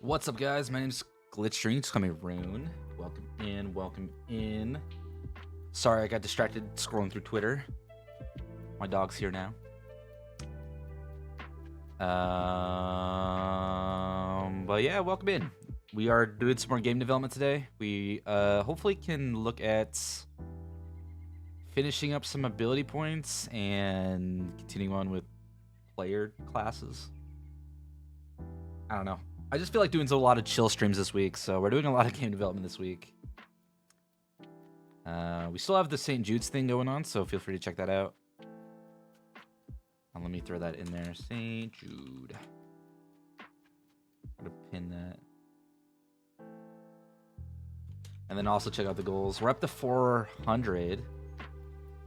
What's up, guys? My name's Glitchstream. Just call me Rune. Welcome in, welcome in. Sorry, I got distracted scrolling through Twitter. My dog's here now. But yeah, welcome in. We are doing some more game development today. We hopefully can look at finishing up some ability points and continuing on with player classes. I don't know. I just feel like doing a lot of chill streams this week, so we're doing a lot of game development this week. We still have the St. Jude's thing going on, so feel free to check that out. And let me throw that in there. St. Jude. I'm gonna pin that. And then also check out the goals. We're up to 400.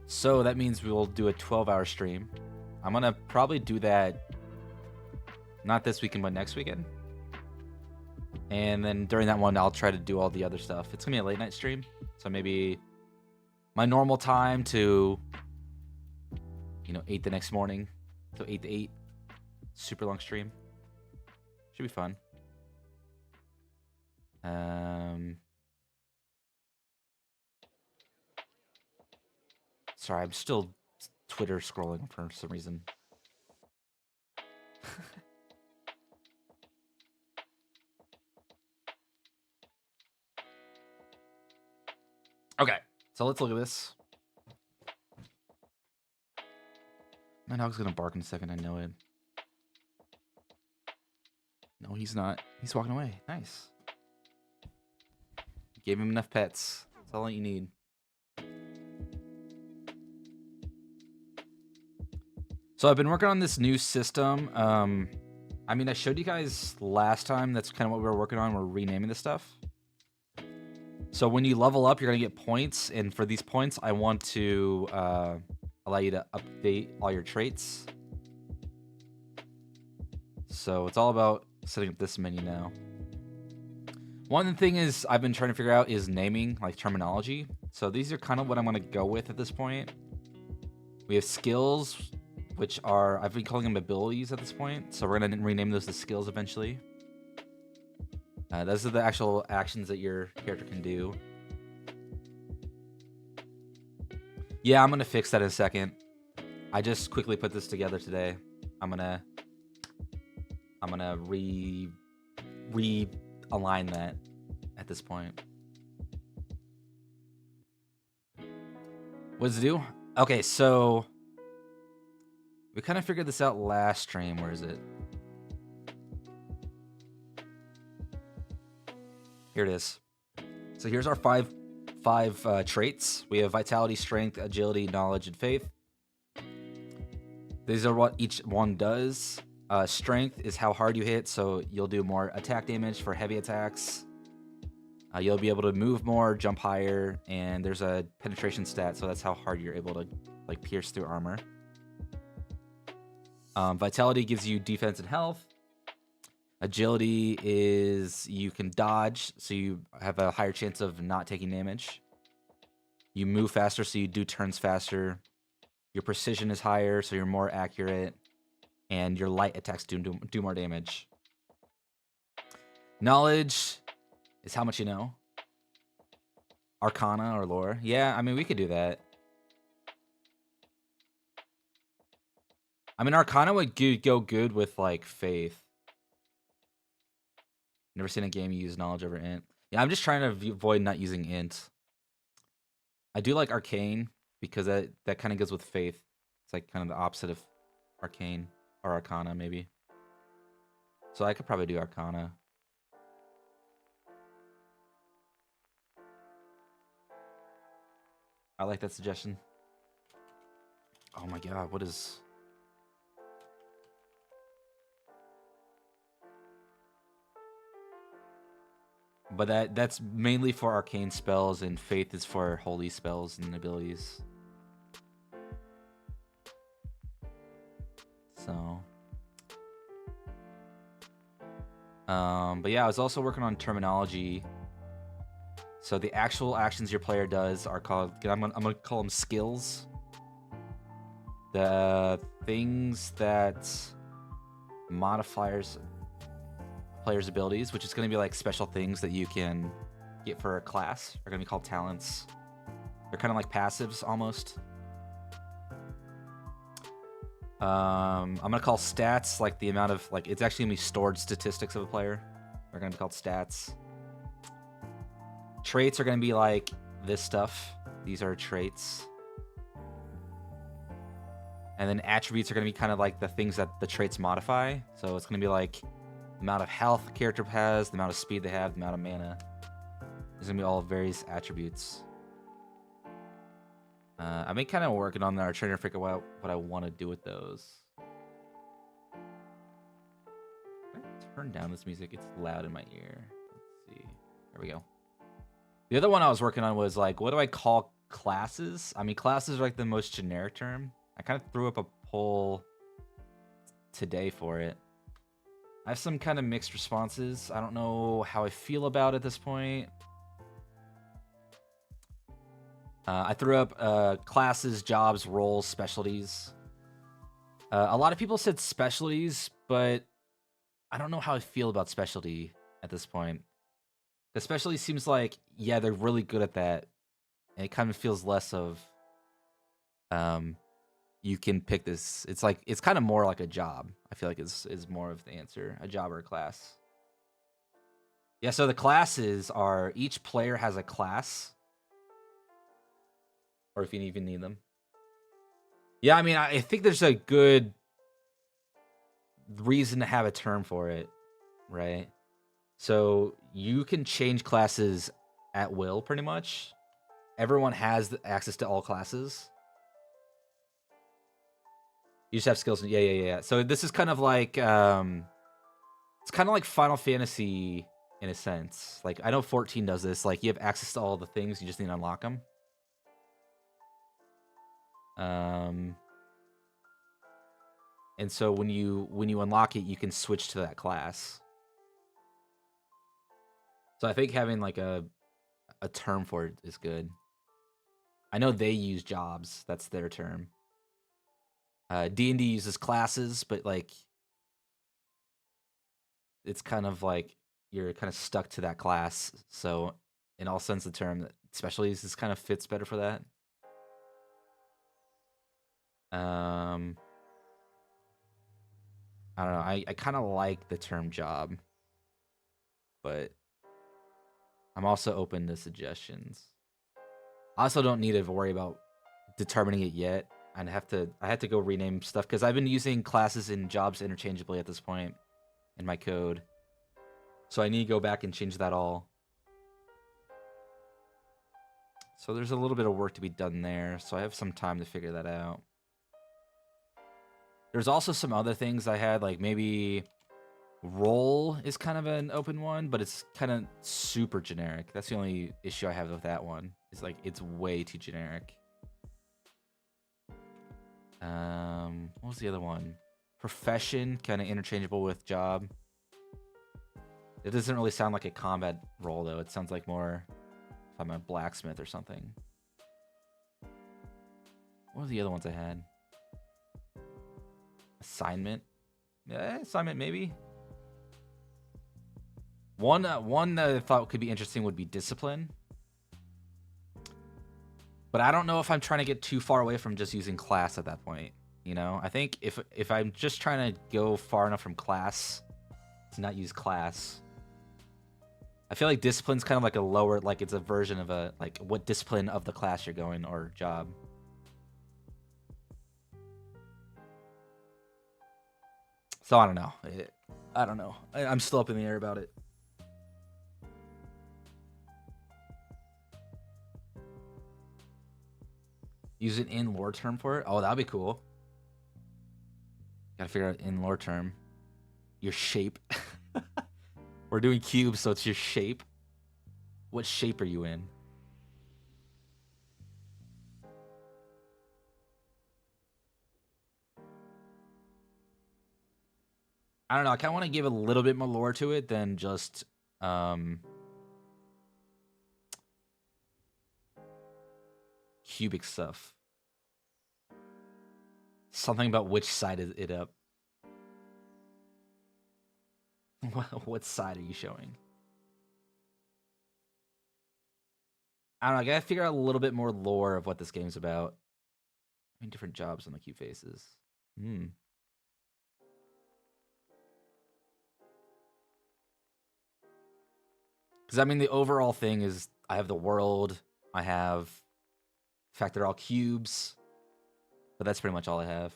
So that means we'll do a 12-hour stream. I'm gonna probably do that not this weekend, but next weekend. And then during that one, I'll try to do all the other stuff. It's gonna be a late night stream, so maybe my normal time to, 8 the next morning. So 8 to 8, super long stream. Should be fun. Sorry, I'm still Twitter scrolling for some reason. Okay, so let's look at this. My dog's gonna bark in a second, I know it. No, he's not. He's walking away. Nice. Gave him enough pets. That's all you need. So I've been working on this new system. I showed you guys last time. That's kind of what we were working on. We're renaming this stuff. So when you level up, you're going to get points. And for these points, I want to allow you to update all your traits. So it's all about setting up this menu now. One thing is I've been trying to figure out is naming, like terminology. So these are kind of what I'm going to go with at this point. We have skills, which are, I've been calling them abilities at this point. So we're going to rename those to skills eventually. Those are the actual actions that your character can do. Yeah, I'm going to fix that in a second. I just quickly put this together today. I'm going to realign that at this point. What does it do? Okay, so we kind of figured this out last stream. Where is it? Here it is. So here's our five traits. We have vitality, strength, agility, knowledge, and faith. These are what each one does. Strength is how hard you hit, so you'll do more attack damage for heavy attacks. You'll be able to move more, jump higher, and there's a penetration stat, so that's how hard you're able to pierce through armor. Vitality gives you defense and health. Agility is you can dodge, so you have a higher chance of not taking damage. You move faster, so you do turns faster. Your precision is higher, so you're more accurate. And your light attacks do more damage. Knowledge is how much you know. Arcana or lore. Yeah, we could do that. Arcana would go good with, faith. Never seen a game you use knowledge over int. Yeah, I'm just trying to avoid not using int. I do like arcane because that kind of goes with faith. It's kind of the opposite of arcane or arcana maybe. So I could probably do arcana. I like that suggestion. Oh my god, what is... But that's mainly for arcane spells, and faith is for holy spells and abilities. So, but yeah, I was also working on terminology. So the actual actions your player does are called, I'm gonna call them skills. The things that modifiers player's abilities, which is going to be like special things that you can get for a class. Are going to be called talents. They're kind of like passives almost. I'm going to call stats like the amount of, like, it's actually going to be stored statistics of a player. They're going to be called stats. Traits are going to be like this stuff. These are traits. And then attributes are going to be kind of like the things that the traits modify. So it's going to be like the amount of health the character has, the amount of speed they have, the amount of mana. There's going to be all various attributes. I've been kind of working on that, trying to figure out what I want to do with those. Turn down this music. It's loud in my ear. Let's see. There we go. The other one I was working on was like, what do I call classes? I mean, classes are like the most generic term. I kind of threw up a poll today for it. I have some kind of mixed responses. I don't know how I feel about it at this point. I threw up classes, jobs, roles, specialties. A lot of people said specialties, but I don't know how I feel about specialty at this point. The specialty seems like, yeah, they're really good at that. And it kind of feels less of, you can pick this. It's like, it's kind of more like a job. I feel like is more of the answer, a job or a class. Yeah, so the classes are, each player has a class. Or if you even need them. Yeah, I mean, I think there's a good reason to have a term for it, right? So you can change classes at will, pretty much. Everyone has access to all classes. You just have skills. Yeah. So this is kind of like, it's kind of like Final Fantasy in a sense. Like, I know 14 does this. Like, you have access to all the things, you just need to unlock them. And so when you unlock it, you can switch to that class. So I think having like a term for it is good. I know they use jobs. That's their term. D&D uses classes, but like it's kind of like you're kind of stuck to that class. So in all sense of the term, specialties is kind of fits better for that. I don't know. I kind of like the term job, but I'm also open to suggestions. I also don't need to worry about determining it yet. I have to go rename stuff because I've been using classes and jobs interchangeably at this point in my code. So I need to go back and change that all. So there's a little bit of work to be done there. So I have some time to figure that out. There's also some other things I had, like maybe role is kind of an open one, but it's kind of super generic. That's the only issue I have with that one. It's like it's way too generic. What was the other one? Profession, kind of interchangeable with job. It doesn't really sound like a combat role though. It sounds like more if I'm a blacksmith or something. What were the other ones I had? Assignment? Yeah, assignment maybe. One that I thought could be interesting would be discipline. But I don't know if I'm trying to get too far away from just using class at that point. You know, I think if I'm just trying to go far enough from class to not use class, I feel like discipline's kind of like a lower, like it's a version of a, like what discipline of the class you're going or job. So I don't know. I don't know. I'm still up in the air about it. Use an in-lore term for it? Oh, that'd be cool. Gotta figure out in-lore term. Your shape. We're doing cubes, so it's your shape. What shape are you in? I don't know. I kind of want to give a little bit more lore to it than just cubic stuff. Something about which side is it up. What side are you showing? I don't know. I gotta figure out a little bit more lore of what this game's about. I mean, different jobs on the cute faces. Hmm. Because I mean, the overall thing is I have the world. I have the fact they're all cubes, but that's pretty much all I have.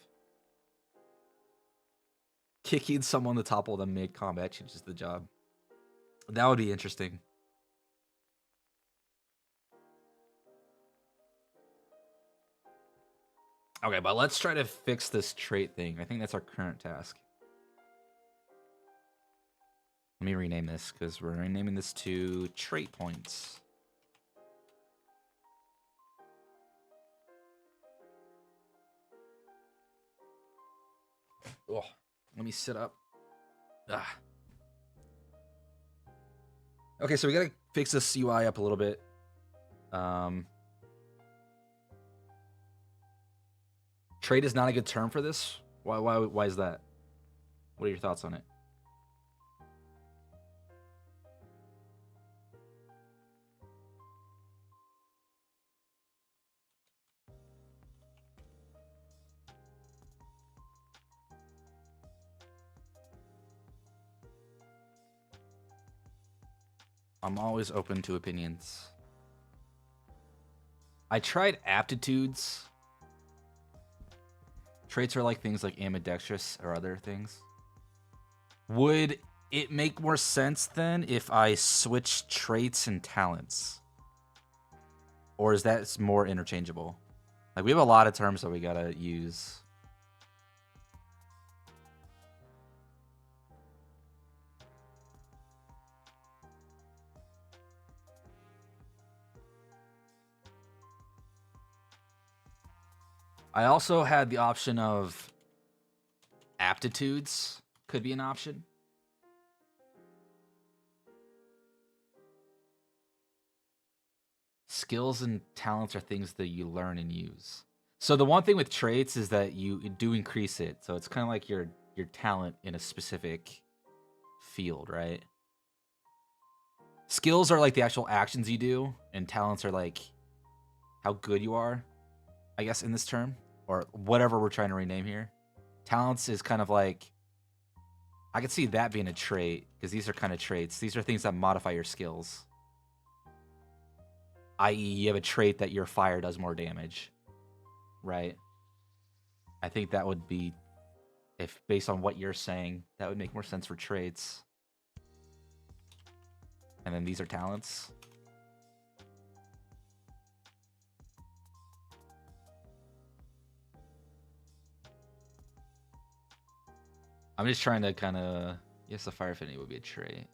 Kicking someone to topple them mid combat changes the job. That would be interesting. Okay, but let's try to fix this trait thing. I think that's our current task. Let me rename this because we're renaming this to trait points. Oh, let me sit up. Ah. Okay, so we gotta fix this UI up a little bit. Trait is not a good term for this. Why is that? What are your thoughts on it? I'm always open to opinions. I tried aptitudes. Traits are like things like ambidextrous or other things. Would it make more sense then if I switch traits and talents? Or is that more interchangeable? Like, we have a lot of terms that we gotta use. I also had the option of aptitudes could be an option. Skills and talents are things that you learn and use. So the one thing with traits is that you do increase it. So it's kind of like your talent in a specific field, right? Skills are like the actual actions you do, and talents are like how good you are, I guess, in this term, or whatever we're trying to rename here. Talents is kind of like, I could see that being a trait, because these are kind of traits. These are things that modify your skills. I.e., you have a trait that your fire does more damage, right? I think that would be, if based on what you're saying, that would make more sense for traits. And then these are talents. I'm just trying to kind of... Yes, the fire affinity would be a trait.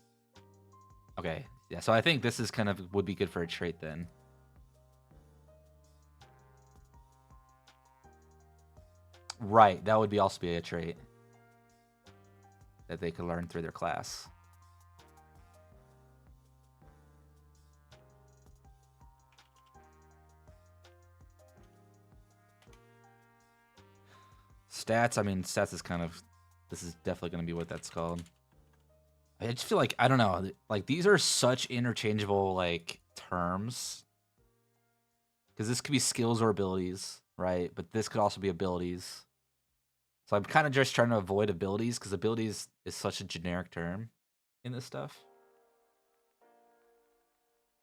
Okay, yeah, so I think this is kind of would be good for a trait then. Right, that would be also be a trait that they could learn through their class. Stats, I mean, stats is kind of... This is definitely going to be what that's called. I just feel like, I don't know, like, these are such interchangeable, like, terms. Because this could be skills or abilities, right? But this could also be abilities. So I'm kind of just trying to avoid abilities, because abilities is such a generic term in this stuff.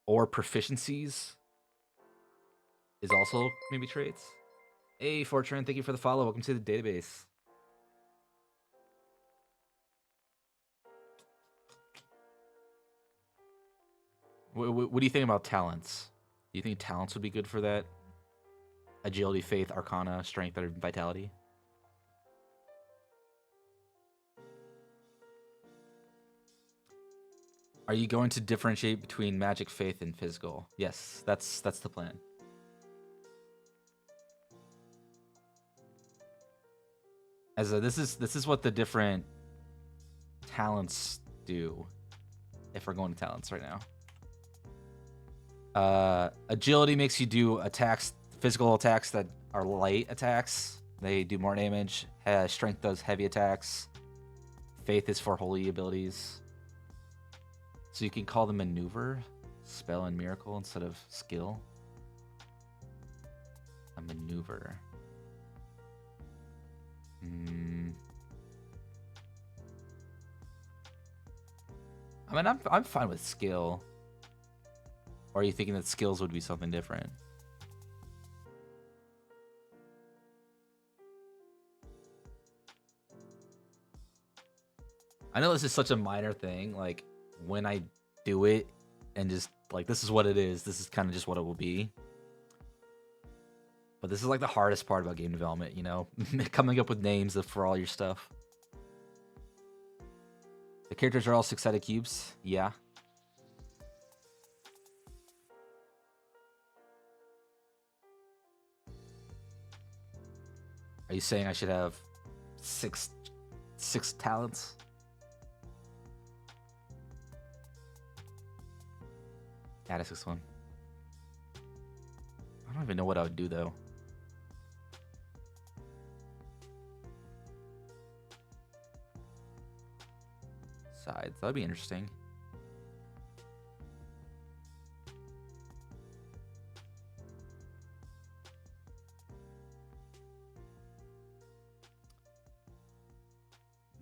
Or proficiencies is also maybe traits. Hey, Fortran, thank you for the follow. Welcome to the database. What do you think about talents? Do you think talents would be good for that? Agility, faith, arcana, strength, or vitality? Are you going to differentiate between magic, faith, and physical? Yes, that's the plan. This is what the different talents do. If we're going to talents right now. Agility makes you do attacks, physical attacks that are light attacks. They do more damage. Strength does heavy attacks. Faith is for holy abilities. So you can call them maneuver, spell, and miracle instead of skill. A maneuver. I mean, I'm fine with skill. Or are you thinking that skills would be something different? I know this is such a minor thing. Like, when I do it and just, like, this is what it is. This is kind of just what it will be. But this is, like, the hardest part about game development, you know? Coming up with names for all your stuff. The characters are all 6-sided cubes. Yeah. Are you saying I should have six talents? Add a 6th one. I don't even know what I would do though. Sides. That'd be interesting.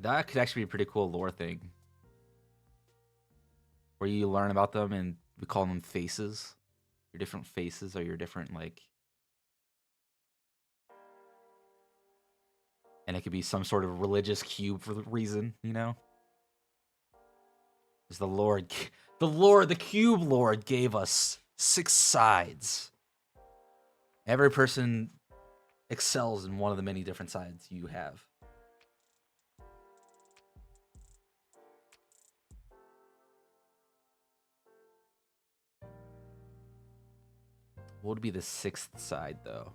That could actually be a pretty cool lore thing. Where you learn about them and we call them faces. Your different faces are your different, like... And it could be some sort of religious cube for the reason, you know? Because the cube lord gave us 6 sides. Every person excels in one of the many different sides you have. What would be the 6th side, though?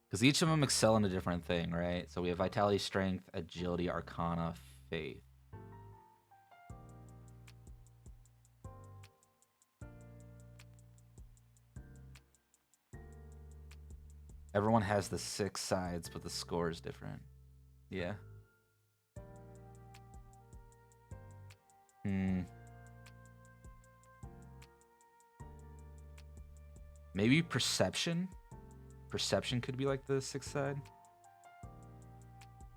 Because each of them excel in a different thing, right? So we have Vitality, Strength, Agility, Arcana, Faith. Everyone has the 6 sides, but the score is different. Yeah. Maybe Perception? Perception could be like the 6th side.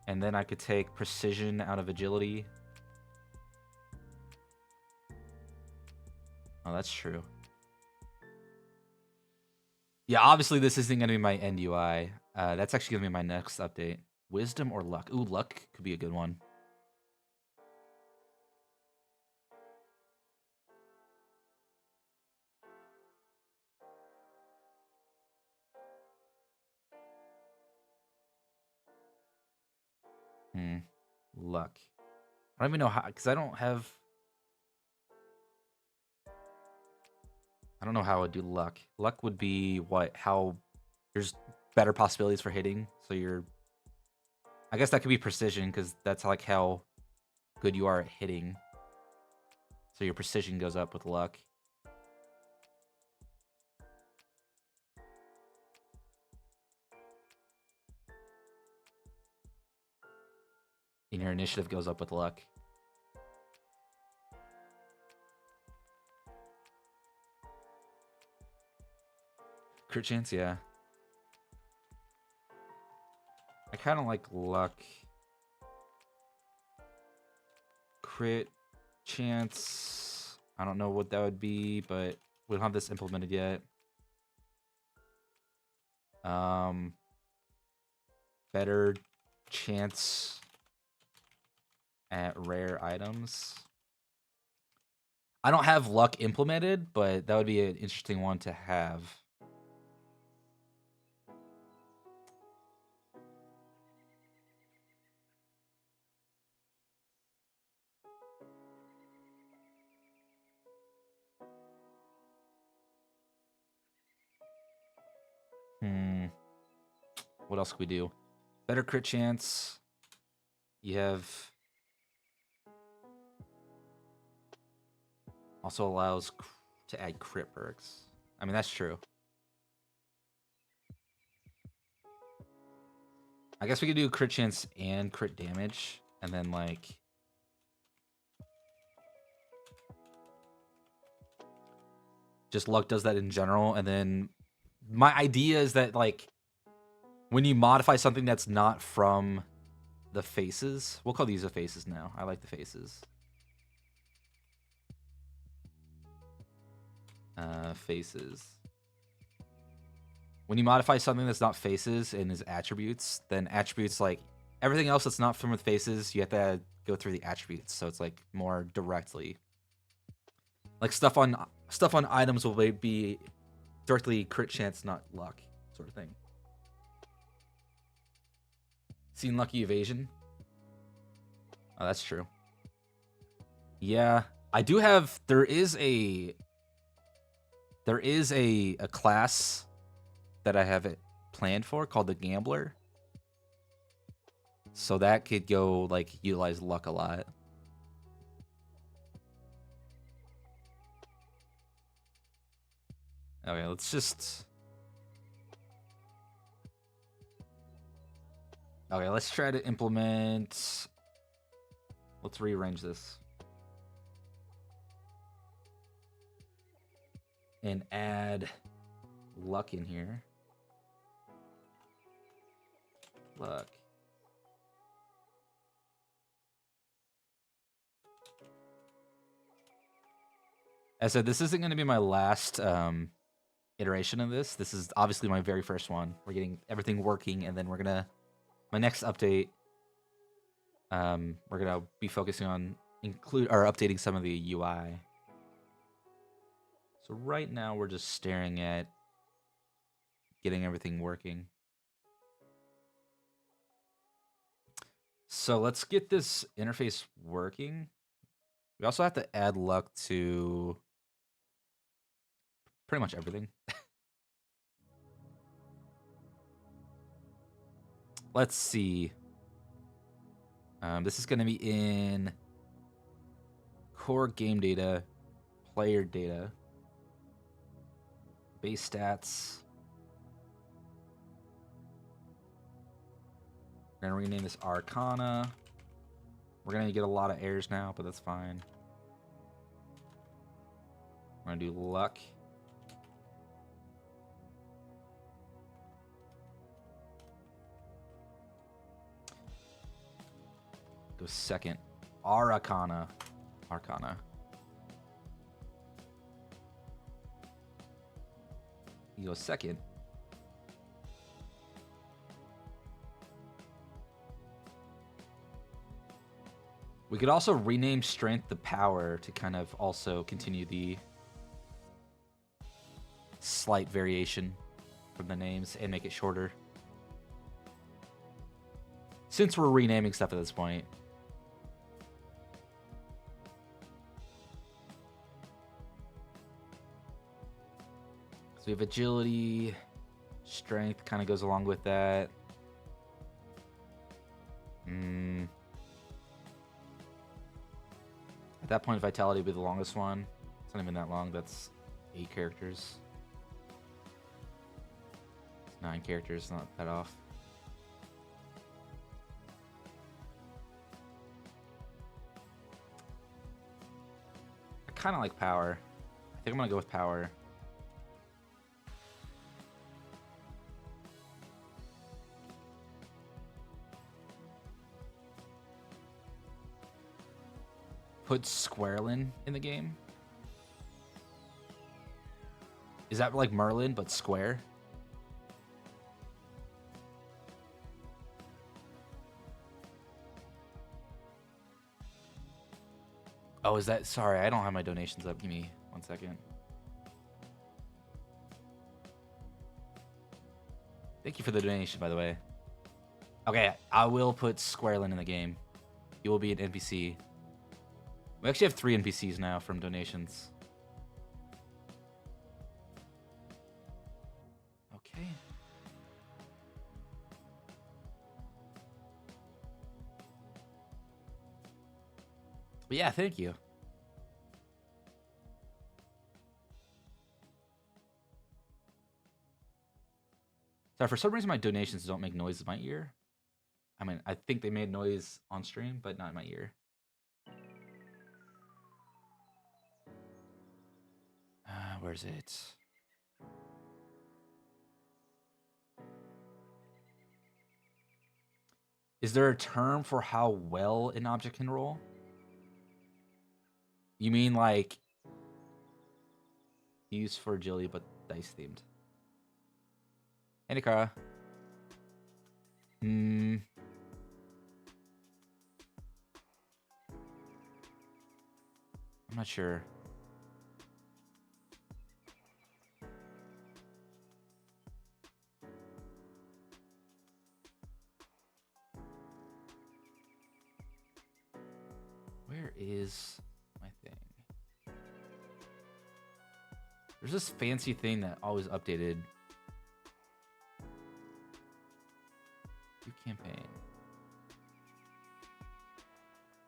And then I could take Precision out of Agility. Oh, that's true. Yeah, obviously this isn't going to be my end UI. That's actually going to be my next update. Wisdom or Luck? Ooh, Luck could be a good one. Luck. I don't even know how, because I don't know how I would do luck. Luck would be what? How there's better possibilities for hitting. So I guess that could be precision, because that's like how good you are at hitting. So your precision goes up with luck. And your initiative goes up with luck. Crit chance, yeah. I kind of like luck. Crit chance. I don't know what that would be, but we don't have this implemented yet. Better chance at rare items. I don't have luck implemented, but that would be an interesting one to have. What else could we do? Better crit chance. You have... Also allows to add crit perks. I mean, that's true. I guess we could do crit chance and crit damage. And then, like... Just luck does that in general, and then my idea is that like when you modify something that's not from the faces, we'll call these the faces now. I like the faces. Faces. When you modify something that's not faces and is attributes, then attributes like everything else that's not from the faces, you have to go through the attributes, so it's like more directly. Like stuff on items will be directly crit chance, not luck, sort of thing. Seen Lucky Evasion? Oh, that's true. Yeah, I do have. There is a class that I have it planned for called the Gambler. So that could go like utilize luck a lot. Okay, let's just. Okay, let's try to implement. Let's rearrange this. And add luck in here. Luck. As I said, this isn't going to be my last iteration of this. This is obviously my very first one. We're getting everything working, and then we're gonna. My next update, we're gonna be focusing on updating some of the UI. So right now we're just staring at getting everything working. So let's get this interface working. We also have to add luck to pretty much everything. Let's see. This is going to be in core game data, player data, base stats. We're going to rename this Arcana. We're going to get a lot of errors now, but that's fine. We're going to do luck. Go second. Arcana. You go second. We could also rename strength the power to kind of also continue the slight variation from the names and make it shorter. Since we're renaming stuff at this point. So we have agility, strength kind of goes along with that. At that point, vitality would be the longest one. It's not even that long. That's 8 characters. It's 9 characters, not that off. I kind of like power. I think I'm going to go with power. Put Squirrelin in the game. Is that like Merlin but square? Oh, is that? Sorry, I don't have my donations up. Give me 1 second. Thank you for the donation, by the way. Okay, I will put Squirrelin in the game. You will be an NPC. We actually have 3 NPCs now from donations. Okay. But yeah, thank you. Sorry, for some reason my donations don't make noise in my ear. I mean, I think they made noise on stream, but not in my ear. Where's it? Is there a term for how well an object can roll? You mean like used for agility but dice themed? Hey, Nikara. I'm not sure. Where is my thing? There's this fancy thing that always updated. New campaign.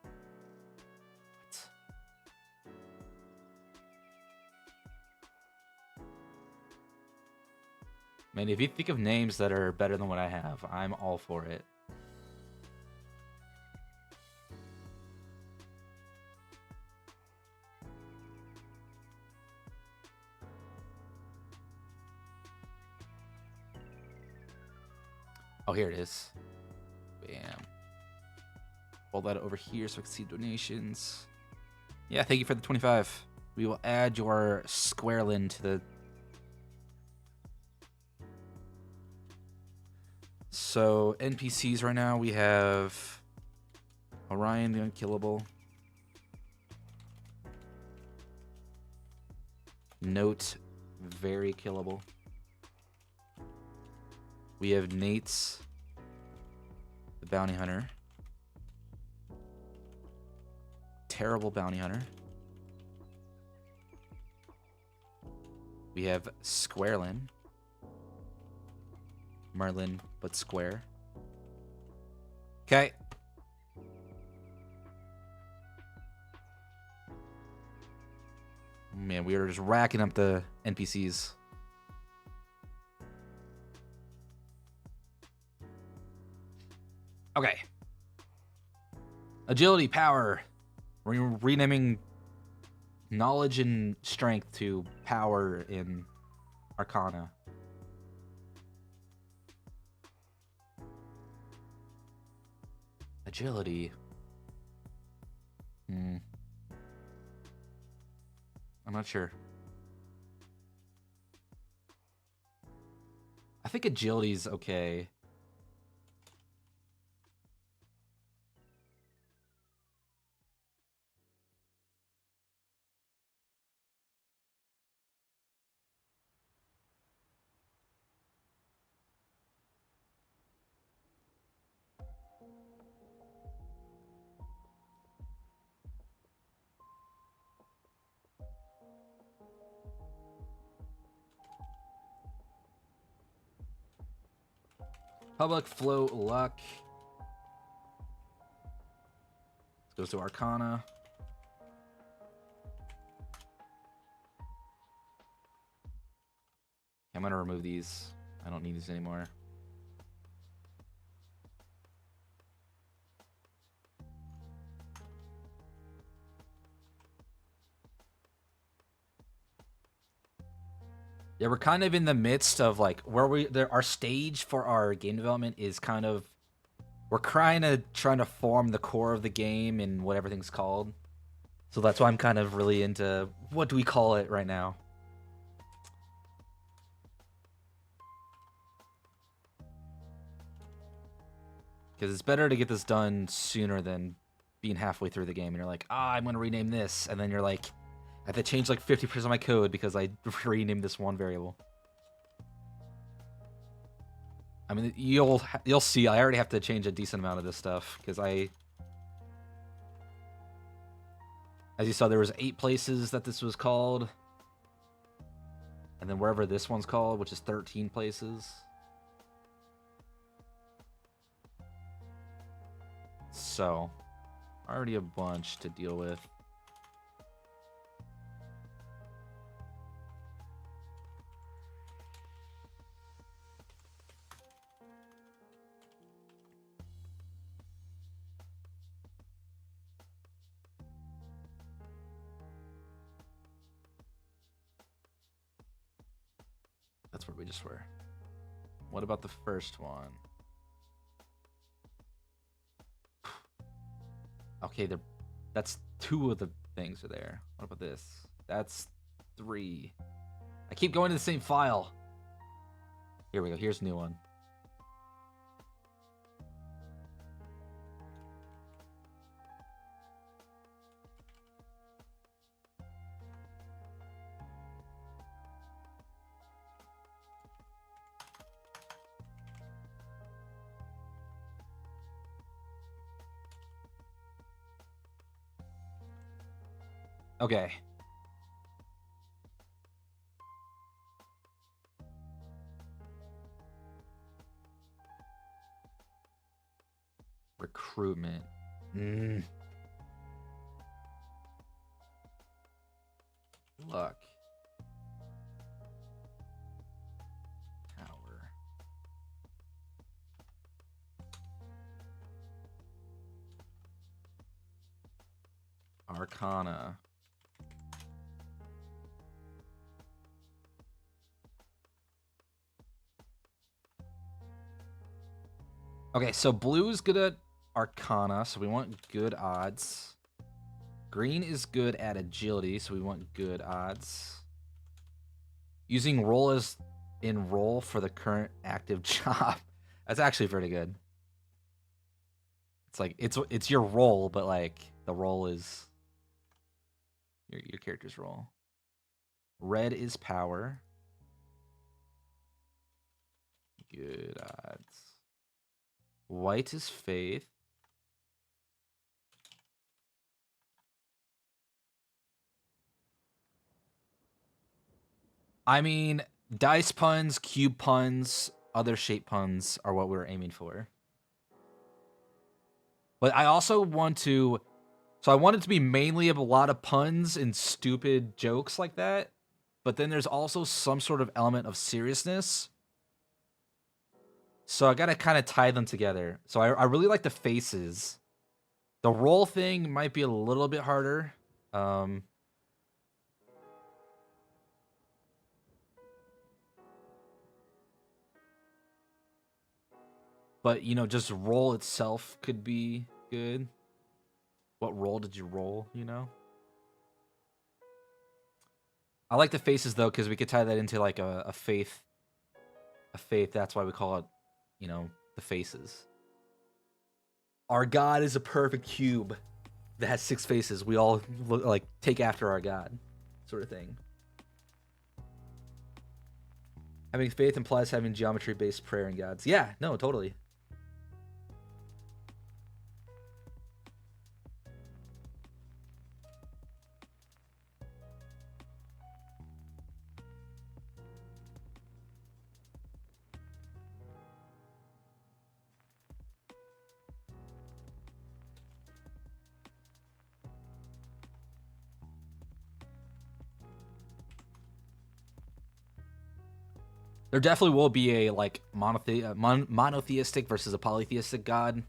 What? Man, if you think of names that are better than what I have, I'm all for it. Oh, here it is. Bam. Hold that over here so I can see donations. Yeah, thank you for the 25. We will add your Squarelin to the... So, NPCs right now, we have Orion the Unkillable. Note, very killable. We have Nate's the Bounty Hunter. Terrible Bounty Hunter. We have Squarelin. Merlin, but square. Okay. Man, we are just racking up the NPCs. Okay. Agility, power. We're renaming knowledge and strength to power in Arcana. Agility. I'm not sure. I think agility's okay. Public float luck. This goes to Arcana. I'm gonna remove these. I don't need these anymore. Yeah, we're kind of in the midst of like where our stage for our game development is kind of, we're trying to form the core of the game and what everything's called. So that's why I'm kind of really into what do we call it right now. Because it's better to get this done sooner than being halfway through the game and you're like, I'm going to rename this. And then you're like, I have to change like 50% of my code because I renamed this one variable. I mean, you'll see. I already have to change a decent amount of this stuff because as you saw, there was 8 places that this was called, and then wherever this one's called, which is 13 places. So, already a bunch to deal with. we just were. What about the first one? Okay, that's 2 of the things are there. What about this? That's 3. I keep going to the same file. Here we go. Here's a new one. Okay. Recruitment. Luck. Power. Arcana. Okay, so blue's good at Arcana, so we want good odds. Green is good at agility, so we want good odds. Using roll as in roll for the current active job. That's actually pretty good. It's like it's your role, but like the role is your character's role. Red is power. Good odds. White is faith. I mean, dice puns, cube puns, other shape puns are what we're aiming for. But I also want to... So I want it to be mainly of a lot of puns and stupid jokes like that. But then there's also some sort of element of seriousness. So I gotta kind of tie them together. So I really like the faces. The roll thing might be a little bit harder. But, you know, just roll itself could be good. What roll did you roll, you know? I like the faces, though, because we could tie that into, like, a faith. A faith, that's why we call it, you know, the faces. Our god is a perfect cube that has 6 faces. We all, like, take after our god, sort of thing. Having faith implies having geometry-based prayer in gods. Yeah, no, totally. There definitely will be a like monotheistic versus a polytheistic god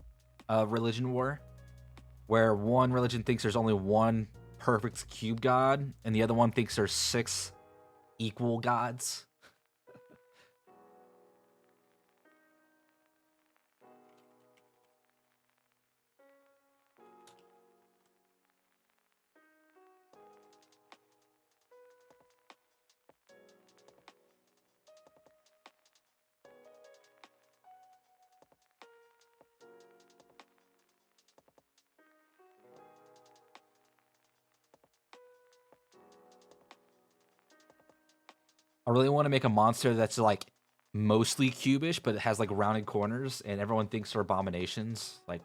religion war, where one religion thinks there's only one perfect cube god, and the other one thinks there's 6 equal gods. I really want to make a monster that's like mostly cubish, but it has like rounded corners, and everyone thinks they're abominations, like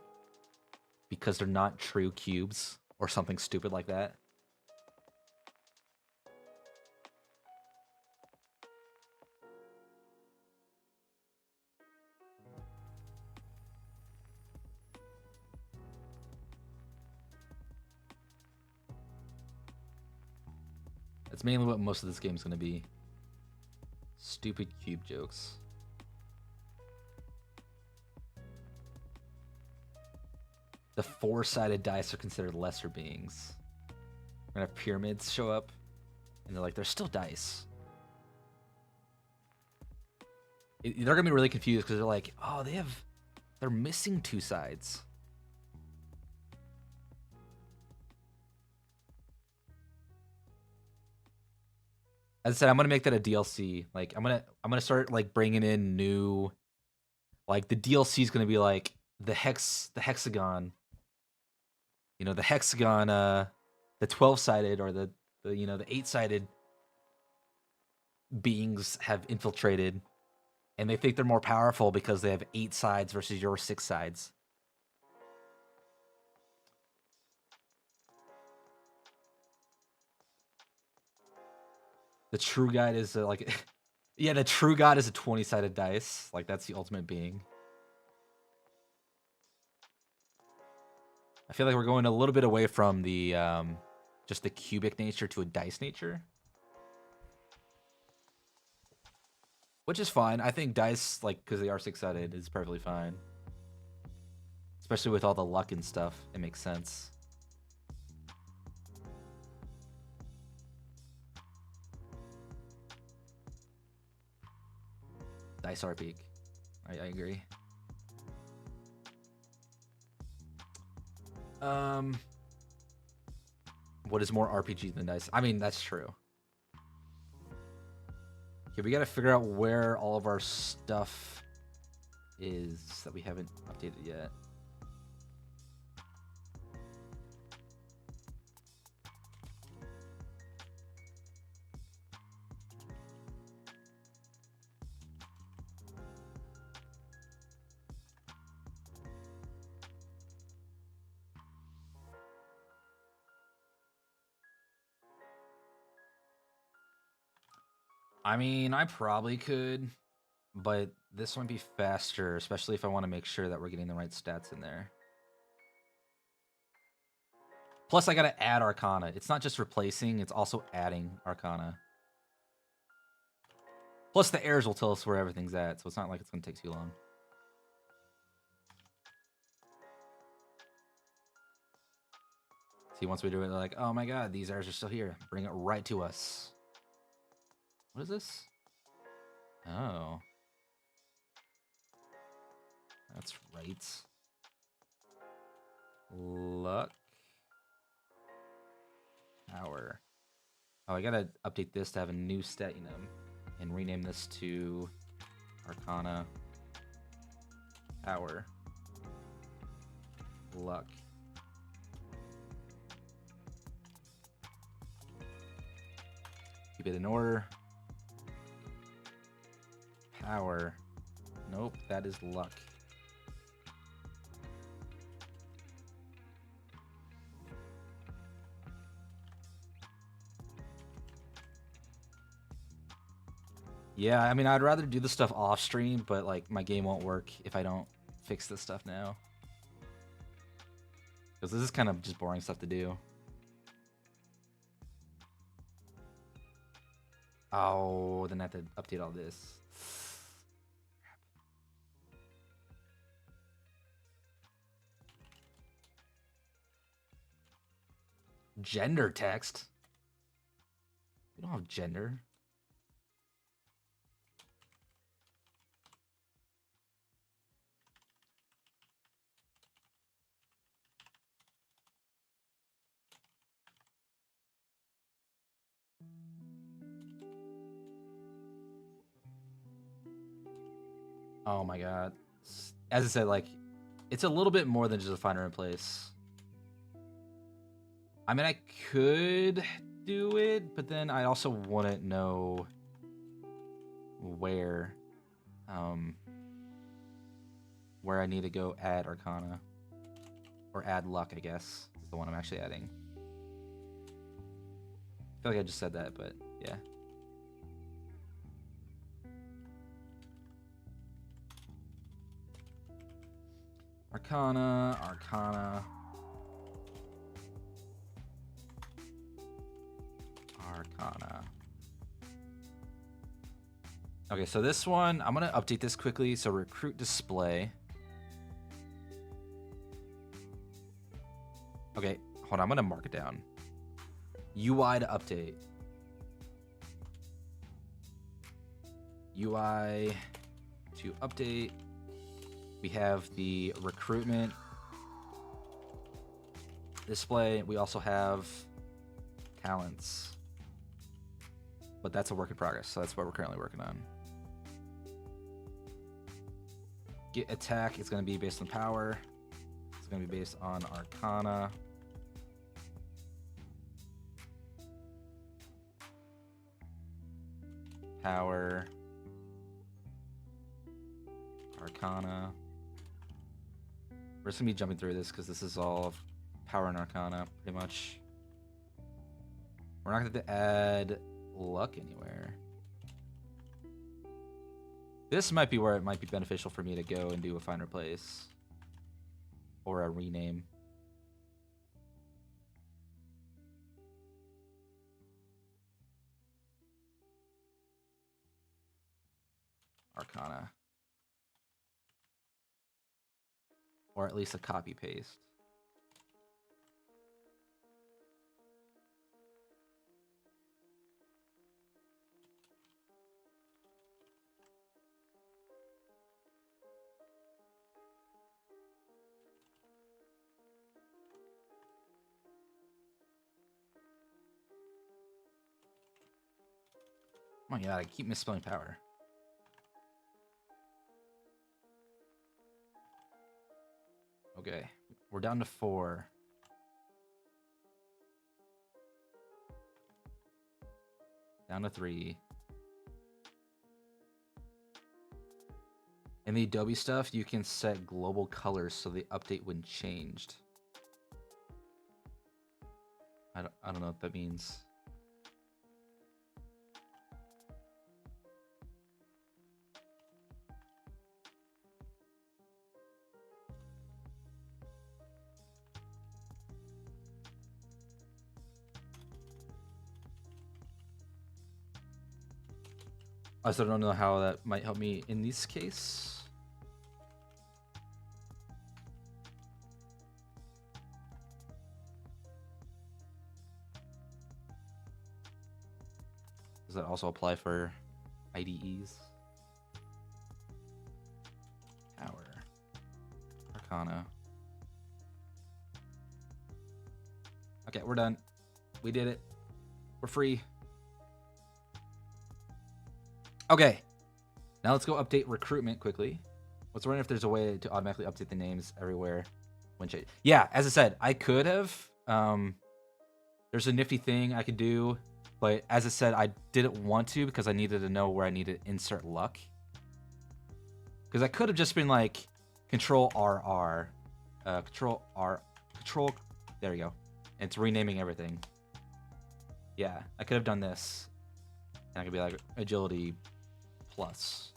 because they're not true cubes or something stupid like that. That's mainly what most of this game's gonna be. Stupid cube jokes. The 4-sided dice are considered lesser beings. We're gonna have pyramids show up, and they're like, they're still dice. They're gonna be really confused because they're like, oh, they're missing 2 sides. As I said, I'm gonna make that a DLC. Like I'm gonna start like bringing in new, like the DLC is gonna be like the hexagon. You know, the hexagon, the 12-sided or the 8-sided beings have infiltrated, and they think they're more powerful because they have 8 sides versus your 6 sides. The true guide is like, yeah, the true god is a 20-sided dice. Like that's the ultimate being. I feel like we're going a little bit away from the just the cubic nature to a dice nature, which is fine. I think dice, like, because they are 6-sided, is perfectly fine. Especially with all the luck and stuff, it makes sense. Dice are peak. I agree. What is more RPG than dice? I mean, that's true. Okay, we gotta figure out where all of our stuff is that we haven't updated yet. I mean, I probably could, but this might be faster, especially if I want to make sure that we're getting the right stats in there. Plus, I gotta add Arcana. It's not just replacing, it's also adding Arcana. Plus, the errors will tell us where everything's at, so it's not like it's gonna take too long. See, once we do it, they're like, oh my god, these errors are still here. Bring it right to us. What is this? Oh. That's right. Luck. Power. Oh, I gotta update this to have a new stat enum and rename this to Arcana. Power. Luck. Keep it in order. Power. Nope, that is luck. Yeah, I mean, I'd rather do this stuff off stream, but like my game won't work if I don't fix this stuff now. Because this is kind of just boring stuff to do. Oh, then I have to update all this. Gender text? We don't have gender. Oh my god. As I said, like, it's a little bit more than just a finder in place. I mean, I could do it, but then I also wouldn't know where I need to go add Arcana. Or add luck, I guess, is the one I'm actually adding. I feel like I just said that, but yeah. Arcana, Arcana. Arcana. Okay, so this one, I'm gonna update this quickly. So recruit display. Okay, hold on, I'm gonna mark it down. UI to update. UI to update. We have the recruitment display. We also have talents, but that's a work in progress, so that's what we're currently working on. Get attack is going to be based on power. It's going to be based on Arcana. Power. Arcana. We're just going to be jumping through this because this is all power and Arcana, pretty much. We're not going to have to add luck anywhere. This might be where it might be beneficial for me to go and do a find replace. Or a rename. Arcana. Or at least a copy paste. Oh my god, I keep misspelling power. Okay, we're down to 4. Down to 3. In the Adobe stuff, you can set global colors so the update when changed. I don't know what that means. I also don't know how that might help me in this case. Does that also apply for IDEs? Power. Arcana. Okay, we're done. We did it. We're free. Okay, now let's go update recruitment quickly. Let's wondering if there's a way to automatically update the names everywhere when change. Yeah, as I said, I could have. There's a nifty thing I could do, but as I said, I didn't want to because I needed to know where I needed to insert luck. Because I could have just been like Control RR, Control R, Control. There we go. And it's renaming everything. Yeah, I could have done this, and I could be like Agility Plus.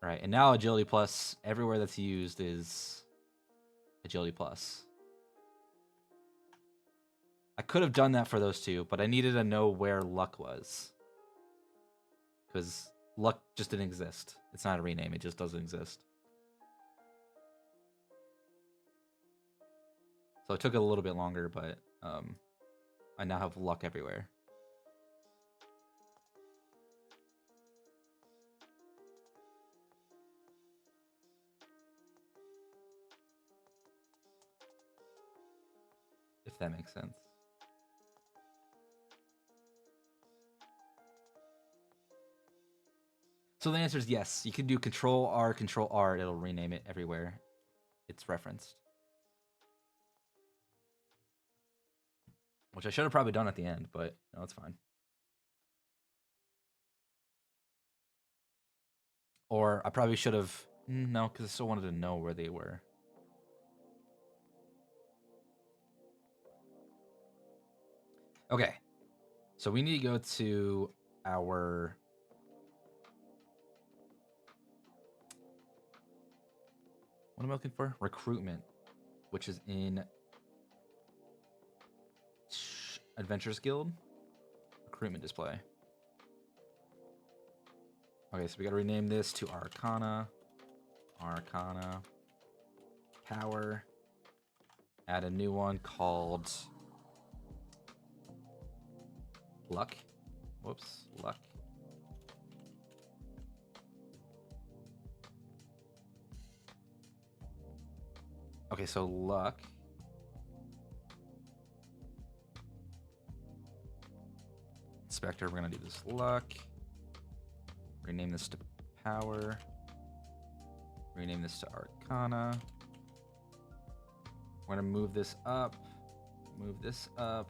Right, and now Agility Plus, everywhere that's used is Agility Plus. I could have done that for those two, but I needed to know where luck was. Because luck just didn't exist. It's not a rename, it just doesn't exist. So it took a little bit longer, but I now have luck everywhere. If that makes sense. So the answer is yes. You can do Control R, it'll rename it everywhere it's referenced. Which I should have probably done at the end, but no, it's fine. Or I probably should have... No, because I still wanted to know where they were. Okay. So we need to go to our... What am I looking for? Recruitment, which is in Adventures Guild. Recruitment display. Okay, so we gotta rename this to Arcana. Arcana. Power. Add a new one called Luck. Whoops, Luck. Okay, so luck. Inspector, we're gonna do this luck. Rename this to power. Rename this to Arcana. We're gonna move this up. Move this up.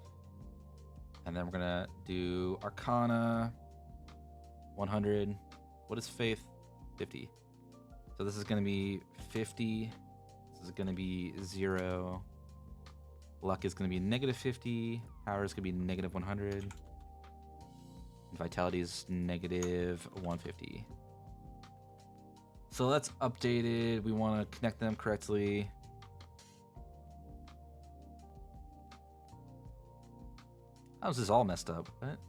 And then we're gonna do Arcana 100. What is Faith? 50. So this is gonna be 50. This is gonna be 0. Luck is gonna be -50. Power is gonna be -100. And Vitality is -150. So that's updated. We want to connect them correctly. How is this all messed up? What?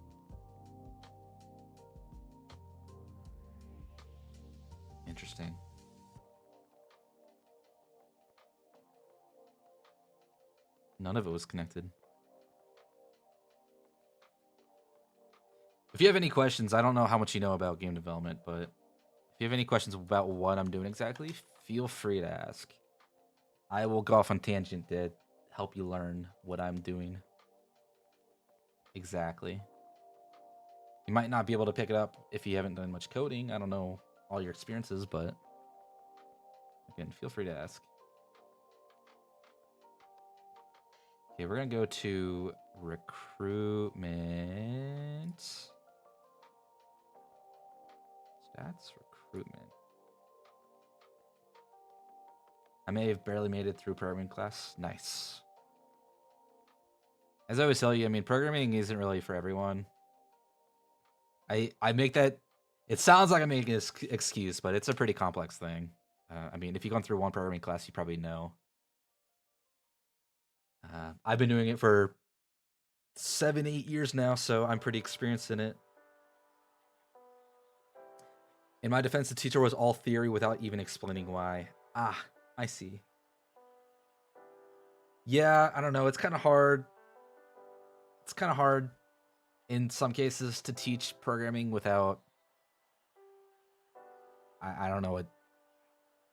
Interesting. None of it was connected. If you have any questions, I don't know how much you know about game development, but if you have any questions about what I'm doing exactly, feel free to ask. I will go off on tangent to help you learn what I'm doing. Exactly. You might not be able to pick it up if you haven't done much coding. I don't know all your experiences, but again, feel free to ask. Okay, we're gonna go to recruitment. Stats, recruitment. I may have barely made it through programming class. Nice. As I always tell you, I mean, programming isn't really for everyone. I make that. It sounds like I'm making an excuse, but it's a pretty complex thing. I mean, if you've gone through one programming class, you probably know. I've been doing it for 7-8 years now, so I'm pretty experienced in it. In my defense, the teacher was all theory without even explaining why. Ah, I see. Yeah, I don't know. It's kind of hard. It's kind of hard in some cases to teach programming without. I don't know what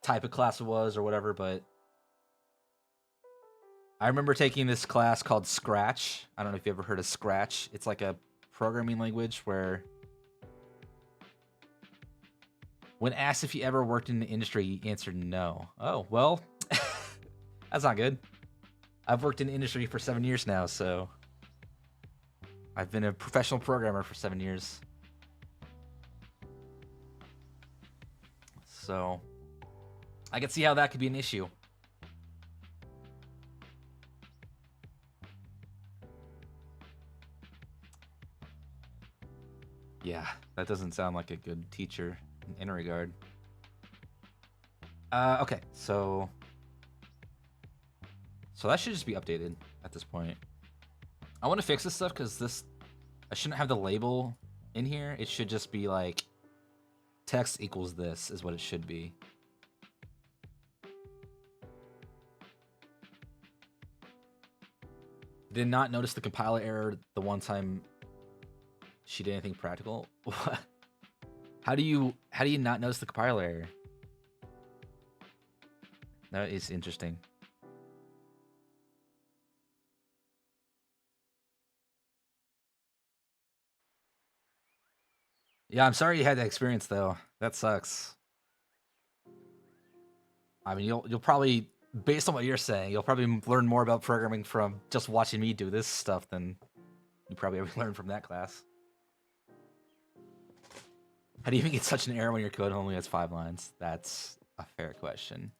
type of class it was or whatever, but I remember taking this class called Scratch. I don't know if you ever heard of Scratch. It's like a programming language where when asked if you ever worked in the industry, you answered no. Oh, well, that's not good. I've worked in the industry for 7 years now, so I've been a professional programmer for 7 years. So I can see how that could be an issue. Yeah, that doesn't sound like a good teacher in any regard. Okay, so that should just be updated at this point. I want to fix this stuff because I shouldn't have the label in here. It should just be like text equals this is what it should be. Did not notice the compiler error the one time she did anything practical. How do you not notice the compiler error? That is interesting. Yeah, I'm sorry you had that experience though. That sucks. I mean, you'll probably, based on what you're saying, you'll probably learn more about programming from just watching me do this stuff than you probably ever learned from that class. How do you even get such an error when your code only has 5 lines? That's a fair question.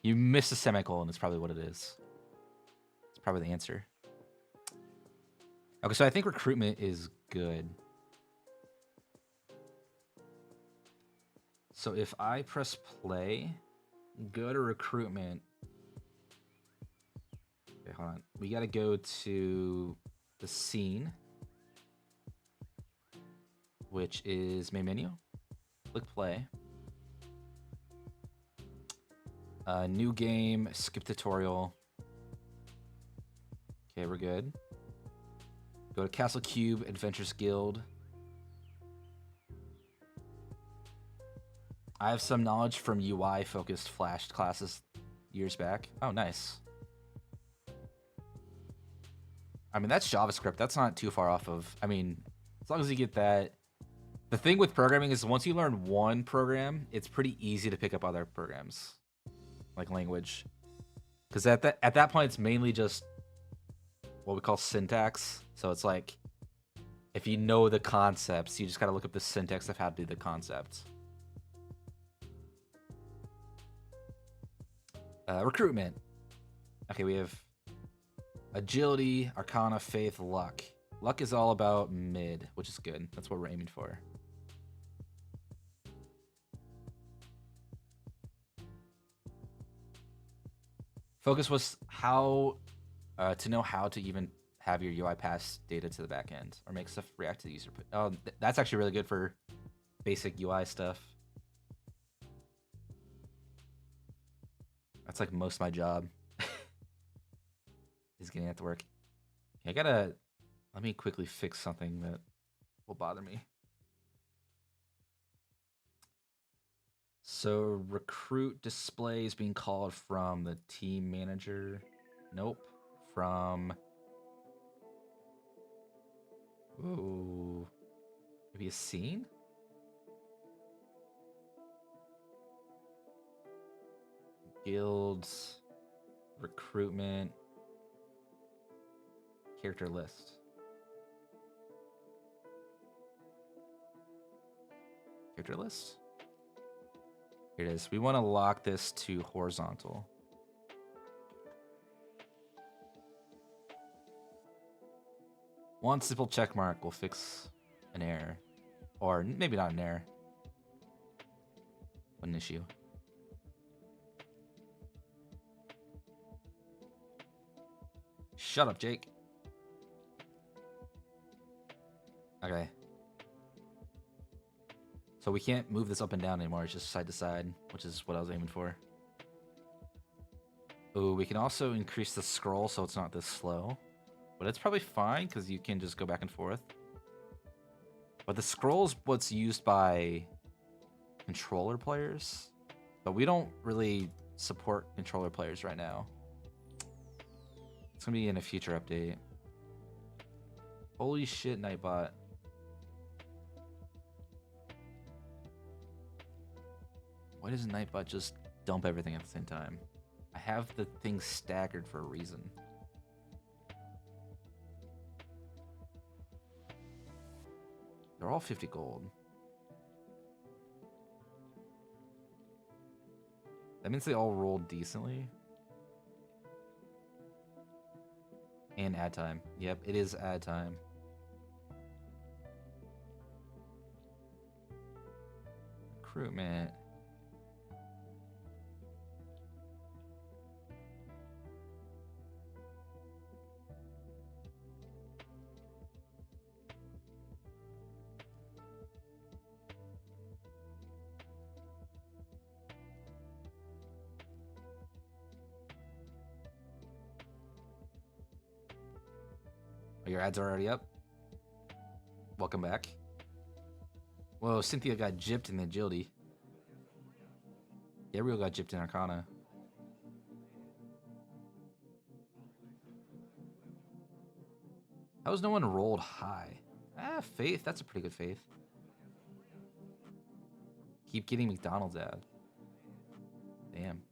You missed a semicolon, is probably what it is. It's probably the answer. Okay, so I think recruitment is good. So if I press play, go to recruitment. Okay, hold on. We gotta go to the scene, which is main menu. Click play. New game, skip tutorial. Okay, we're good. Go to Castle Cube, Adventures Guild. I have some knowledge from UI-focused Flash classes. years back. Oh, nice. I mean, that's JavaScript. That's not too far off of... I mean, as long as you get that... The thing with programming is once you learn one program, it's pretty easy to pick up other programs, like language. Because at that point, it's mainly just what we call syntax. So it's like, if you know the concepts, you just gotta look up the syntax of how to do the concept. Recruitment. Okay, we have agility, arcana, faith, luck. Luck is all about mid, which is good. That's what we're aiming for. Focus was how to know how to even have your UI pass data to the back end or make stuff react to the user. That's actually really good for basic UI stuff. That's like most of my job is getting that to work. Okay, let me quickly fix something that will bother me. So recruit display is being called from the team manager. Nope. From... Ooh. Maybe a scene? Guilds. Recruitment. Character list. Character list? Here it is. We want to lock this to horizontal. One simple check mark will fix an error. Or maybe not an error. An issue. Shut up, Jake. Okay. So we can't move this up and down anymore. It's just side to side, which is what I was aiming for. Ooh, we can also increase the scroll so it's not this slow. But it's probably fine because you can just go back and forth. But the scroll is what's used by controller players. But we don't really support controller players right now. It's going to be in a future update. Holy shit, Nightbot. Why does Nightbot just dump everything at the same time? I have the things staggered for a reason. They're all 50 gold. That means they all rolled decently. And ad time. Yep, it is ad time. Recruitment. Your ads are already up. Welcome back. Whoa, Cynthia got gypped in the agility. Gabriel got gypped in Arcana. How has no one rolled high? Ah, faith. That's a pretty good faith. Keep getting McDonald's ad. Damn.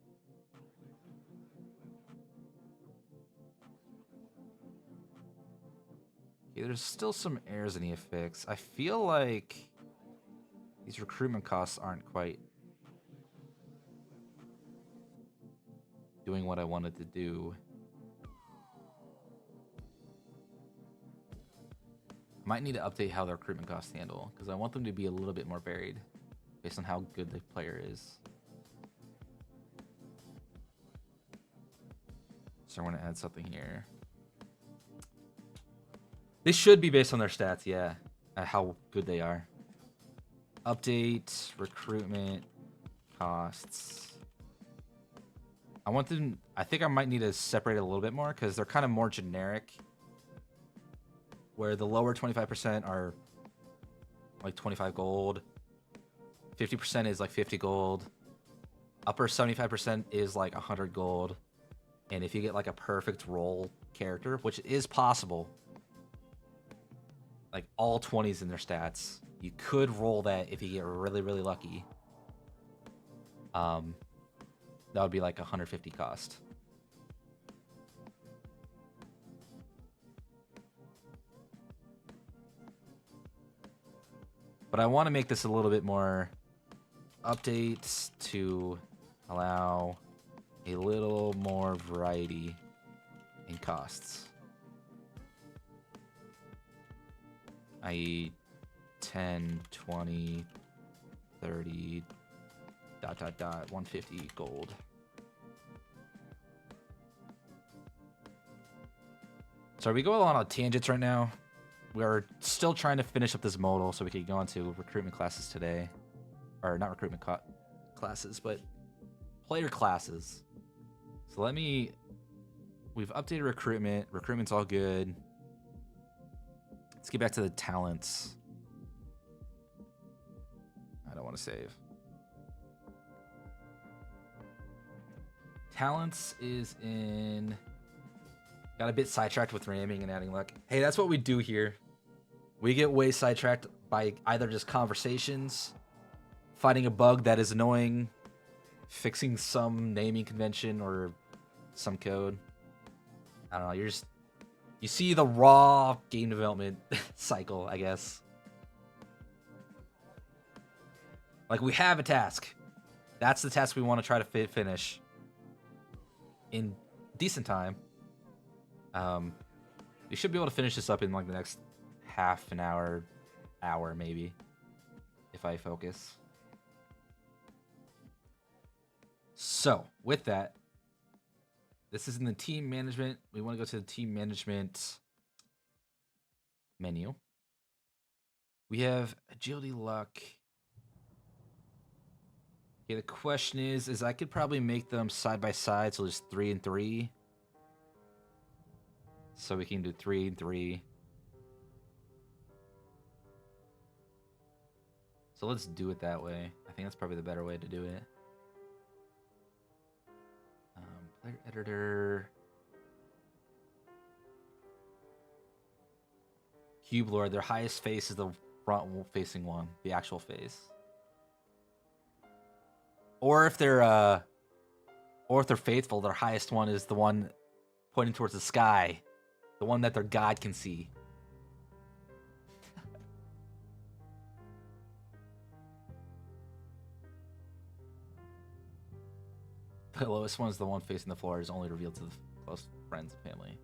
Okay, there's still some errors I need to fix. I feel like these recruitment costs aren't quite doing what I wanted to do. I might need to update how the recruitment costs handle, because I want them to be a little bit more varied based on how good the player is. So I'm going to add something here. They should be based on their stats, yeah. How good they are. Update, recruitment, costs. I want them... I think I might need to separate it a little bit more, because they're kind of more generic. Where the lower 25% are like 25 gold. 50% is like 50 gold. Upper 75% is like 100 gold. And if you get like a perfect roll character, which is possible, like all 20s in their stats, you could roll that if you get really, really lucky. That would be like 150 cost. But I want to make this a little bit more updates to allow a little more variety in costs. I.e. 10, 20, 30, ... 150 gold. So are we going on tangents right now? We're still trying to finish up this modal so we can go on to recruitment classes today. Or not recruitment classes, but player classes. So we've updated recruitment. Recruitment's all good. Let's get back to the talents. I don't want to save. Talents is in... Got a bit sidetracked with ramming and adding luck. Hey, that's what we do here. We get way sidetracked by either just conversations, finding a bug that is annoying, fixing some naming convention or some code. I don't know, you see the raw game development cycle, I guess. Like, we have a task. That's the task we want to try to finish in decent time. We should be able to finish this up in like the next half an hour maybe, if I focus. So with that, this is in the team management. We want to go to the team management menu. We have agility, luck. Okay, the question is I could probably make them side by side, so just 3 and 3. So we can do 3 and 3. So let's do it that way. I think that's probably the better way to do it. Player editor. Cube Lord, their highest face is the front facing one, the actual face. Or if they're faithful, their highest one is the one pointing towards the sky. The one that their god can see. The lowest one is the one facing the floor, is only revealed to the close friends and family.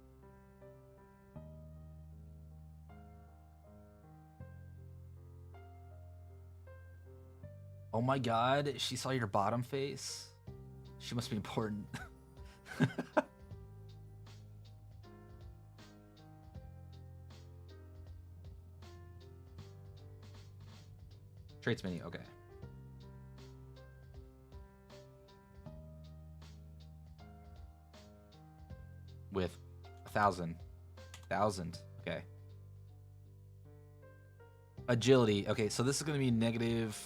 Oh my god, she saw your bottom face? She must be important. Traits menu, okay. With 1,000. Okay. Agility. Okay, so this is going to be negative...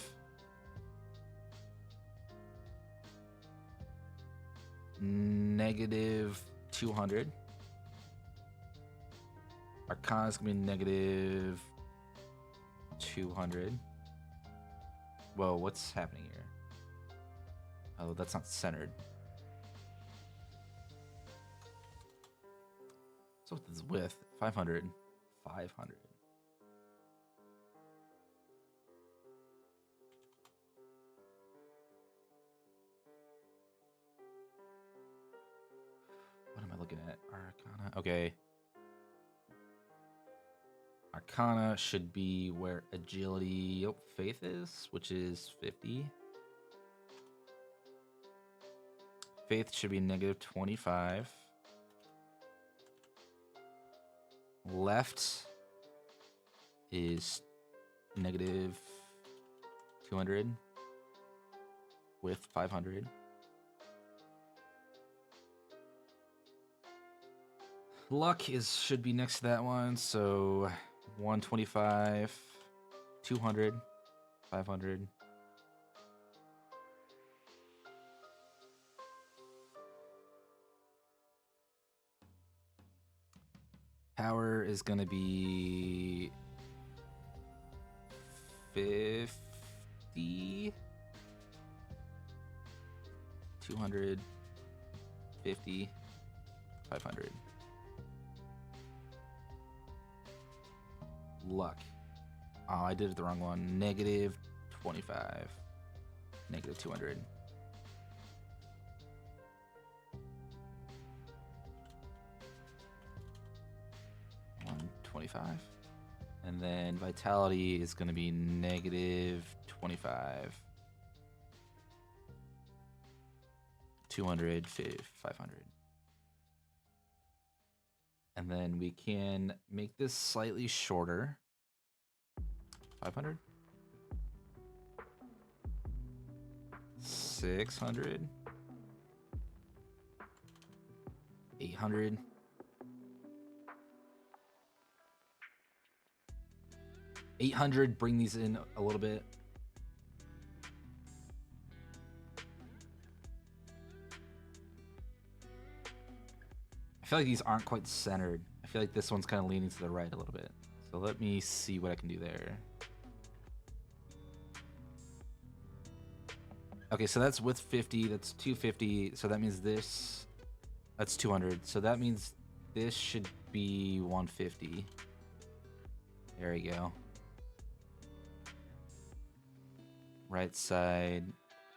negative 200. Arcana is going to be negative 200. Whoa, what's happening here? Oh, that's not centered. So what's this width? 500. 500. What am I looking at? Arcana. Okay. Arcana should be where agility, faith is, which is 50. Faith should be negative 25. Left is negative 200 with 500. Luck should be next to that one, so 125, 200, 500. Power is gonna be 50, 200, 50, 500. Luck. Oh, I did it the wrong one. Negative 25. Negative 200. 125. And then vitality is going to be negative 25. 200, 500. And then we can make this slightly shorter. 500. 600. 800. 800, bring these in a little bit. I feel like these aren't quite centered. I feel like this one's kind of leaning to the right a little bit. So let me see what I can do there. Okay, so that's with 50, that's 250. So that means this, that's 200. So that means this should be 150. There we go. Right side,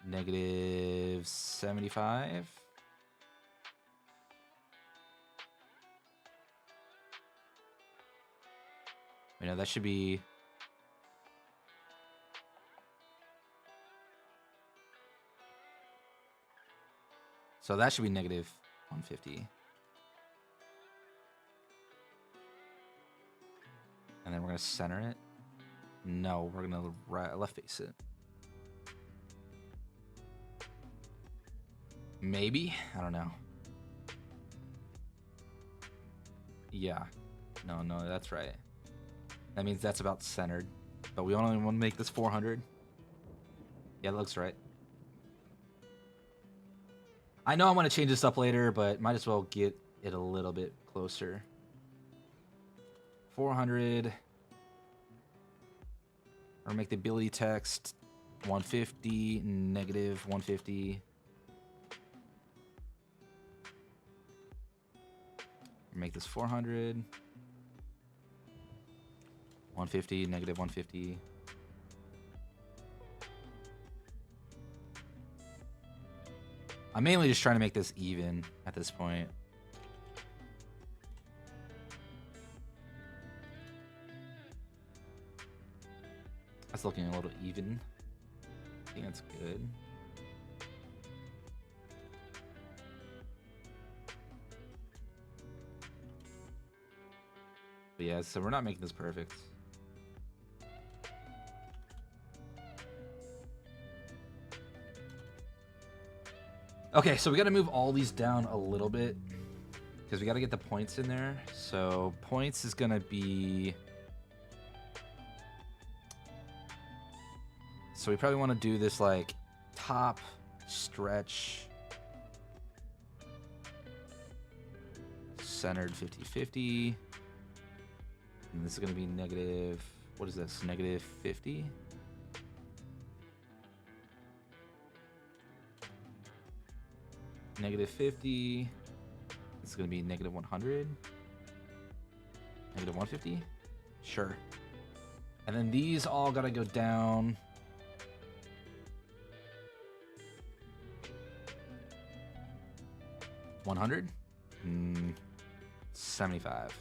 negative 75. You know, that should be... So that should be negative 150. And then we're going to center it. No, we're going to left face it. Maybe? I don't know. Yeah. No, that's right. That means that's about centered. But we only want to make this 400. Yeah, that looks right. I know I'm going to change this up later, but might as well get it a little bit closer. 400. Or make the ability text 150, negative 150. Make this 400. 150, negative 150. I'm mainly just trying to make this even at this point. That's looking a little even. I think that's good. But yeah, so we're not making this perfect. Okay, so we got to move all these down a little bit because we got to get the points in there. So points is going to be... So we probably want to do this like top stretch centered 50-50. And this is going to be negative, what is this? Negative 50? Negative 50. This is going to be negative 100. Negative 150? Sure. And then these all got to go down. $100? 75.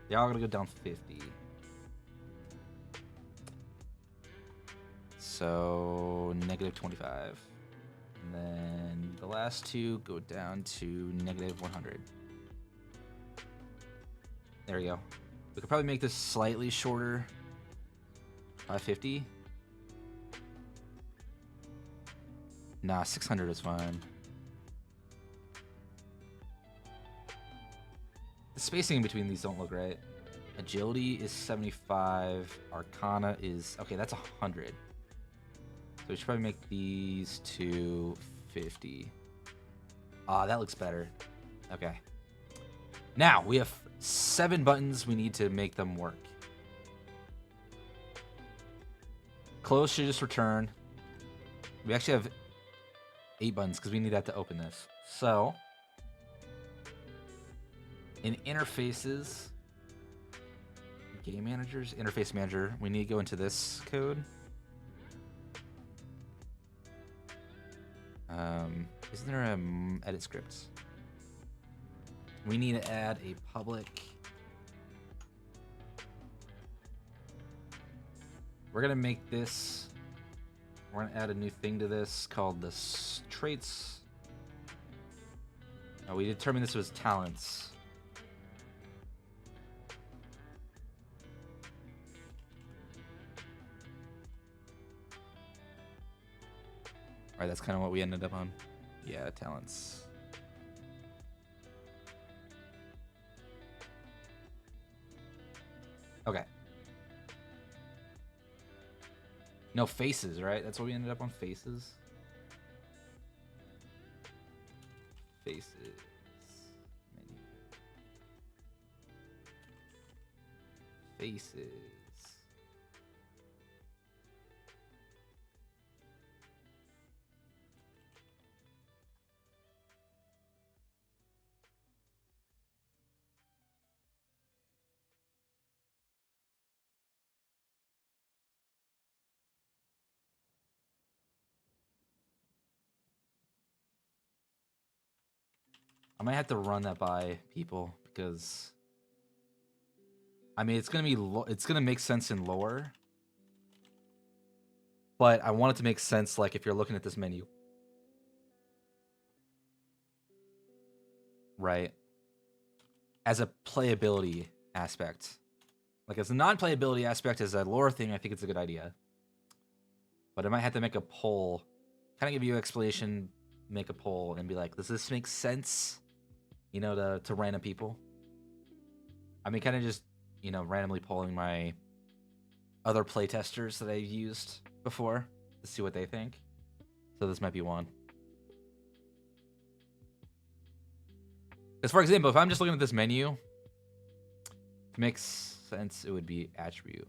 They all gotta go down 50. So negative 25. And then the last two go down to negative 100. There we go. We could probably make this slightly shorter. 550. Nah, 600 is fine. The spacing in between these don't look right. Agility is 75. Arcana is... Okay, that's 100. So we should probably make these to 50. Ah, that looks better. Okay. Now, we have 7 buttons. We need to make them work. Close should just return. We actually have 8 buttons because we need that to open this. So, in interfaces, game managers, interface manager, we need to go into this code. Isn't there a edit script? We need to add a public. We're gonna make this. We're gonna add a new thing to this called the traits. Oh, we determined this was talents. All right, that's kind of what we ended up on. Yeah, talents. Okay. No, faces, right? That's what we ended up on, faces. Faces. Menu. Faces. I might have to run that by people because I mean it's gonna make sense in lore, but I want it to make sense like if you're looking at this menu, right? As a playability aspect, like as a non-playability aspect, as a lore thing, I think it's a good idea. But I might have to make a poll, kind of give you an explanation, make a poll, and be like, does this make sense? You know, to random people. I mean, kind of just, you know, randomly polling my other playtesters that I've used before to see what they think. So this might be one. Because, for example, if I'm just looking at this menu, if it makes sense, it would be attribute.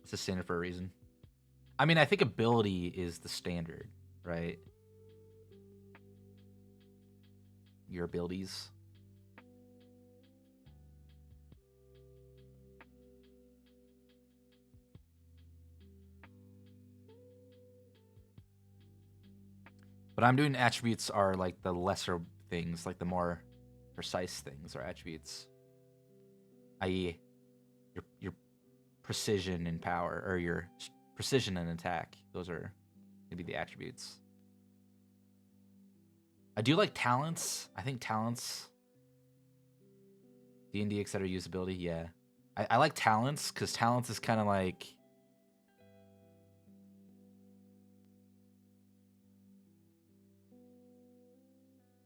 It's a standard for a reason. I mean, I think ability is the standard, right? Your abilities. But I'm doing attributes are like the lesser things, like the more precise things are attributes. I.e., your precision and power, or your precision and attack. Those are maybe the attributes. I do like talents. I think talents. D&D, etc. usability, yeah. I like talents, because talents is kind of like...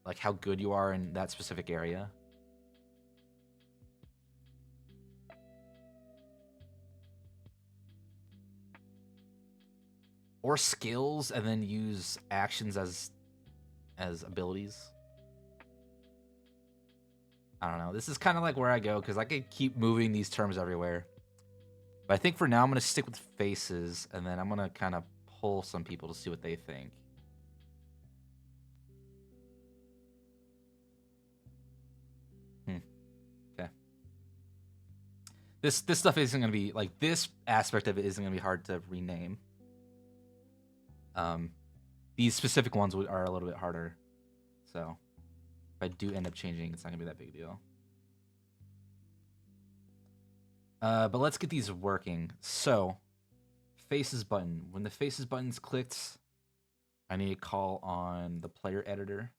like how good you are in that specific area. Or skills, and then use actions as abilities. I don't know. This is kind of like where I go, because I could keep moving these terms everywhere. But I think for now I'm going to stick with faces, and then I'm going to kind of poll some people to see what they think. Okay. This stuff isn't going to be, like, this aspect of it isn't going to be hard to rename. These specific ones are a little bit harder. So, if I do end up changing, it's not going to be that big a deal. But let's get these working. So, faces button. When the faces button's clicked, I need to call on the player editor.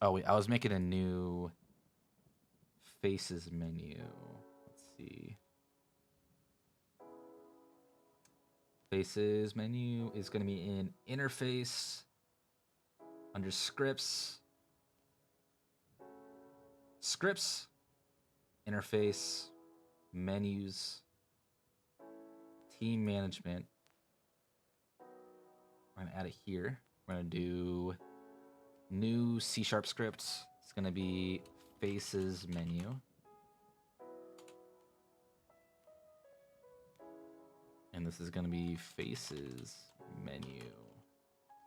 Oh wait, I was making a new faces menu. Let's see. Faces menu is going to be in interface under scripts. Scripts, interface, menus, team management, We're gonna add it here. We're gonna do new C# script. It's gonna be faces menu. And this is gonna be faces menu.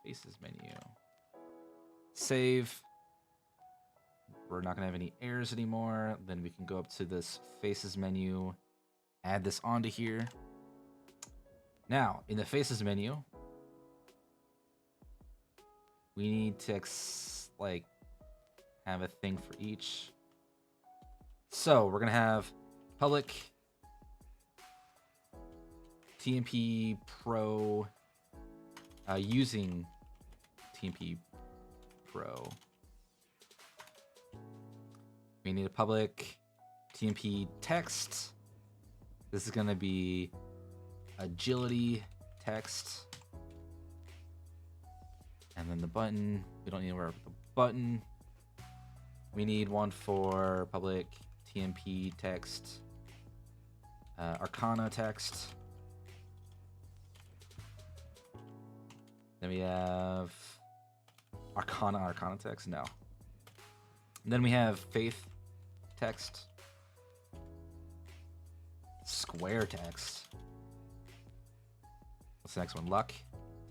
Faces menu. Save. We're not gonna have any errors anymore. Then we can go up to this faces menu, add this onto here. Now, in the faces menu, we need to have a thing for each. So we're gonna have public TMP Pro using TMP Pro. We need a public TMP text. This is gonna be agility text. And then the button, we don't need to worry about the button. We need one for public TMP text, Arcana text. Then we have Arcana text, no. And then we have faith text, square text. What's the next one? Luck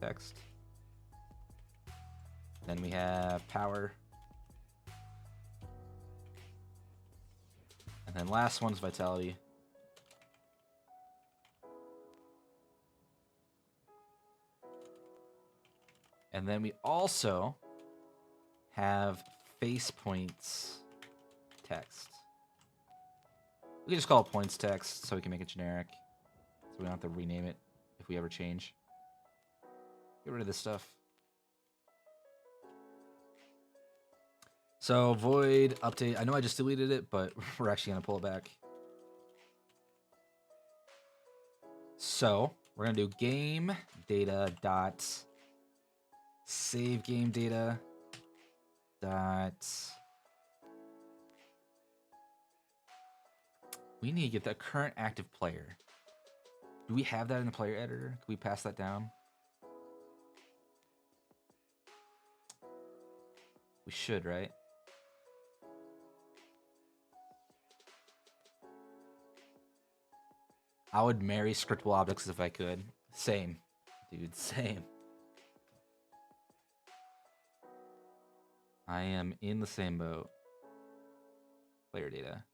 text. Then we have power. And then last one's vitality. And then we also have face points text. We can just call it points text so we can make it generic. So we don't have to rename it if we ever change. Get rid of this stuff. So void update. I know I just deleted it, but we're actually going to pull it back. So we're going to do game data dot save game data dot. We need to get the current active player. Do we have that in the player editor? Can we pass that down? We should, right? I would marry scriptable objects if I could. Same, dude, same. I am in the same boat. Player data.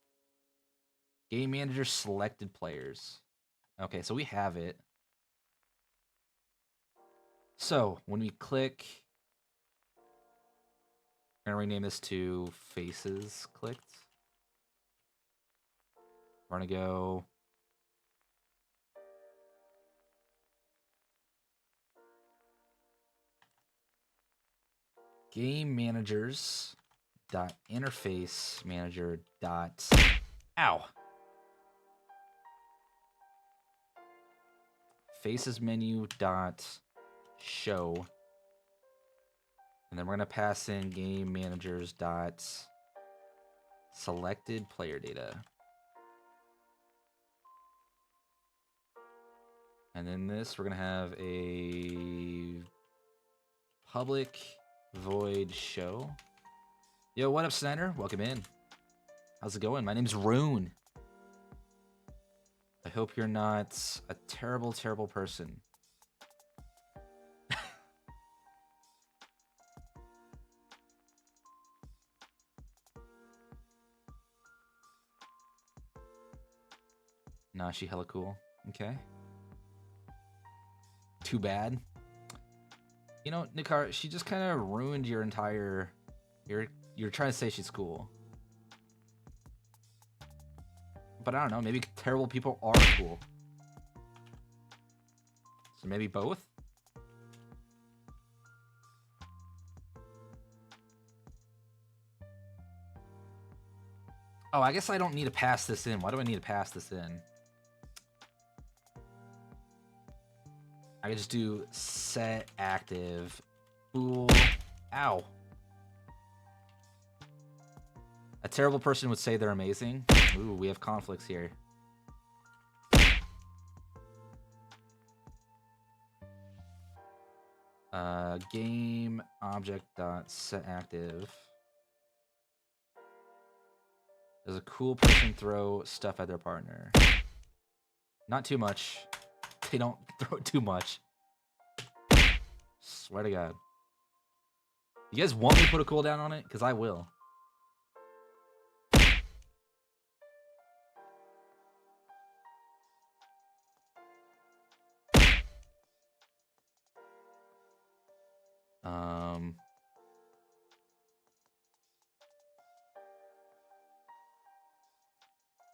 Game manager selected players. Okay, so we have it. So when we click, we're gonna rename this to faces clicked. We're gonna go game managers dot interface manager dot faces menu dot show, and then we're gonna pass in game managers dot selected player data, and then this we're gonna have a public void show. Yo, what up, Snyder? Welcome in. How's it going? My name's Rune. I hope you're not a terrible, terrible person. Nah, she hella cool. Okay. Too bad. You know, Nikar, she just kind of ruined your entire... You're trying to say she's cool. But I don't know, maybe terrible people are cool. So maybe both? Oh, I guess I don't need to pass this in. Why do I need to pass this in? I can just do set active bool. Ow. A terrible person would say they're amazing. Ooh, we have conflicts here. Game object dot set active. Does a cool person throw stuff at their partner? Not too much. They don't throw it too much. Swear to God. You guys want me to put a cooldown on it? Because I will.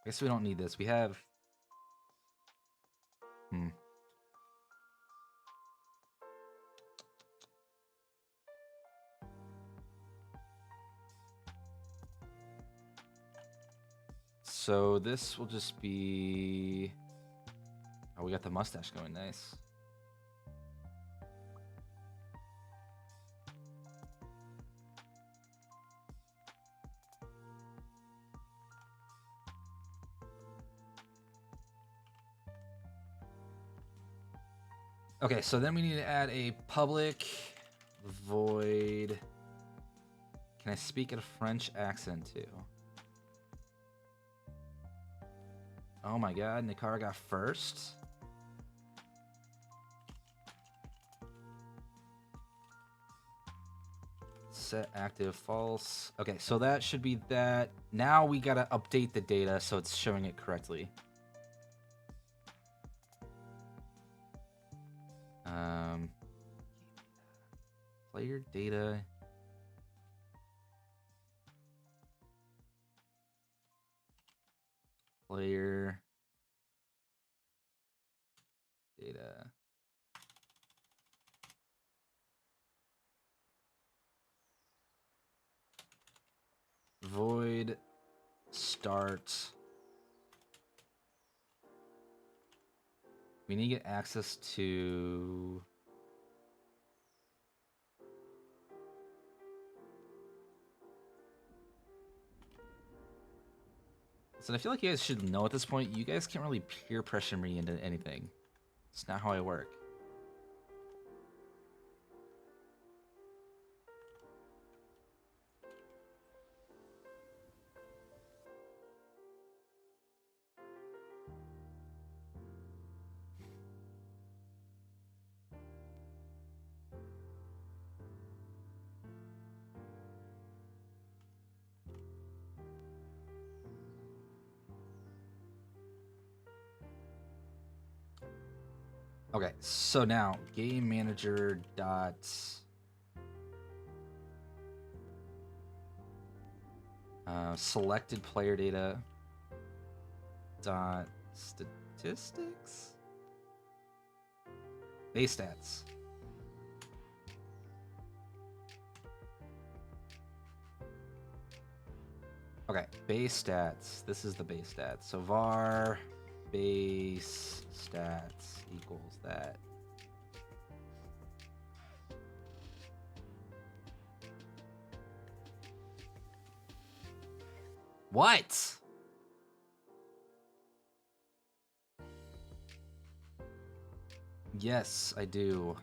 I guess we don't need this. We have... So this will just be... Oh, we got the mustache going. Nice. Okay, so then we need to add a public void. Can I speak in a French accent too? Oh my God, Nikara got first. Set active false. Okay, so that should be that. Now we gotta update the data so it's showing it correctly. Player data. Player data. Void start. We need to get access to... So I feel like you guys should know at this point, you guys can't really peer pressure me into anything. It's not how I work. Okay, so now game manager dot selected player data dot statistics base stats. Okay, base stats. This is the base stats. So var base stats equals that. What? Yes, I do.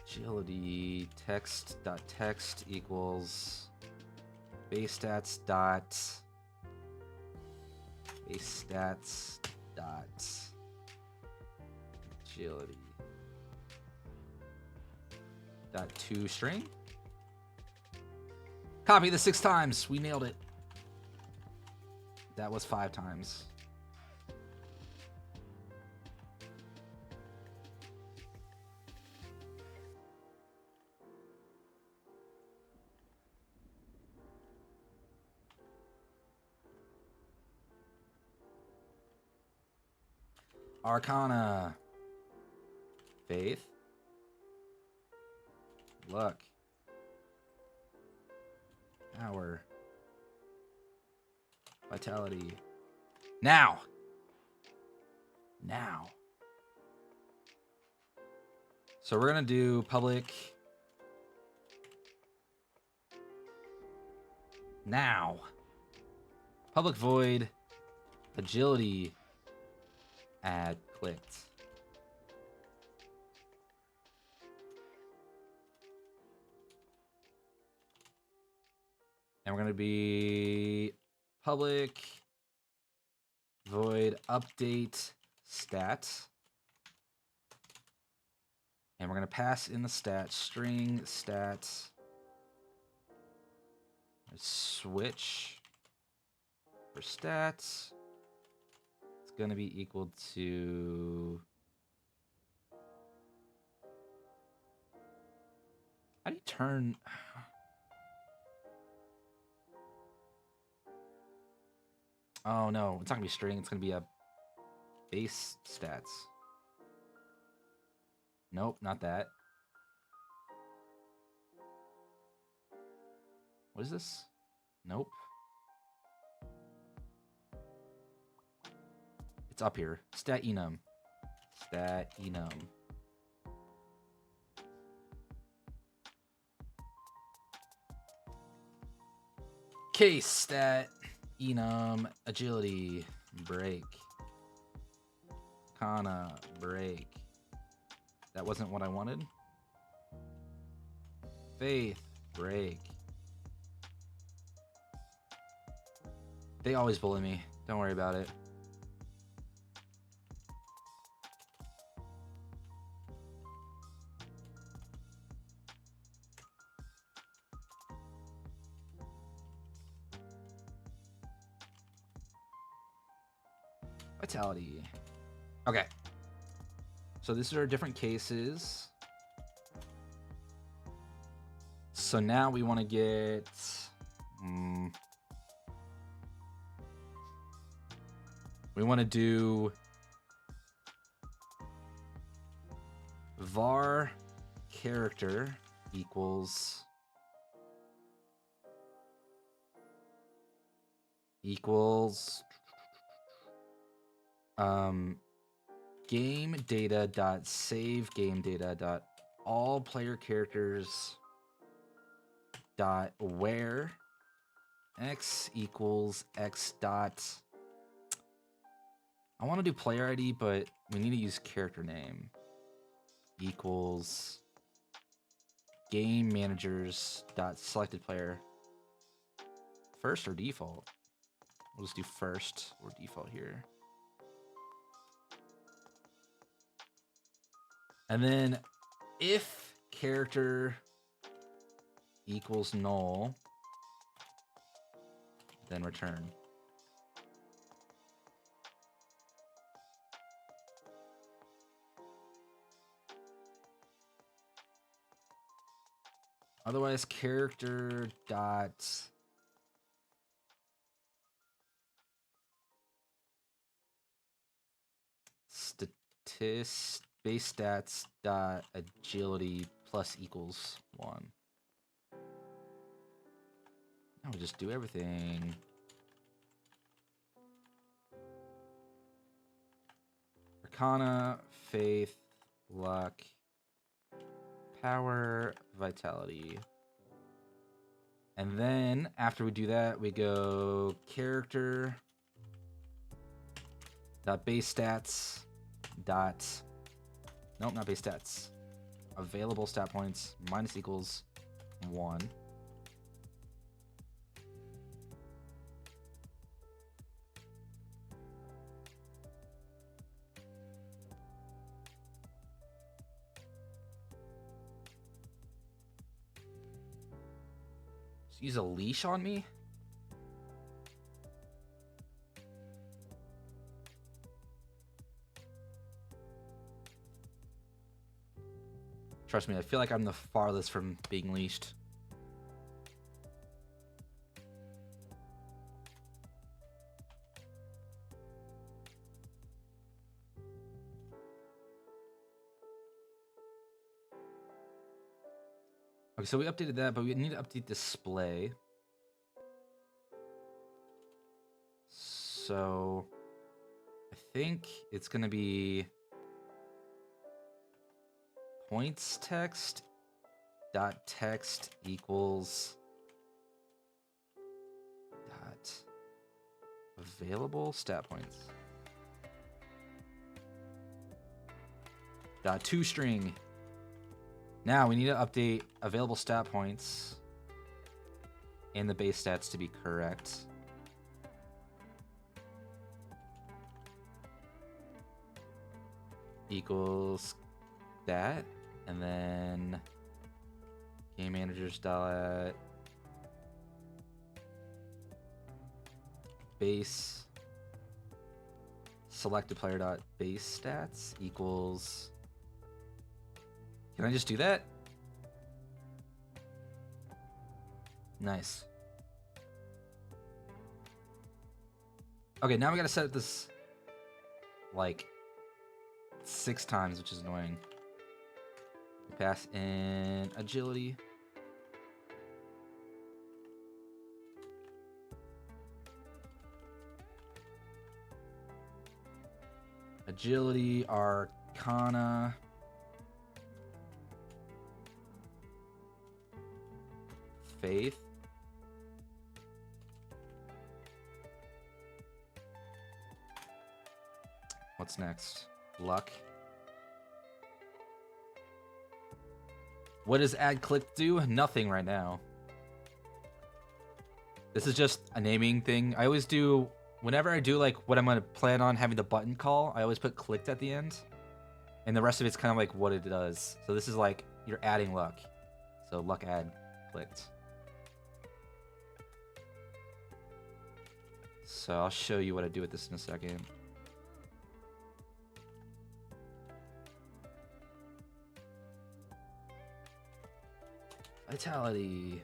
Agility text equals base stats dot agility dot to string. Copy the 6 times. We nailed it. That was 5 times. Arcana. Faith. Luck. Power. Vitality. Now. So we're gonna do public. Now. Public void. Agility. Add clicked. And we're going to be public void update stat. And we're going to pass in the stat string stats switch for stats. It's going to be equal to... How do you turn... Oh no, it's not going to be string, it's going to be a base stats. Nope, not that. What is this? Nope. It's up here. Stat enum. Stat enum. Case stat enum agility break. Kana break. That wasn't what I wanted. Faith break. They always bully me. Don't worry about it. Vitality. Okay. So these are different cases. So now we want to get... we want to do var character equals game data dot save game data dot all player characters dot where x equals x dot... I want to do player ID, but we need to use character name equals game managers dot selected player. First or default? We'll just do first or default here. And then if character equals null, then return. Otherwise, character dot base stats dot agility plus equals 1. Now we just do everything. Arcana, faith, luck, power, vitality. And then after we do that, we go character dot base stats dot... Nope, not base stats. Available stat points minus equals 1. Just use a leash on me? Trust me, I feel like I'm the farthest from being leashed. Okay, so we updated that, but we need to update display. So I think it's going to be points text dot text equals dot... Available stat points. .toString. Now we need to update available stat points and the base stats to be correct. Equals that, and then game managers dot base selected player dot base stats equals. Can I just do that? Nice. Okay, now we gotta set this like 6 times, which is annoying. We pass in agility. Agility, Arcana. Faith. What's next? Luck. What does add click do? Nothing right now. This is just a naming thing. I always do, whenever I do like what I'm gonna plan on having the button call, I always put clicked at the end. And the rest of it's kind of like what it does. So this is like, you're adding luck. So luck add clicked. So I'll show you what I do with this in a second. Vitality.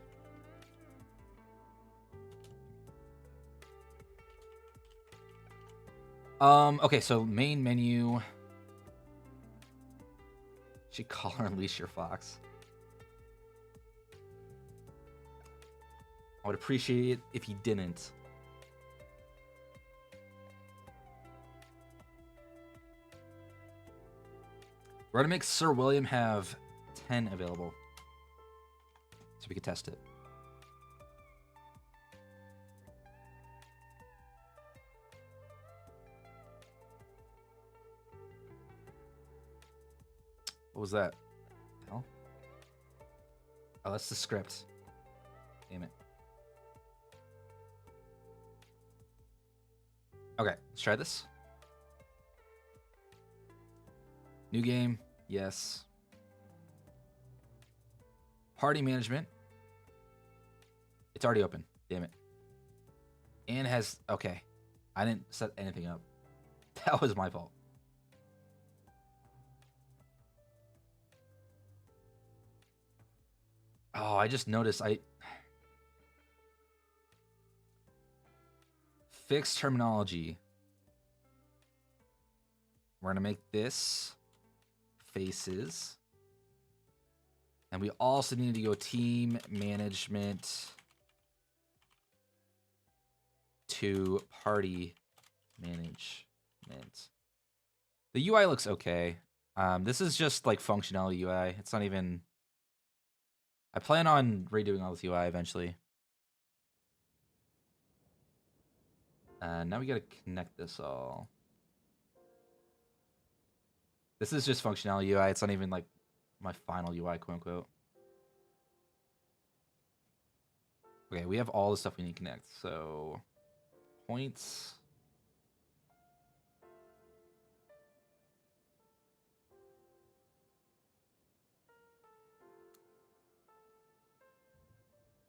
Okay, so main menu. Should call her Unleash Your Fox. I would appreciate it if he didn't. We're gonna make Sir William have 10 available, so we can test it. What was that? Hell? Oh, that's the script. Damn it. Okay, let's try this. New game. Yes. Party management. It's already open. Damn it. And has... Okay. I didn't set anything up. That was my fault. Oh, I just noticed I... Fixed terminology. We're going to make this faces. And we also need to go team management to party management. The UI looks okay. This is just like functionality UI. It's not even... I plan on redoing all this UI eventually. Now we gotta connect this all. This is just functionality UI. It's not even like my final UI, quote unquote. Okay, we have all the stuff we need to connect. So, points.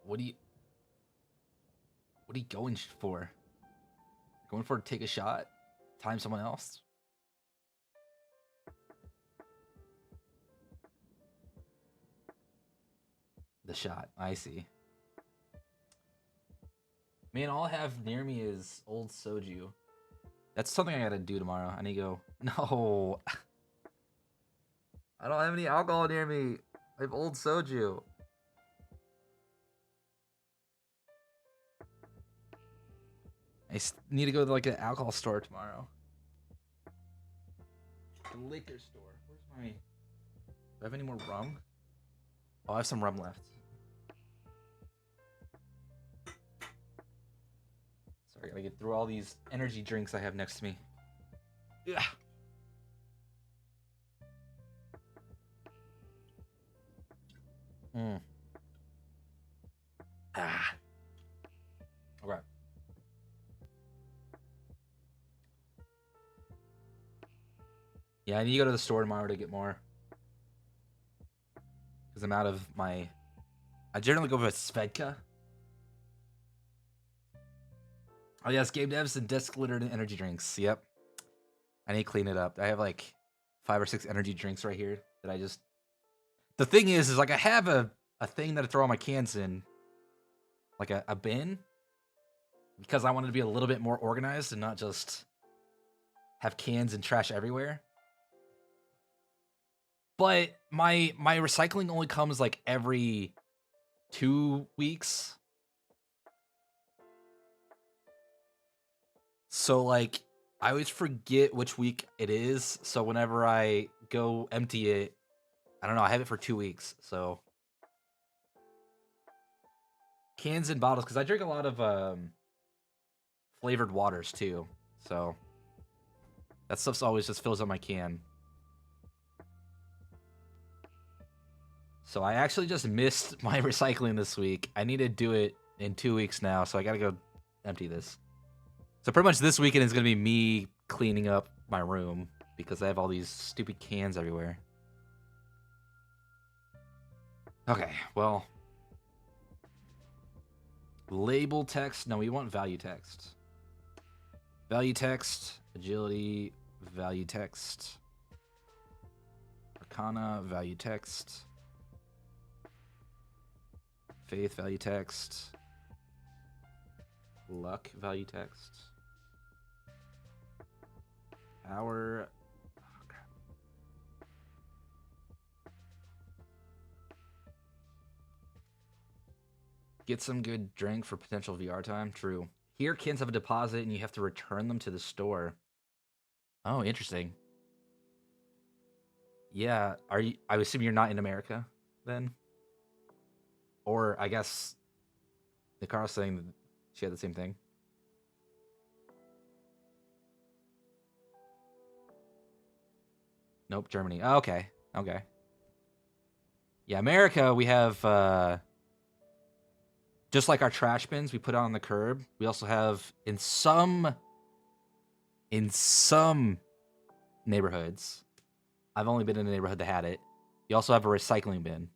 What are you going for? Going for take a shot? Time someone else? The shot. I see. Man, all I have near me is old soju. That's something I gotta do tomorrow. I need to go. No. I don't have any alcohol near me. I have old soju. I need to go to like an alcohol store tomorrow. The liquor store. Where's my... Do I have any more rum? Oh, I have some rum left. Sorry, I gotta get through all these energy drinks I have next to me. Yeah. Mm. Ah. Okay. Yeah, I need to go to the store tomorrow to get more. Because I'm out of my... I generally go with Svedka. Oh yes, game devs and desk littered and energy drinks. Yep. I need to clean it up. I have like 5 or 6 energy drinks right here that I just... The thing is like I have a thing that I throw all my cans in. Like a bin. Because I wanted to be a little bit more organized and not just have cans and trash everywhere. But my recycling only comes like every 2 weeks. So like I always forget which week it is. So whenever I go empty it, I don't know, I have it for 2 weeks. So cans and bottles, because I drink a lot of flavored waters too. So that stuff's always just fills up my can. So I actually just missed my recycling this week. I need to do it in 2 weeks now, so I gotta go empty this. So pretty much this weekend is gonna be me cleaning up my room because I have all these stupid cans everywhere. Okay, well. Label text. No, we want value text. Value text. Agility. Value text. Arcana. Value text. Faith. Value text. Luck. Value text. Power. Oh, crap. Get some good drink for potential VR time. True. Here, kids have a deposit and you have to return them to the store. Oh, interesting. Yeah, are you? I assume you're not in America, then. Or I guess Nikara's saying that she had the same thing. Nope, Germany. Oh, okay, okay. Yeah, America. We have just like our trash bins we put out on the curb. We also have in some neighborhoods. I've only been in a neighborhood that had it. You also have a recycling bin.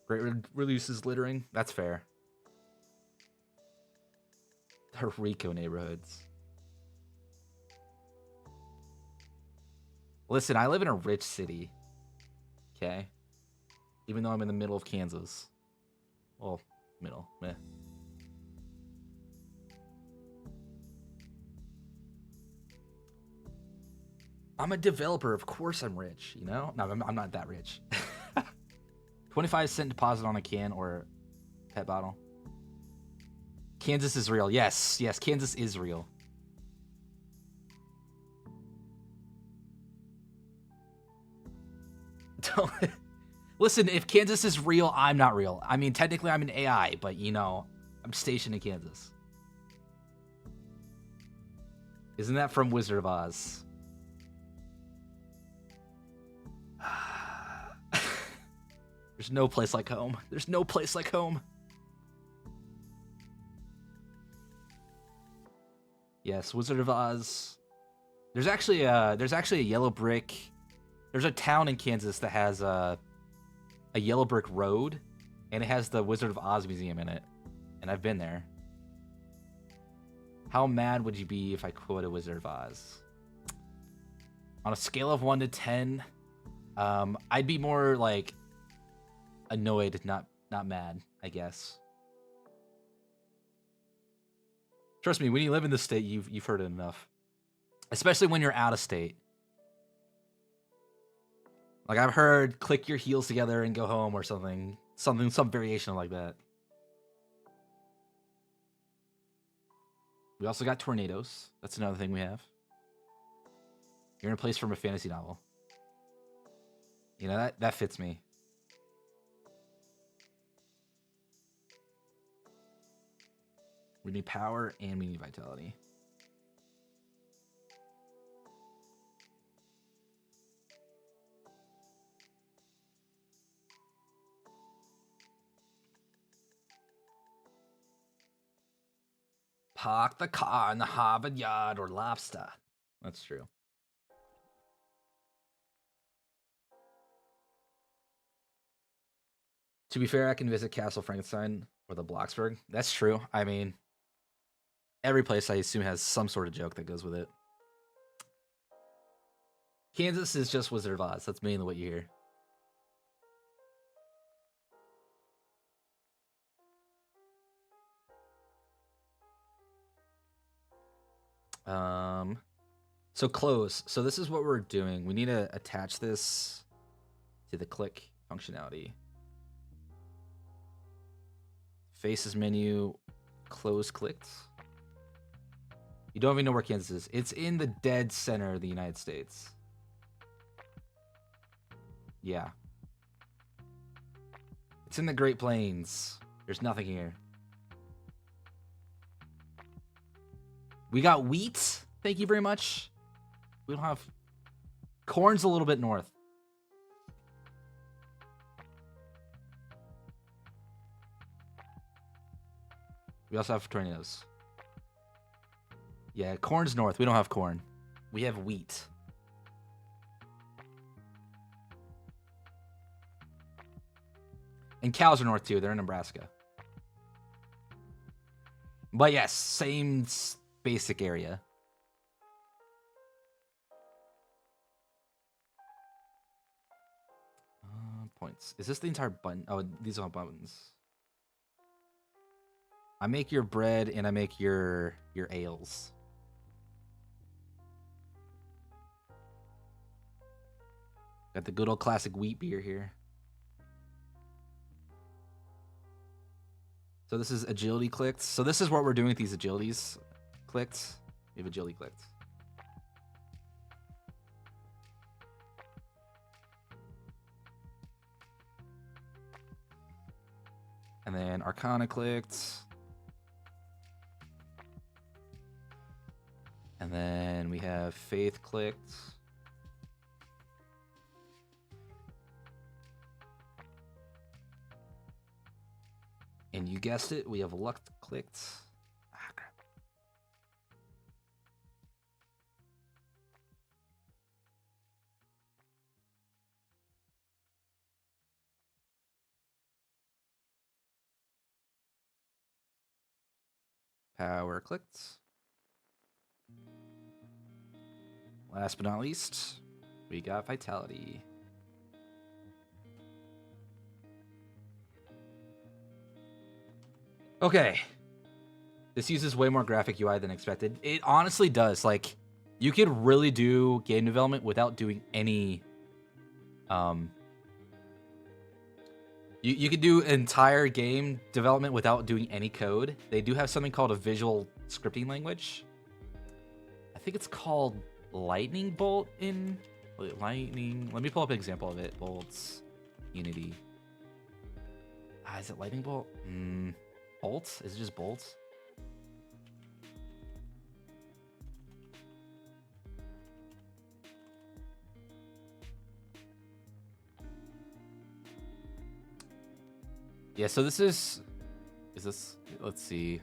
Great releases littering. That's fair. They're Rico neighborhoods. Listen, I live in a rich city. Okay? Even though I'm in the middle of Kansas. Well, middle. Meh. I'm a developer. Of course I'm rich, you know? No, I'm not that rich. 25-cent deposit on a can or pet bottle. Kansas is real. Yes, yes, Kansas is real. Listen, if Kansas is real, I'm not real. I mean, technically I'm an AI, but you know, I'm stationed in Kansas. Isn't that from Wizard of Oz? There's no place like home. There's no place like home. Yes, Wizard of Oz. There's actually a yellow brick. There's a town in Kansas that has a yellow brick road, and it has the Wizard of Oz museum in it. And I've been there. How mad would you be if I quoted Wizard of Oz? On a scale of 1 to 10, I'd be more like annoyed, not mad, I guess. Trust me, when you live in this state, you've heard it enough. Especially when you're out of state. Like I've heard click your heels together and go home or something. Some variation like that. We also got tornadoes. That's another thing we have. You're in a place from a fantasy novel. You know, that fits me. We need power and we need vitality. Park the car in the Harvard Yard or Lobster. That's true. To be fair, I can visit Castle Frankenstein or the Bloxburg. That's true. I mean, every place I assume has some sort of joke that goes with it. Kansas is just Wizard of Oz. That's mainly what you hear. So close. So this is what we're doing. We need to attach this to the click functionality. Faces menu, close clicked. You don't even know where Kansas is. It's in the dead center of the United States. Yeah. It's in the Great Plains. There's nothing here. We got wheat. Thank you very much. We don't have... Corn's a little bit north. We also have tornadoes. Yeah, corn's north. We don't have corn. We have wheat. And cows are north too. They're in Nebraska. But yes, same basic area. Points. Is this the entire button? Oh, these are all buttons. I make your bread and I make your ales. Got the good old classic wheat beer here. So this is agility clicked. So this is what we're doing with these agilities clicked. We have agility clicked. And then Arcana clicked. And then we have Faith clicked. And you guessed it, we have Luck clicked. Ah, crap. Power clicked. Last but not least, we got Vitality. Okay. This uses way more graphic UI than expected. It honestly does. Like, you could really do game development without doing any... You could do entire game development without doing any code. They do have something called a visual scripting language. I think it's called Lightning Bolt in... Lightning... Let me pull up an example of it. Bolts. Unity. Is it Lightning Bolt? Bolt? Is it just Bolt? Yeah, so this is this, let's see.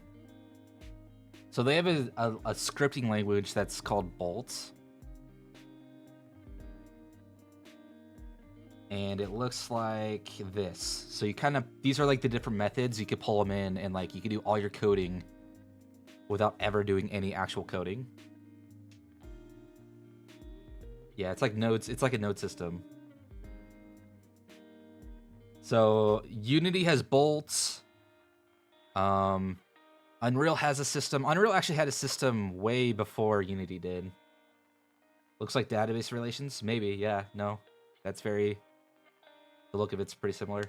So they have a scripting language that's called Bolt. And it looks like this. So you kind of, these are like the different methods. You could pull them in and like you can do all your coding without ever doing any actual coding. Yeah, it's like nodes. It's like a node system. So Unity has bolts. Unreal has a system. Unreal actually had a system way before Unity did. Looks like database relations. Maybe, yeah, no. That's very... The look of it's pretty similar.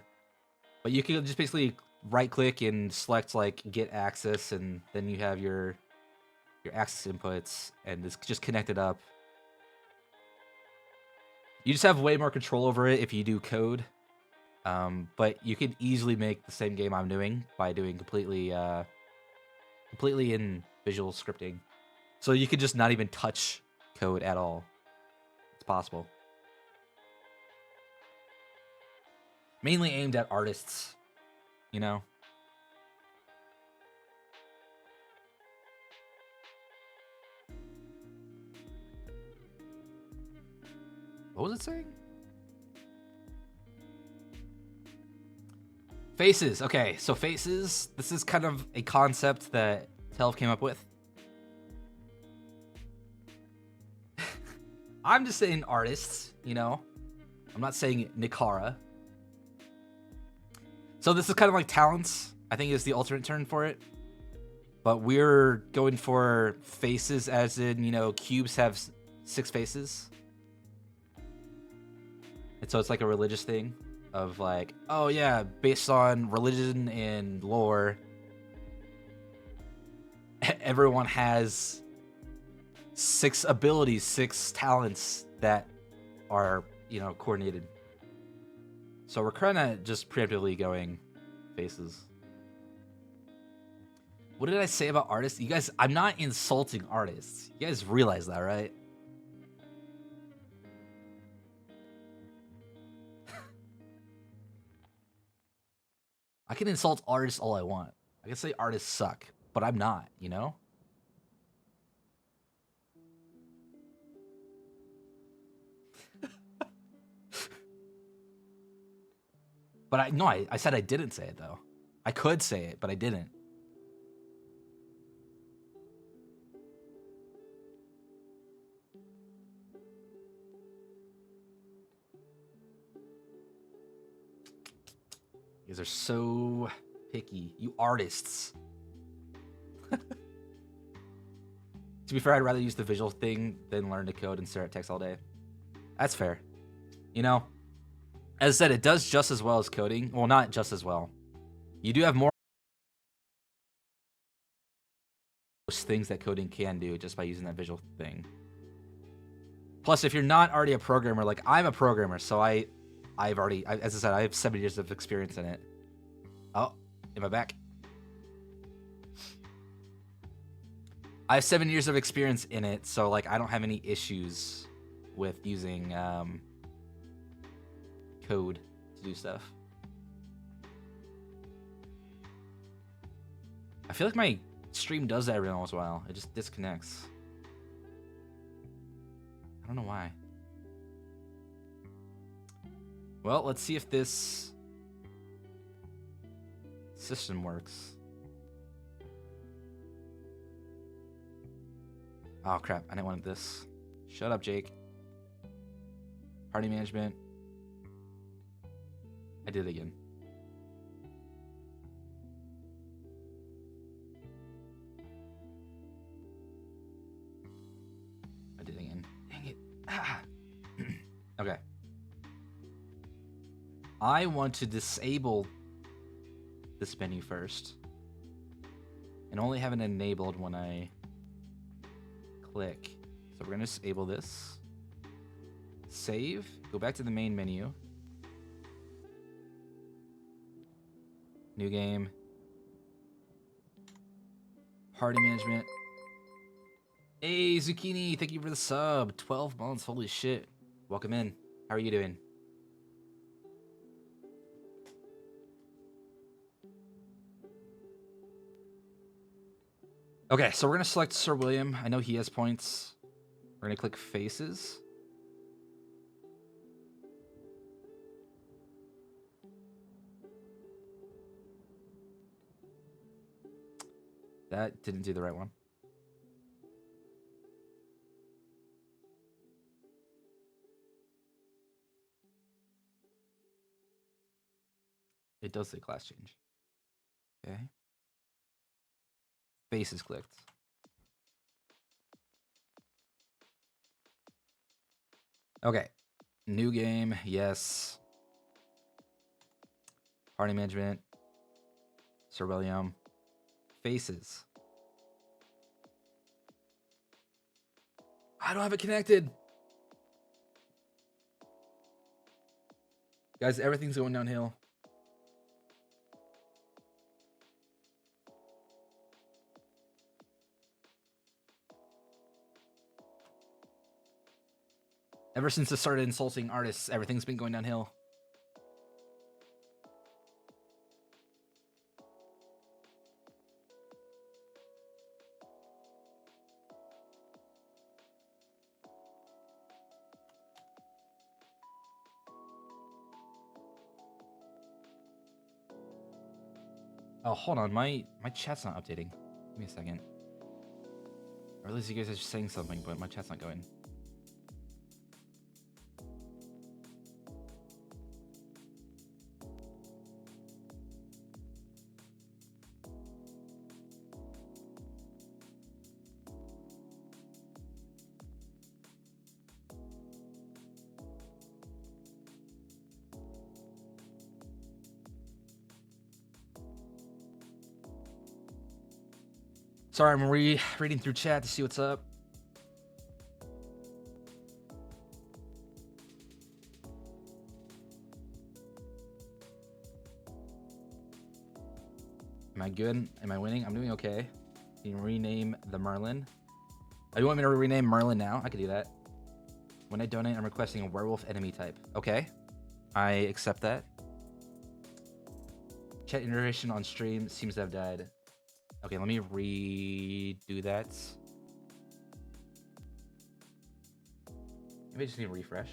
But you can just basically right-click and select, like, get access, and then you have your access inputs, and it's just connected up. You just have way more control over it if you do code. But you can easily make the same game I'm doing by doing completely completely in visual scripting. So you could just not even touch code at all. It's possible. Mainly aimed at artists, you know? What was it saying? Faces. Okay, so faces. This is kind of a concept that Telv came up with. I'm just saying artists, you know? I'm not saying Nikara. So this is kind of like talents, I think is the alternate term for it. But we're going for faces as in, you know, cubes have 6 faces. And so it's like a religious thing of like, oh yeah, based on religion and lore, everyone has 6 abilities, 6 talents that are, you know, coordinated. So we're kind of just preemptively going faces. What did I say about artists? You guys, I'm not insulting artists. You guys realize that, right? I can insult artists all I want. I can say artists suck, but I'm not, you know? But I said I didn't say it though. I could say it, but I didn't. You guys are so picky. You artists. To be fair, I'd rather use the visual thing than learn to code and stare at text all day. That's fair. You know, as I said, it does just as well as coding. Well, not just as well. You do have more things that coding can do just by using that visual thing. Plus, if you're not already a programmer, like I'm a programmer, so as I said, I have 7 years of experience in it. Oh, am I back? I have 7 years of experience in it, so like I don't have any issues with using code to do stuff. I feel like my stream does that every once in a while. It just disconnects. I don't know why. Well, let's see if this system works. Oh crap, I didn't want this. Shut up, Jake. Party management. I did it again. I did it again. Dang it. Ah. Okay. I want to disable this menu first. And only have it enabled when I click. So we're going to disable this. Save. Go back to the main menu. New game. Party management. Hey, Zucchini, thank you for the sub. 12 months, holy shit. Welcome in. How are you doing? Okay, so we're going to select Sir William. I know he has points. We're going to click faces. That didn't do the right one. It does say class change. Okay. Faces clicked. Okay. New game, yes. Party management. Sir William. Faces. I don't have it connected. Guys, everything's going downhill. Ever since I started insulting artists, everything's been going downhill. Oh, hold on, my chat's not updating. Give me a second. Or at least you guys are just saying something, but my chat's not going. Sorry, I'm reading through chat to see what's up. Am I good? Am I winning? I'm doing okay. Can you rename the Merlin? Oh, you want me to rename Merlin now? I could do that. When I donate, I'm requesting a werewolf enemy type. Okay. I accept that. Chat iteration on stream seems to have died. Okay, let me redo that. Maybe I just need to refresh.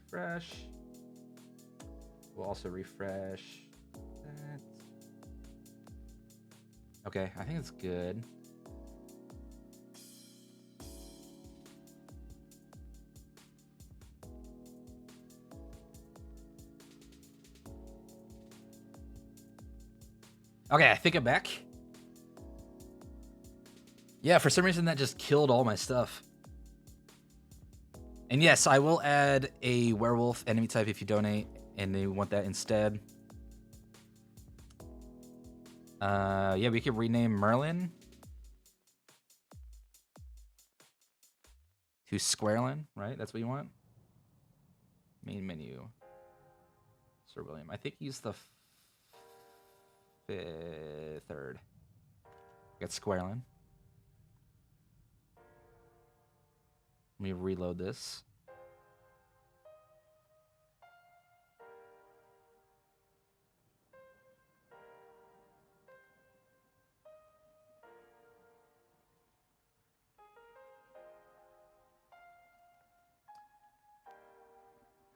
Refresh. We'll also refresh that. Okay, I think it's good. Okay, I think I'm back. Yeah, for some reason that just killed all my stuff. And yes, I will add a werewolf enemy type if you donate and they want that instead. Yeah, we could rename Merlin to Squarelin, right? That's what you want? Main menu. Sir William. I think he's the third. Got Squarelin. Let me reload this.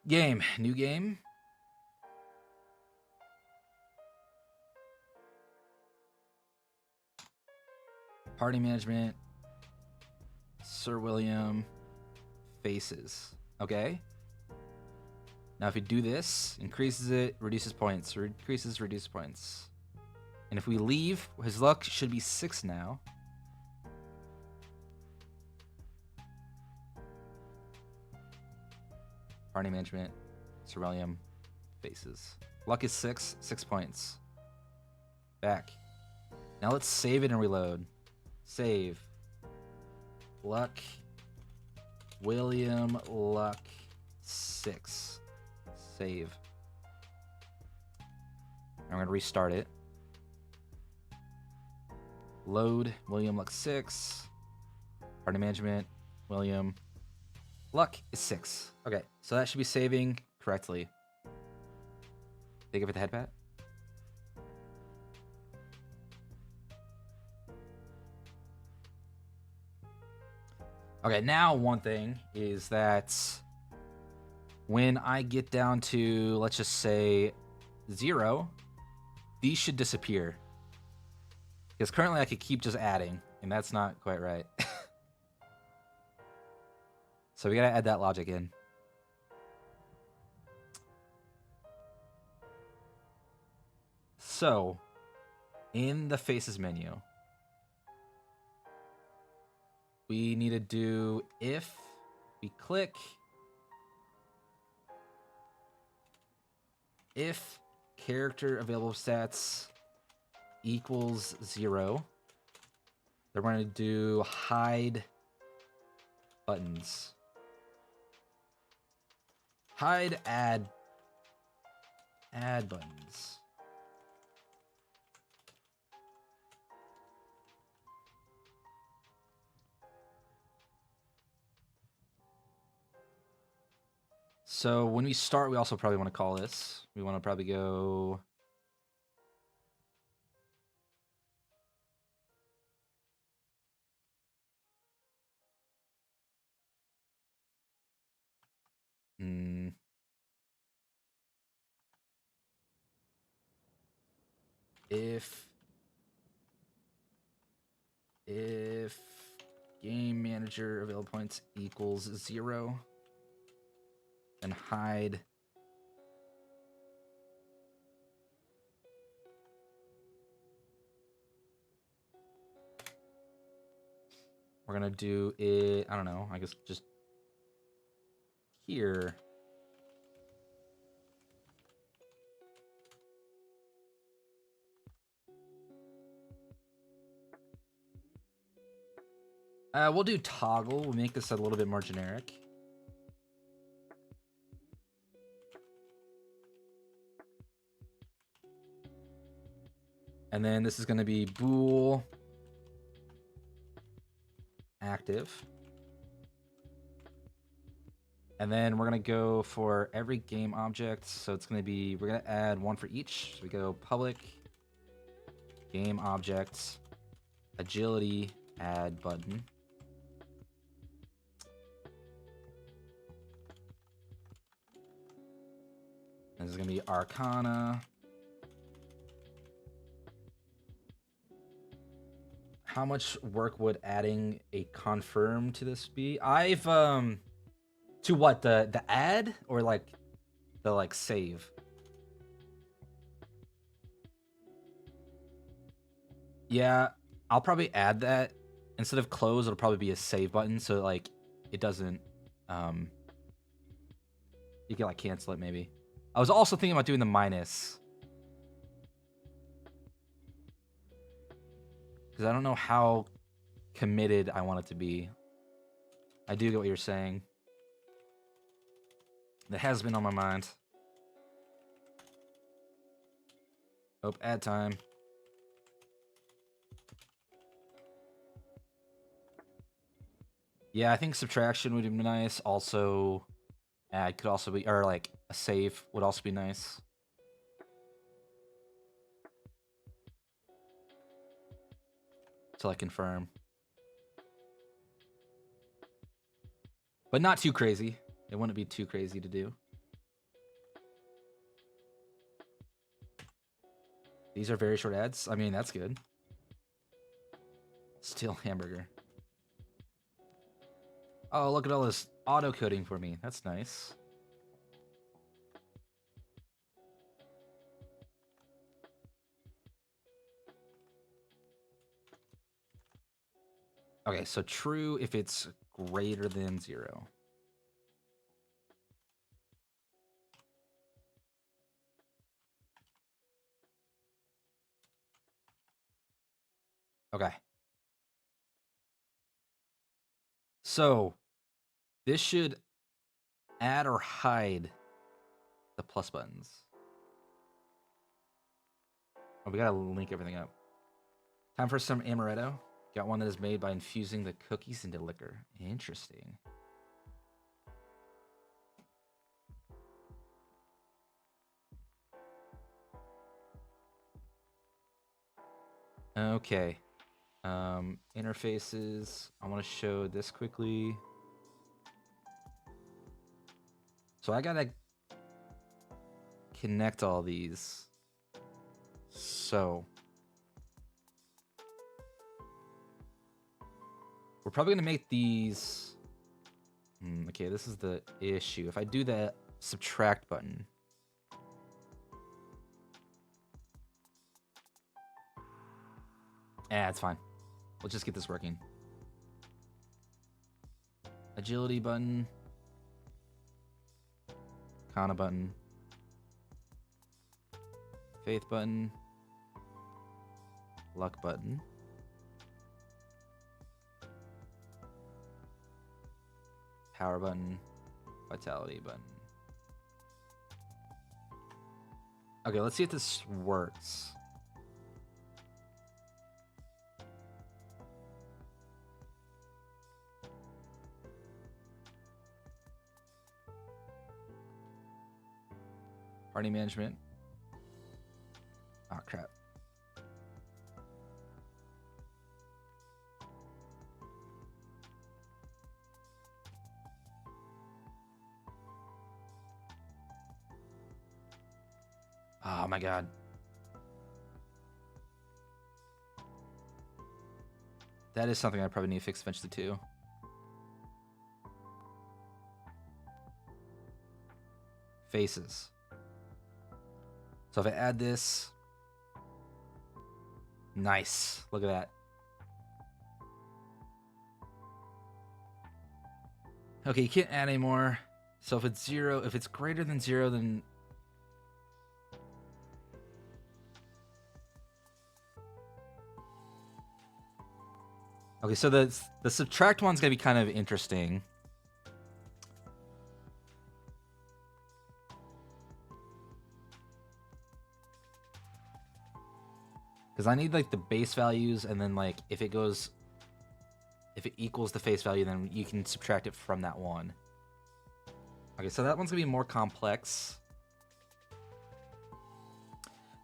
Game. New game. Party management. Sir William. Faces. Okay. Now if we do this, increases it, reduces points. Increases, reduces points. And if we leave, his luck should be 6 now. Party management. Sir William. Faces. Luck is 6. 6 points. Back. Now let's save it and reload. Save. Luck. William Luck 6. Save. I'm going to restart it. Load. William Luck 6. Party management. William Luck is 6. Okay, so that should be saving correctly. Think of it the head pat. Okay, now one thing is that when I get down to, let's just say, 0, these should disappear. Because currently I could keep just adding, and that's not quite right. So we gotta add that logic in. So, in the Faces menu, we need to do if we click if character available stats equals 0, then we're going to do hide buttons. Hide add Add buttons. So when we start, we also probably want to call this. We want to probably go... If game manager available points equals 0, then hide we're gonna do it, I don't know, I guess just here. We'll do toggle. We'll make this a little bit more generic. And then this is going to be bool active. And then we're going to go for every game object. So it's going to be, we're going to add one for each. So we go public game objects, agility, add button. And this is going to be Arcana. How much work would adding a confirm to this be? I've to what, the add or like the like save? Yeah, I'll probably add that. Instead of close, it'll probably be a save button, so like it doesn't you can like cancel it maybe. I was also thinking about doing the minus. Because I don't know how committed I want it to be. I do get what you're saying. That has been on my mind. Oh, add time. Yeah, I think subtraction would be nice. Also, add could also be, or like a save would also be nice. To like confirm. But not too crazy. It wouldn't be too crazy to do. These are very short ads. I mean, that's good. Still hamburger. Oh, look at all this auto coding for me. That's nice. Okay, so true if it's greater than 0. Okay. So this should add or hide the plus buttons. Oh, we gotta link everything up. Time for some amaretto. Got one that is made by infusing the cookies into liquor. Interesting. Okay. Interfaces. I want to show this quickly. So I gotta connect all these. So we're probably gonna make these. Okay, this is the issue. If I do that subtract button, it's fine. Let's just get this working. Agility button. Kana button. Faith button. Luck button. Power button. Vitality button. Okay, let's see if this works. Party management. Oh, crap. Oh my god. That is something I probably need to fix eventually too. Faces. So if I add this, nice. Look at that. Okay, you can't add anymore. So if it's 0, if it's greater than 0, then okay, so the subtract one's gonna be kind of interesting. Because I need like the base values, and then like if it equals the face value, then you can subtract it from that one. Okay, so that one's gonna be more complex.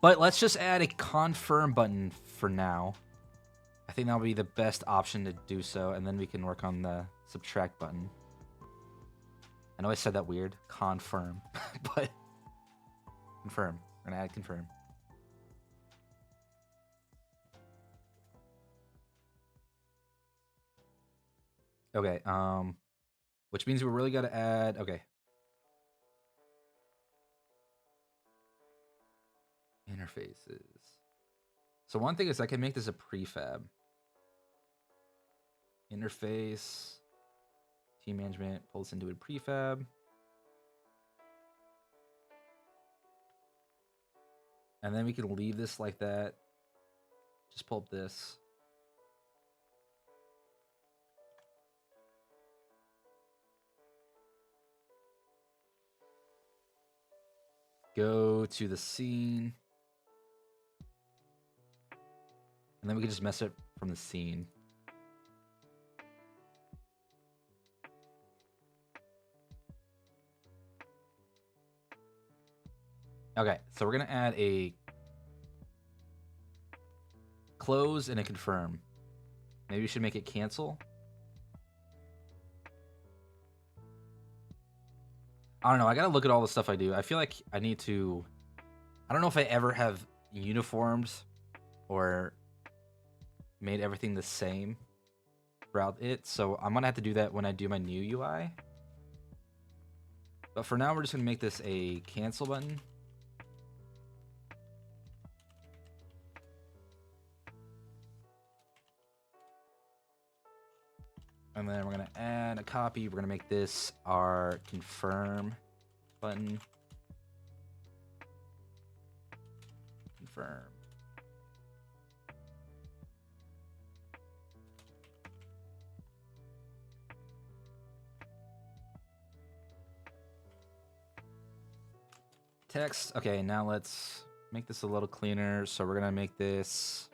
But let's just add a confirm button for now. I think that'll be the best option to do so, and then we can work on the subtract button. I know I said that weird. Confirm. But confirm. We're gonna add confirm. Okay, which means we really gotta add, okay. Interfaces. So one thing is I can make this a prefab. Interface. Team management, pull this into a prefab. And then we can leave this like that. Just pull up this. Go to the scene. And then we can just mess it from the scene. Okay, so we're gonna add a close and a confirm. Maybe we should make it cancel. I don't know. I gotta look at all the stuff I do. I feel like I need to. I don't know if I ever have uniformed or made everything the same throughout it. So I'm gonna have to do that when I do my new UI. But for now, we're just gonna make this a cancel button. And then we're gonna add a copy. We're gonna make this our confirm button. Confirm. Text. Okay, now let's make this a little cleaner. So we're gonna make this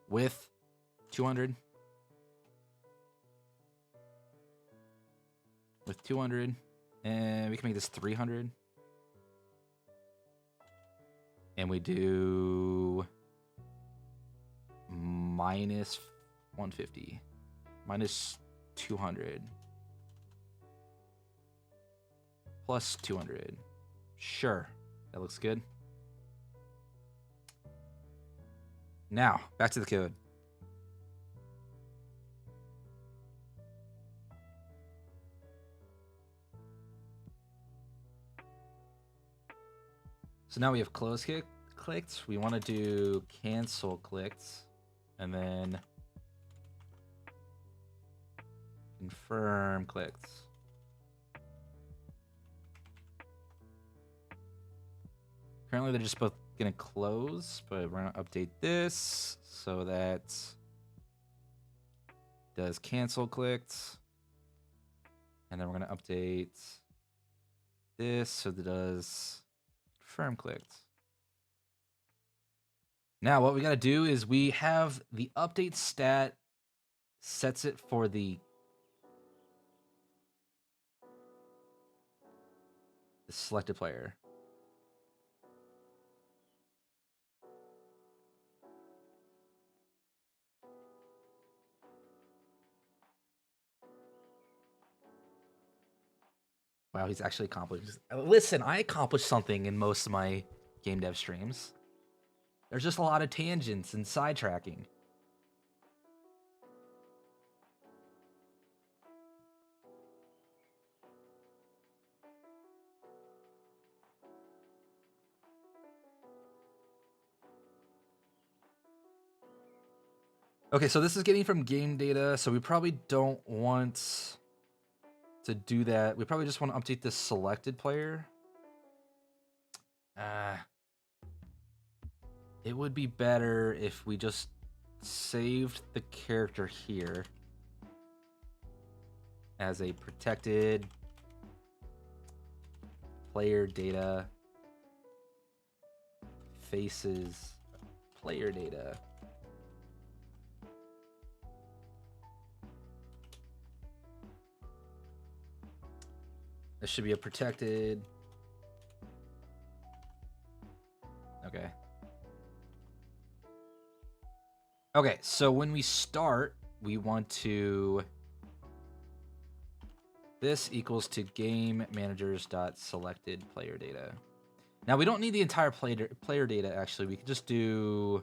width 200. With 200. And we can make this 300. And we do minus 150. Minus 200. Plus 200. Sure. That looks good. Now, back to the code. So now we have close clicked. We want to do cancel clicked. And then confirm clicked. Currently, they're just both going to close, but we're going to update this so that does cancel clicked. And then we're going to update this so that does confirm clicked. Now what we got to do is we have the update stat sets it for the selected player. Wow, he's actually accomplished. Listen, I accomplished something in most of my game dev streams. There's just a lot of tangents and sidetracking. Okay, so this is getting from game data, so we probably don't want to do that. We probably just want to update this selected player. It would be better if we just saved the character here as a protected player data faces player data. This should be a protected. Okay. Okay, so when we start, we want to. This equals to game managers dot selected player data. Now we don't need the entire player data. Actually, we could just do.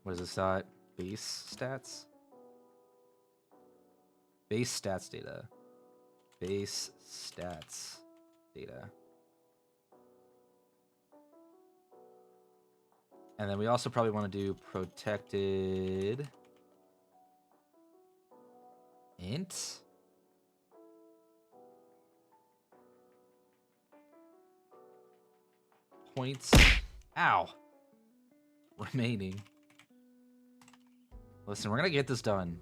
What is this dot? Base stats. Base stats data. Base stats data. And then we also probably want to do protected int. Points. Ow. Remaining. Listen, we're going to get this done.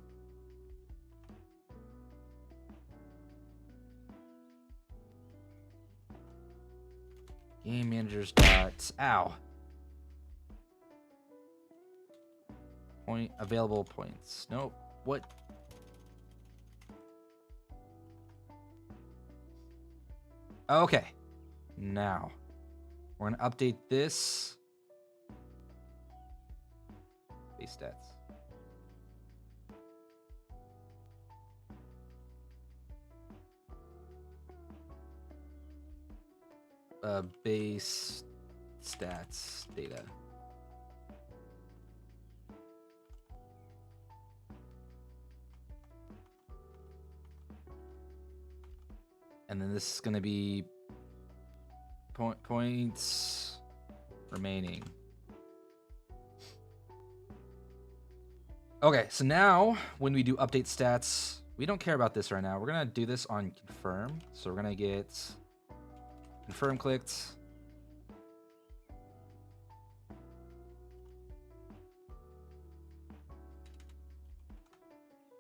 Game managers dot. Ow. Point available points. Nope. What? Okay. Now we're gonna update this. Base stats. Base stats data. And then this is going to be points remaining. Okay, so now when we do update stats, we don't care about this right now. We're going to do this on confirm. So we're going to get confirm clicked.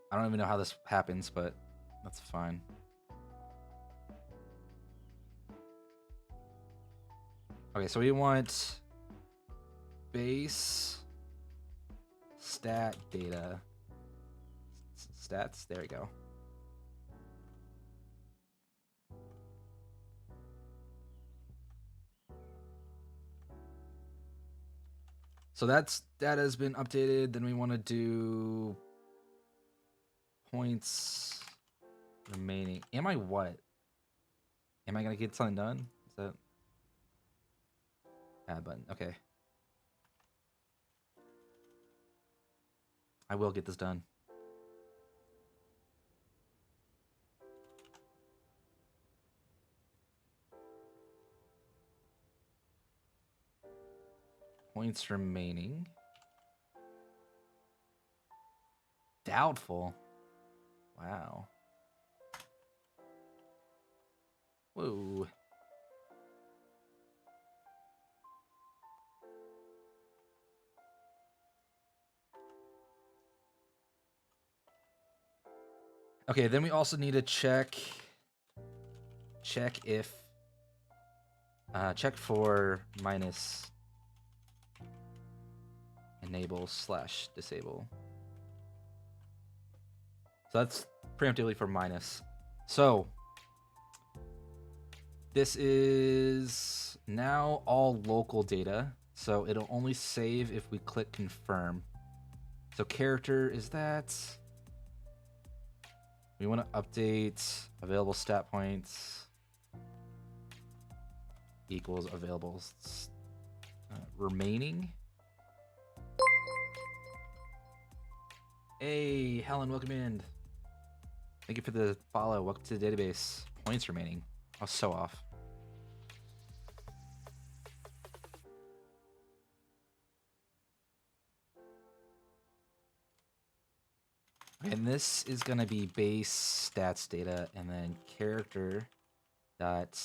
I don't even know how this happens, but that's fine. Okay, so we want base stat data. Stats, there we go. So that has been updated. Then we want to do points remaining. Am I what? Am I gonna get something done? Is that add button? Okay. I will get this done. Points remaining. Doubtful. Wow. Whoa. Okay, then we also need to check check if check for minus enable / disable. So that's preemptively for minus. So this is now all local data. So it'll only save if we click confirm. So character is that. We want to update available stat points equals available remaining. Hey, Helen, welcome in. Thank you for the follow. Welcome to the database. Points remaining. I was so off. And this is going to be base stats data, and then character dot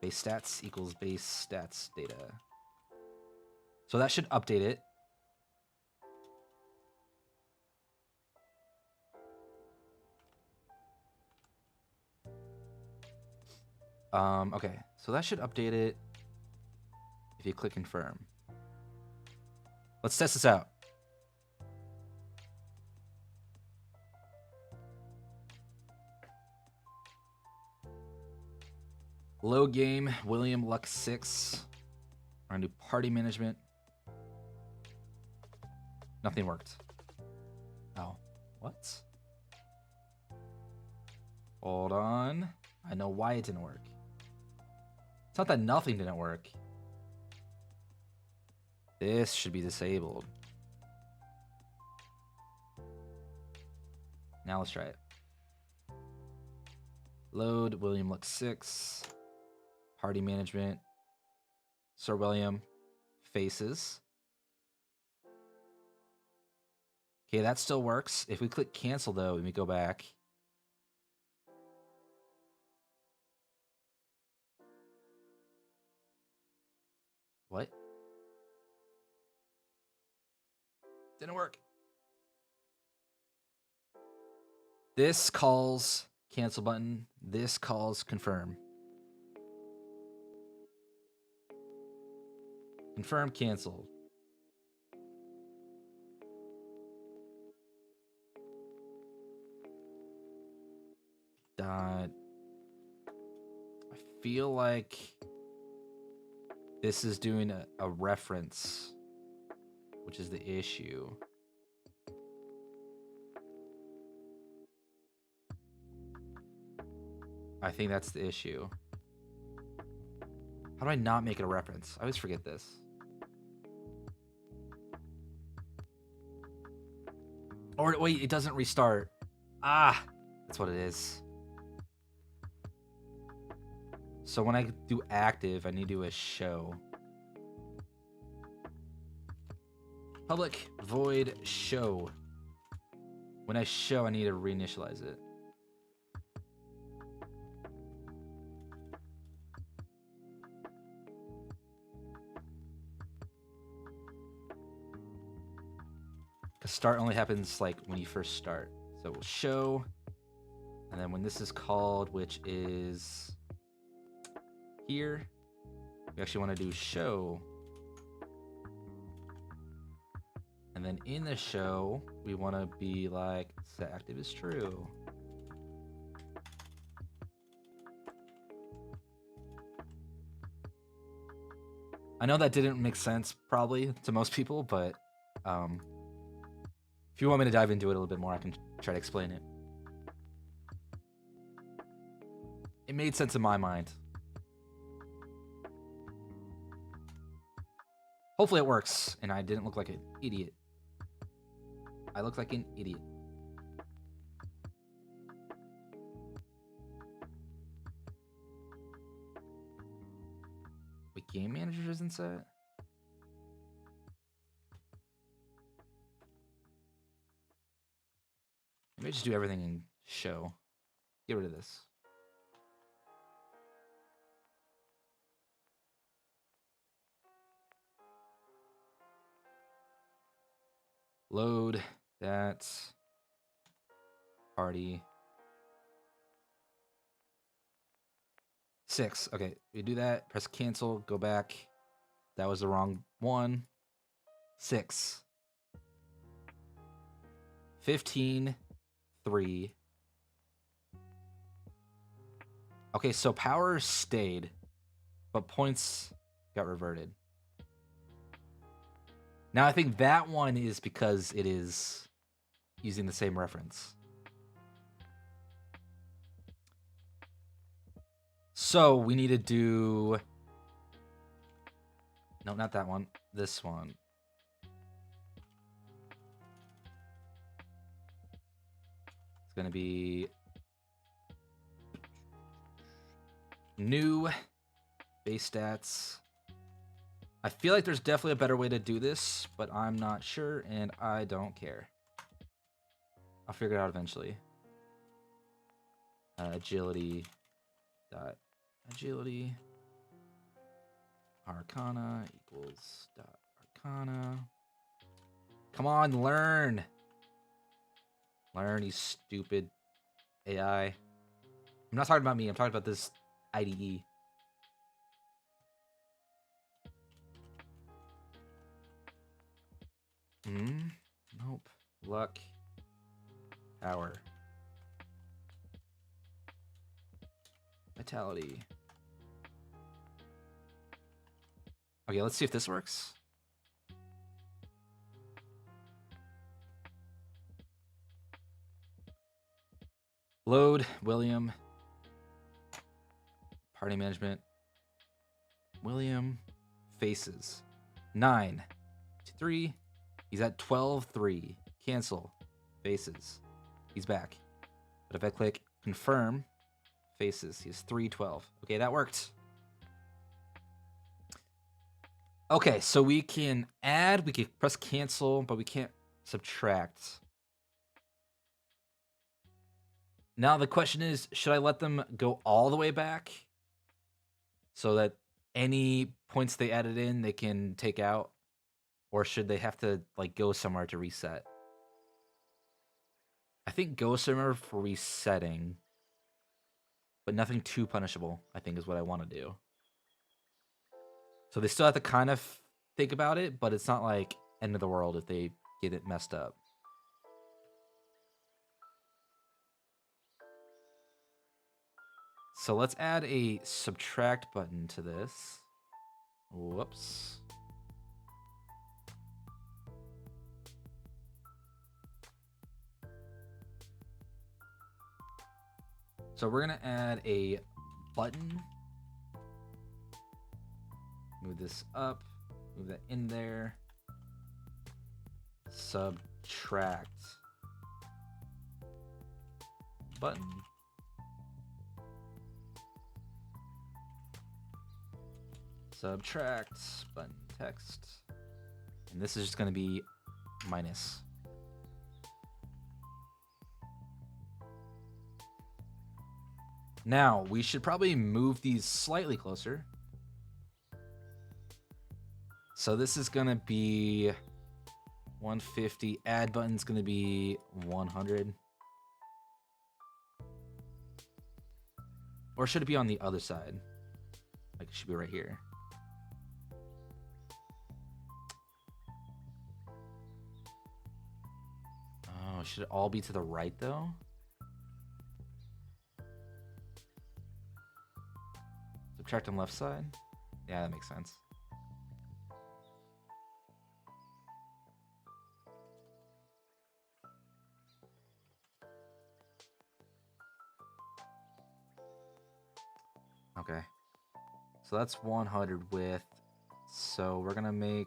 base stats equals base stats data. So that should update it. Okay, so that should update it if you click confirm. Let's test this out. Low game, William Luck 6. We're gonna do party management. Nothing worked. Oh, what? Hold on. I know why it didn't work. It's not that nothing didn't work. This should be disabled. Now let's try it. Load, William Luck 6. Party management. Sir William. Faces. Okay, that still works. If we click cancel though, and we go back. What? Didn't work. This calls cancel button. This calls confirm. Confirm canceled. Dot. I feel like this is doing a reference, which is the issue. I think that's the issue. How do I not make it a reference? I always forget this. Or wait, it doesn't restart. Ah, that's what it is. So when I do active, I need to do a show. Public void show. When I show, I need to reinitialize it. Because start only happens like when you first start. So we'll show, and then when this is called, which is here, we actually want to do show. And then in the show, we want to be like, set active is true. I know that didn't make sense probably to most people, but if you want me to dive into it a little bit more, I can try to explain it. It made sense in my mind. Hopefully it works, and I didn't look like an idiot. I look like an idiot. Wait, game manager isn't set? Maybe just do everything in show. Get rid of this. Load that party. 6. Okay, we do that. Press cancel. Go back. That was the wrong one. 6. 15. 3. Okay, so power stayed, but points got reverted. Now I think that one is because it is using the same reference. So we need to do... No, not that one. This one. It's going to be... New base stats. I feel like there's definitely a better way to do this, but I'm not sure, and I don't care. I'll figure it out eventually. Agility. Dot agility. Arcana equals dot arcana. Come on, learn. Learn, you stupid AI. I'm not talking about me. I'm talking about this IDE. Nope. Luck. Power. Vitality. Okay, let's see if this works. Load, William. Party management. William. Faces. 9. 3. He's at 12-3. Cancel. Faces. He's back. But if I click confirm, faces, he's 3-12. Okay, that worked. Okay, so we can add, we can press cancel, but we can't subtract. Now the question is, should I let them go all the way back so that any points they added in, they can take out? Or should they have to like go somewhere to reset? I think go somewhere for resetting, but nothing too punishable, I think is what I want to do. So they still have to kind of think about it, but it's not like end of the world if they get it messed up. So let's add a subtract button to this. Whoops. So we're going to add a button. Move this up. Move that in there. Subtract. Button. Subtract. Button text. And this is just going to be minus. Now, we should probably move these slightly closer. So this is going to be 150. Add button's going to be 100. Or should it be on the other side? Like, it should be right here. Oh, should it all be to the right, though? Subtract on left side? Yeah, that makes sense. Okay. So that's 100 width. So we're gonna make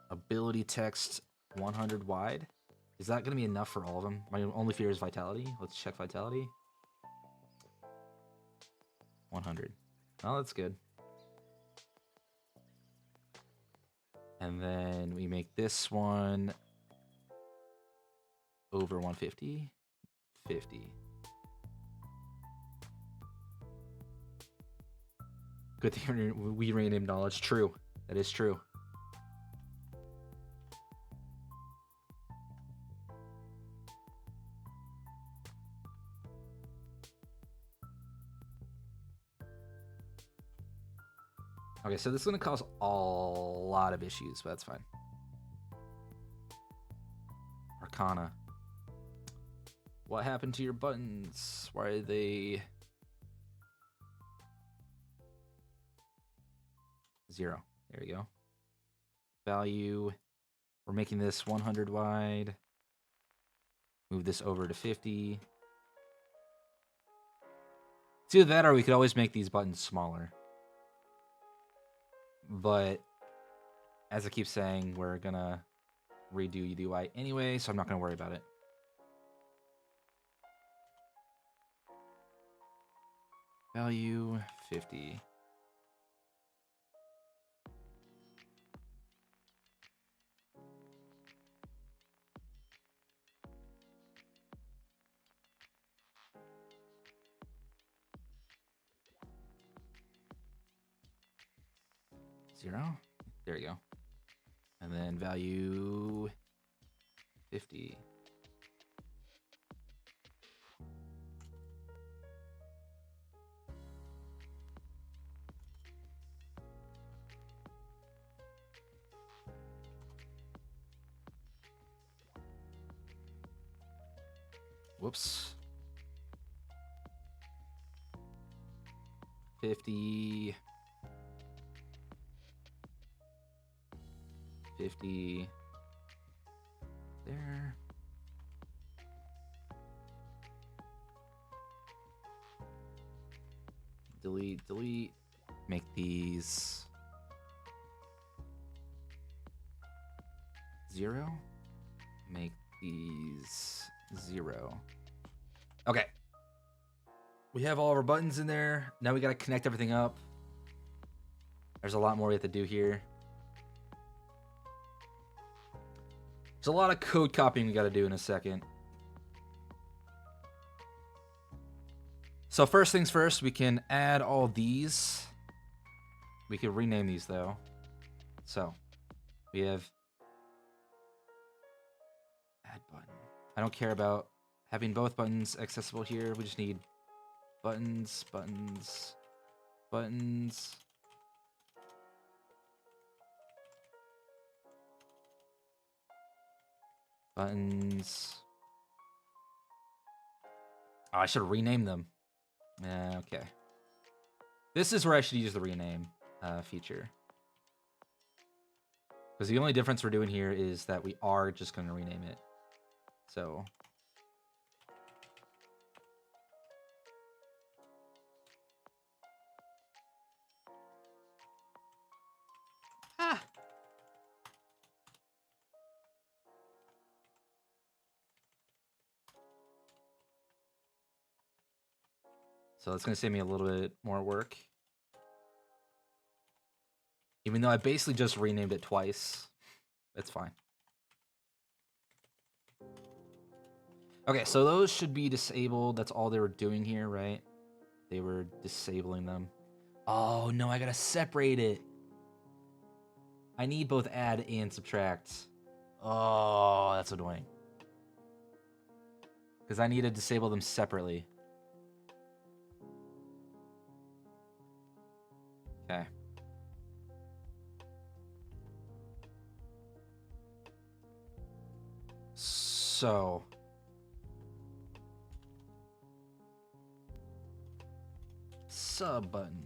ability text 100 wide. Is that gonna be enough for all of them? My only fear is vitality. Let's check vitality. 100. Oh, that's good. And then we make this one over 150. 50. Good thing we renamed knowledge. True. That is true. Okay, so this is going to cause a lot of issues, but that's fine. Arcana. What happened to your buttons? Why are they... 0? There we go. Value. We're making this 100 wide. Move this over to 50. It's either that or we could always make these buttons smaller. But as I keep saying, we're gonna redo UI anyway, so I'm not gonna worry about it. Value 50. Zero. There you go. And then value 50. Whoops. 50. 50. There. Delete, delete. Make these 0. Make these 0. Okay. We have all of our buttons in there. Now we got to connect everything up. There's a lot more we have to do here. There's a lot of code copying we got to do in a second. So first things first, we can add all these. We can rename these though. So we have add button. I don't care about having both buttons accessible here. We just need buttons, buttons, buttons. Buttons. Oh, I should rename them. Okay. This is where I should use the rename feature. Because the only difference we're doing here is that we are just going to rename it. So... So that's going to save me a little bit more work. Even though I basically just renamed it twice. It's fine. Okay, so those should be disabled. That's all they were doing here, right? They were disabling them. Oh, no, I got to separate it. I need both add and subtract. Oh, that's annoying. Because I need to disable them separately. Okay. So... sub button.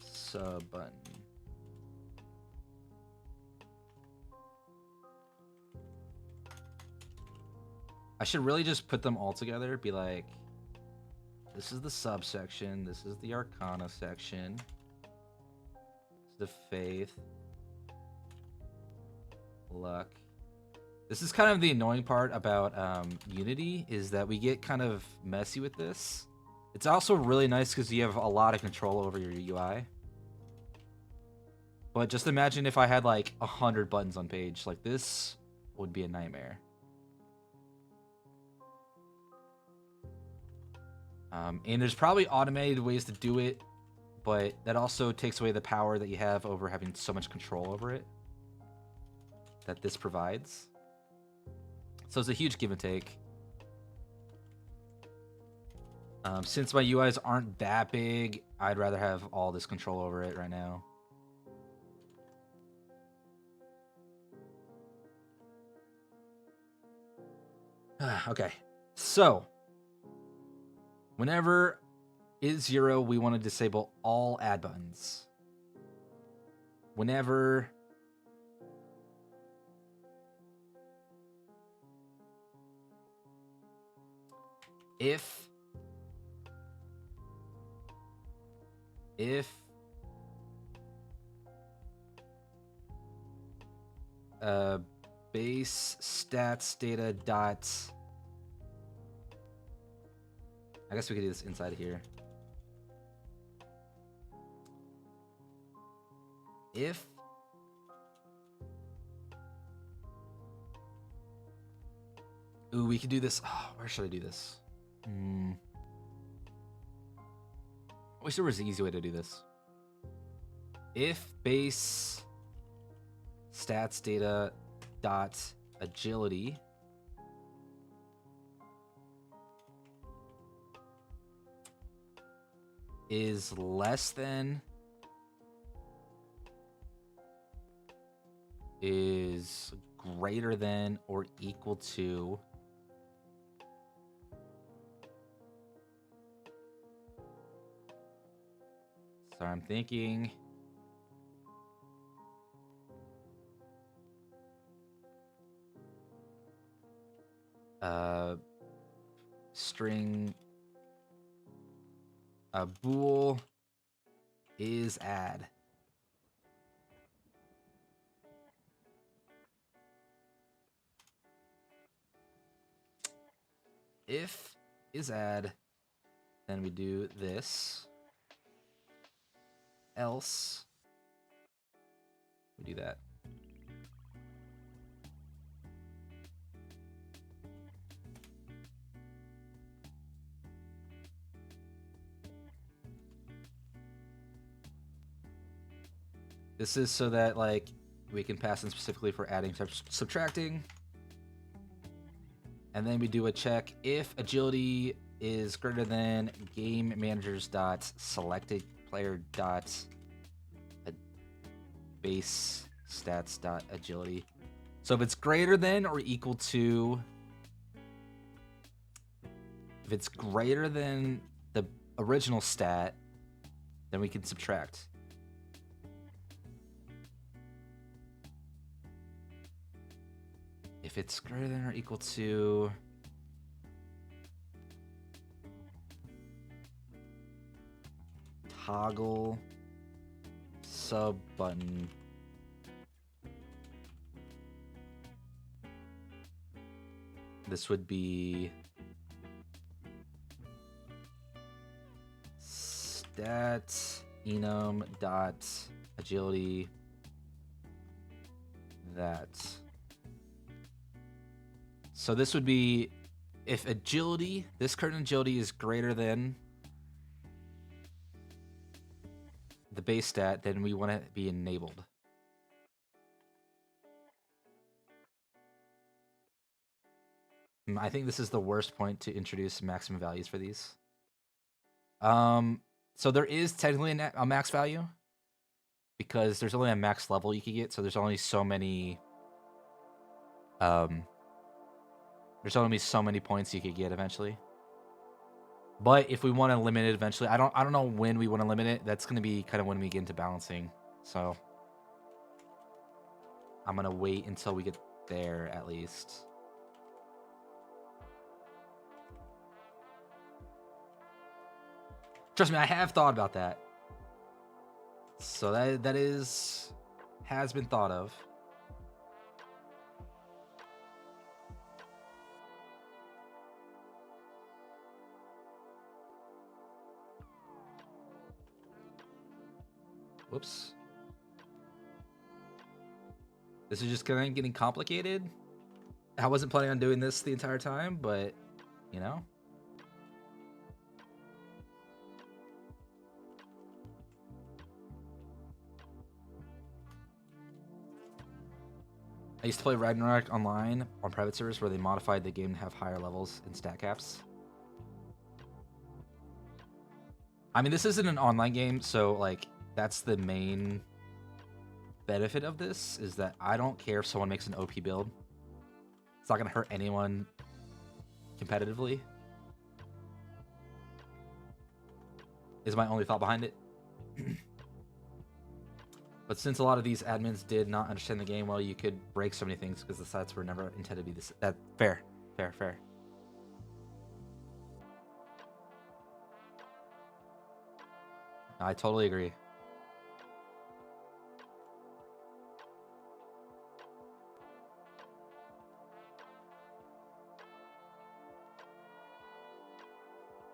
Sub button. I should really just put them all together. Be like, this is the subsection. This is the Arcana section. This is the Faith. Luck. This is kind of the annoying part about Unity, is that we get kind of messy with this. It's also really nice because you have a lot of control over your UI. But just imagine if I had like 100 buttons on page. Like, this would be a nightmare. And there's probably automated ways to do it, but that also takes away the power that you have over having so much control over it that this provides. So it's a huge give and take. Since my UIs aren't that big, I'd rather have all this control over it right now. Okay, so whenever is 0, we want to disable all add buttons. Whenever if base stats data dot, I guess we could do this inside here. If ooh, we could do this. Oh, where should I do this? I wish there was an easy way to do this. If base stats data dot agility is less than, is greater than, or equal to sorry, I'm thinking. String bool is add. If is add, then we do this. Else, we do that. This is so that like we can pass in specifically for adding, subtracting. And then we do a check if agility is greater than game managers dot selected player dot base stats dot agility. So if it's greater than or equal to, if it's greater than the original stat, then we can subtract. If it's greater than or equal to toggle sub button this would be stat enum dot agility that. So this would be if agility, this current agility is greater than the base stat, then we want it to be enabled. I think this is the worst point to introduce maximum values for these. So there is technically a max value because there's only a max level you can get. So there's only so many. There's only so many points you could get eventually. But if we want to limit it eventually, I don't know when we want to limit it. That's going to be kind of when we get into balancing. So I'm going to wait until we get there at least. Trust me, I have thought about that. So that has been thought of. Whoops. This is just kind of getting complicated. I wasn't planning on doing this the entire time, but, you know. I used to play Ragnarok online on private servers where they modified the game to have higher levels and stat caps. I mean, this isn't an online game, so like that's the main benefit of this, is that I don't care if someone makes an OP build. It's not gonna hurt anyone competitively. Is my only thought behind it. But since a lot of these admins did not understand the game well, you could break so many things because the stats were never intended to be this. That fair. I totally agree.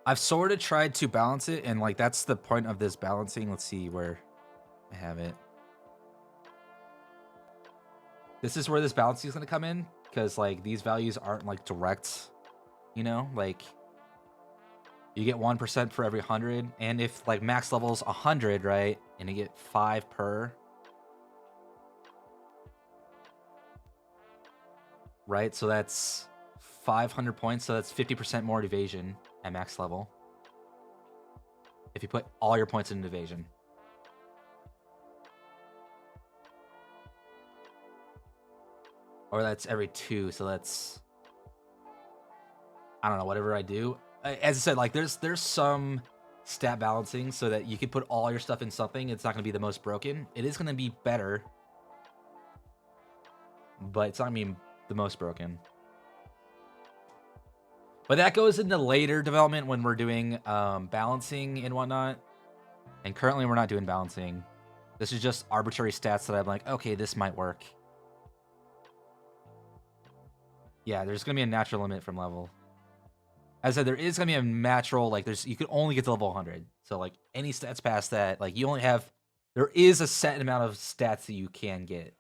I've sort of tried to balance it, and like that's the point of this balancing. Let's see where I have it. This is where this balancing is going to come in, because like these values aren't like direct, you know, like you get 1% for every 100, and if like max level's 100, right, and you get 5 per, right, so that's 500 points, so that's 50% more evasion at max level if you put all your points in evasion. Or that's every 2, so that's, I don't know, whatever I do. As I said, like there's some stat balancing so that you can put all your stuff in something. It's not going to be the most broken. It is going to be better, but it's not going to be the most broken. But that goes into later development when we're doing balancing and whatnot. And currently we're not doing balancing. This is just arbitrary stats that I'm like, okay, this might work. Yeah, there's going to be a natural limit from level. As I said, there is going to be a natural, like, you can only get to level 100. So, like, any stats past that, like, you only have, there is a set amount of stats that you can get.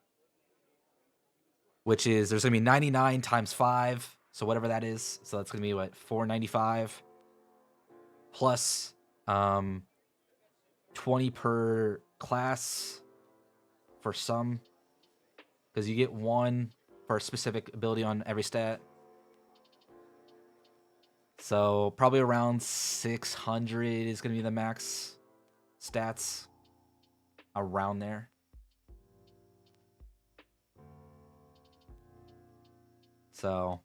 Which is, there's going to be 99 times 5. So, whatever that is. So, that's going to be, what, 495? Plus, 20 per class for some. Because you get 1 for a specific ability on every stat. So probably around 600 is going to be the max stats, around there. So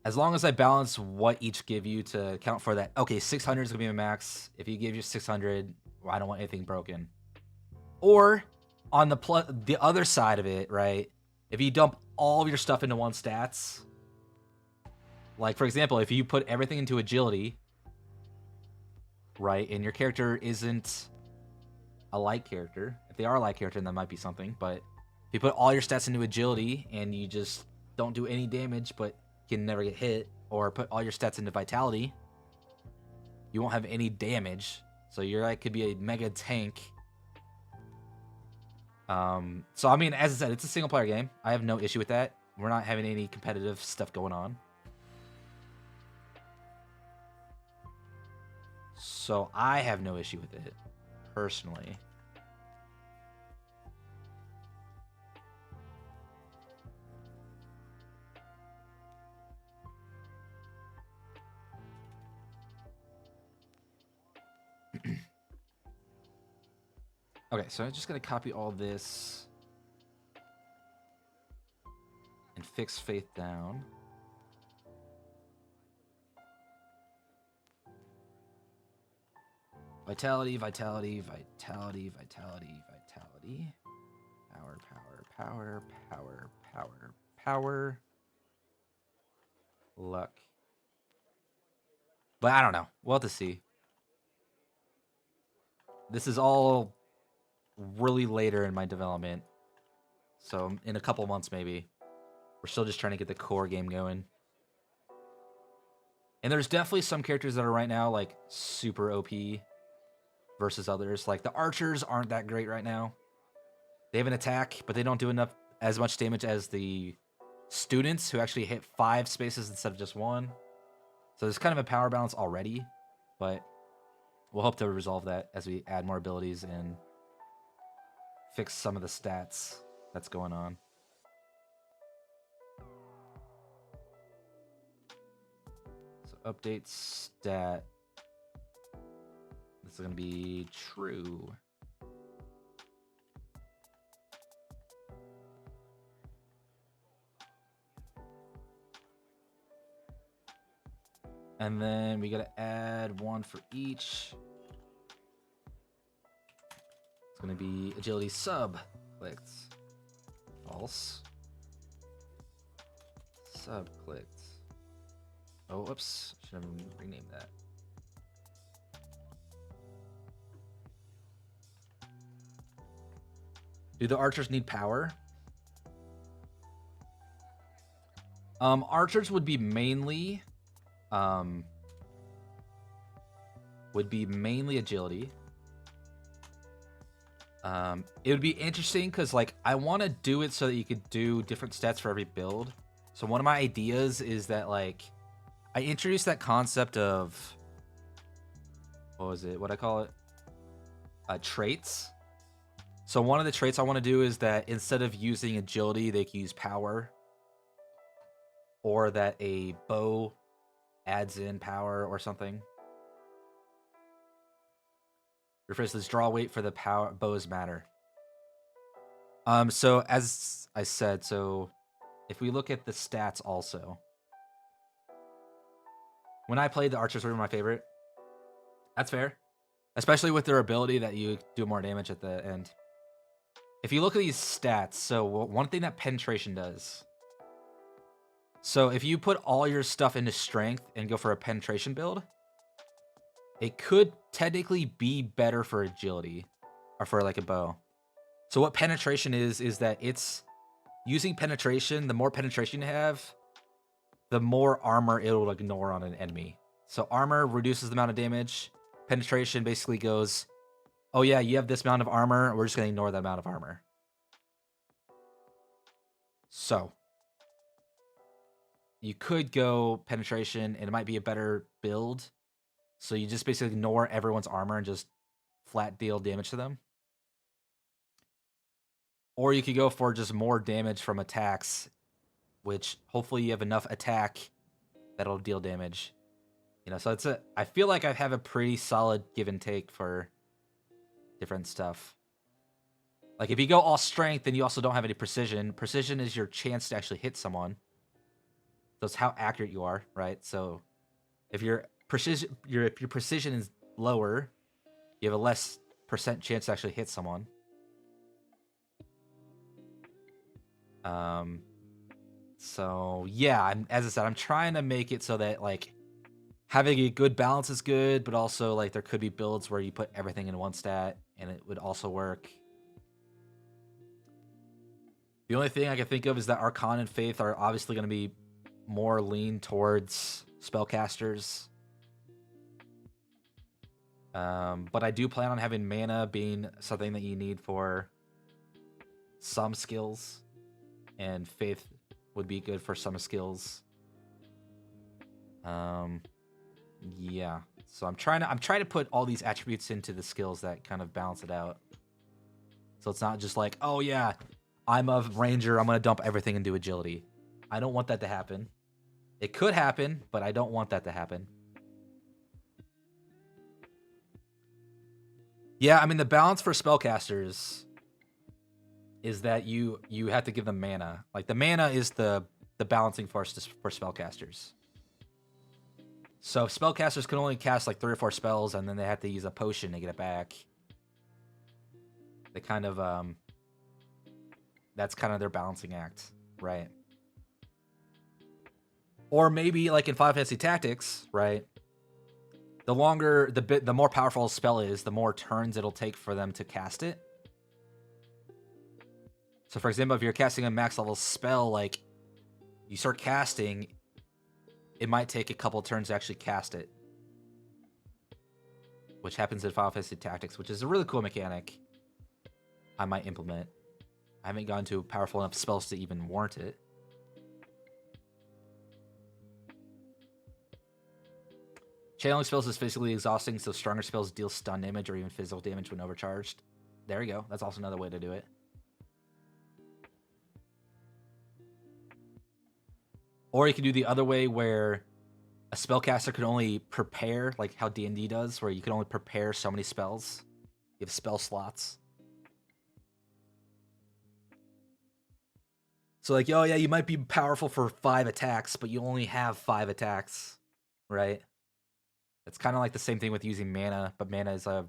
as long as I balance what each give you to account for that, okay, 600 is going to be my max. If you give you 600, well, I don't want anything broken. Or on the other side of it, right, if you dump all of your stuff into one stats, like for example, if you put everything into agility, right, and your character isn't a light character, if they are a light character, then that might be something, but if you put all your stats into agility and you just don't do any damage but can never get hit, or put all your stats into vitality, you won't have any damage, so your guy could be a mega tank. So I mean, as I said, it's a single player game. I have no issue with that. We're not having any competitive stuff going on. So I have no issue with it, personally. Okay, so I'm just going to copy all this and fix Faith down. Vitality, vitality, vitality, vitality, vitality. Power, power, power, power, power, power. Luck. But I don't know. We'll have to see. This is all really later in my development. So in a couple months, maybe. We're still just trying to get the core game going. And there's definitely some characters that are right now, like, super OP versus others. Like, the archers aren't that great right now. They have an attack, but they don't do as much damage as the students, who actually hit 5 spaces instead of just 1. So there's kind of a power balance already, but we'll hope to resolve that as we add more abilities and fix some of the stats that's going on. So update stat. This is going to be true. And then we got to add one for each. It's going to be agility sub clicked. False. Sub clicked. Oh, whoops. Should have renamed that. Do the archers need power? Archers would be mainly agility. It would be interesting because like I want to do it so that you could do different stats for every build. So one of my ideas is that like I introduced that concept of what I call it? Traits. So one of the traits I want to do is that instead of using agility, they can use power. Or that a bow adds in power or something. Refers to this draw weight for the power bows matter. So as I said, so if we look at the stats also. When I played, the archers were my favorite. That's fair. Especially with their ability that you do more damage at the end. If you look at these stats, so one thing that penetration does. So if you put all your stuff into strength and go for a penetration build, it could technically be better for agility or for like a bow. So what penetration is that it's using penetration. The more penetration you have, the more armor it will ignore on an enemy. So armor reduces the amount of damage. Penetration basically goes, oh yeah, you have this amount of armor. We're just going to ignore that amount of armor. So you could go penetration and it might be a better build. So you just basically ignore everyone's armor and just flat deal damage to them. Or you could go for just more damage from attacks, which hopefully you have enough attack that'll deal damage. You know, so I feel like I have a pretty solid give and take for different stuff. Like if you go all strength, then you also don't have any precision. Precision is your chance to actually hit someone. So it's how accurate you are, right? So if your precision is lower, you have a less % chance to actually hit someone. So yeah, as I said, I'm trying to make it so that like having a good balance is good, but also like there could be builds where you put everything in one stat and it would also work. The only thing I can think of is that Archon and Faith are obviously going to be more lean towards spellcasters. But I do plan on having mana being something that you need for some skills, and Faith would be good for some skills. Yeah. So I'm trying to put all these attributes into the skills that kind of balance it out. So it's not just like, oh yeah, I'm a ranger, I'm gonna dump everything into agility. I don't want that to happen. It could happen, but I don't want that to happen. Yeah, I mean the balance for spellcasters is that you have to give them mana. Like the mana is the balancing force for spellcasters. So spellcasters can only cast like 3 or 4 spells, and then they have to use a potion to get it back. They kind of that's kind of their balancing act, right? Or maybe like in Final Fantasy Tactics, right? The longer the more powerful a spell is, the more turns it'll take for them to cast it. So for example, if you're casting a max level spell, like you start casting, it might take a couple turns to actually cast it. Which happens in Final Fantasy Tactics, which is a really cool mechanic I might implement. I haven't gone to powerful enough spells to even warrant it. Channeling spells is physically exhausting, so stronger spells deal stun damage or even physical damage when overcharged. There you go. That's also another way to do it. Or you can do the other way where a spellcaster could only prepare, like how D&D does, where you can only prepare so many spells. You have spell slots. So like, oh yeah, you might be powerful for 5 attacks, but you only have 5 attacks, right? It's kind of like the same thing with using mana, but mana is a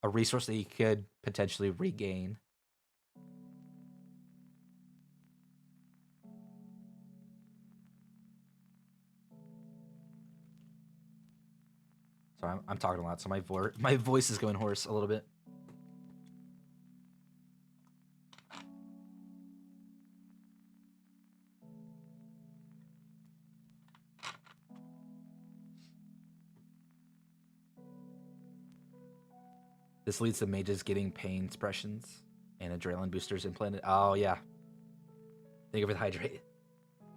resource that you could potentially regain. So I'm talking a lot, so my voice is going hoarse a little bit. This leads to mages getting pain suppressions and adrenaline boosters implanted. Oh yeah. Think of it, hydrate.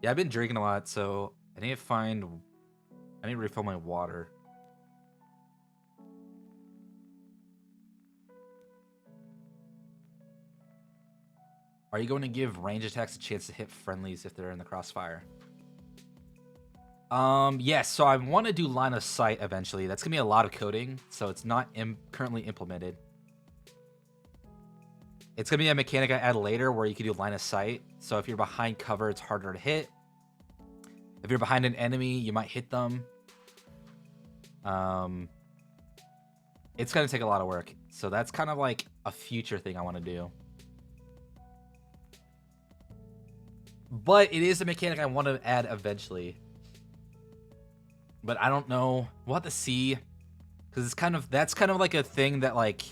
Yeah, I've been drinking a lot, so I need to refill my water. Are you going to give range attacks a chance to hit friendlies if they're in the crossfire? Yes, so I want to do line of sight eventually. That's going to be a lot of coding, so it's not currently implemented. It's going to be a mechanic I add later where you can do line of sight. So if you're behind cover, it's harder to hit. If you're behind an enemy, you might hit them. It's going to take a lot of work. So that's kind of like a future thing I want to do. But it is a mechanic I want to add eventually. But I don't know. We'll have to see. Because that's kind of like a thing that, like,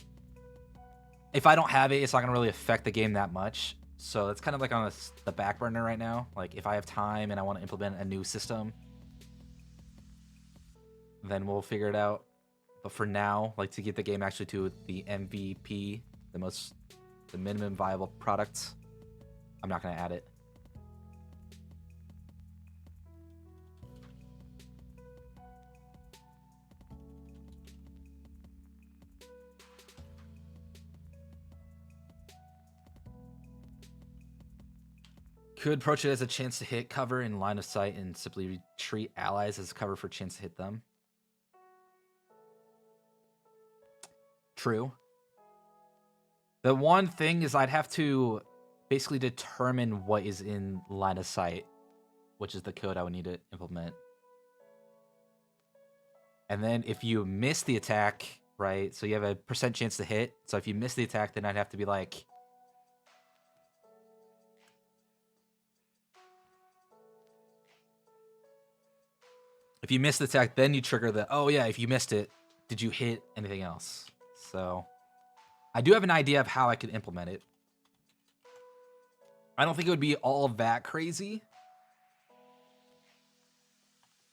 if I don't have it, it's not going to really affect the game that much. So that's kind of like on the back burner right now. Like, if I have time and I want to implement a new system, then we'll figure it out. But for now, like, to get the game actually to the MVP, the minimum viable product, I'm not going to add it. Could approach it as a chance to hit cover in line of sight and simply treat allies as cover for a chance to hit them. True. The one thing is I'd have to basically determine what is in line of sight, which is the code I would need to implement. And then if you miss the attack, right, so you have a % chance to hit. So if you miss the attack, then I'd have to be like, if you miss the attack, then you trigger the, oh yeah, if you missed it, did you hit anything else? So I do have an idea of how I could implement it. I don't think it would be all that crazy.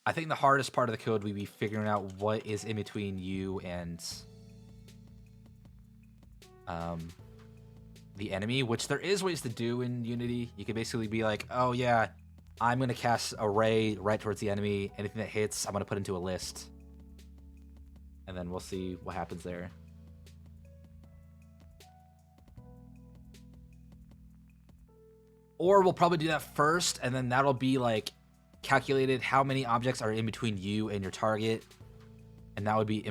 I think the hardest part of the code would be figuring out what is in between you and the enemy, which there is ways to do in Unity. You could basically be like, oh yeah, I'm going to cast a ray right towards the enemy. Anything that hits, I'm going to put into a list. And then we'll see what happens there. Or we'll probably do that first, and then that'll be like calculated how many objects are in between you and your target. And that would be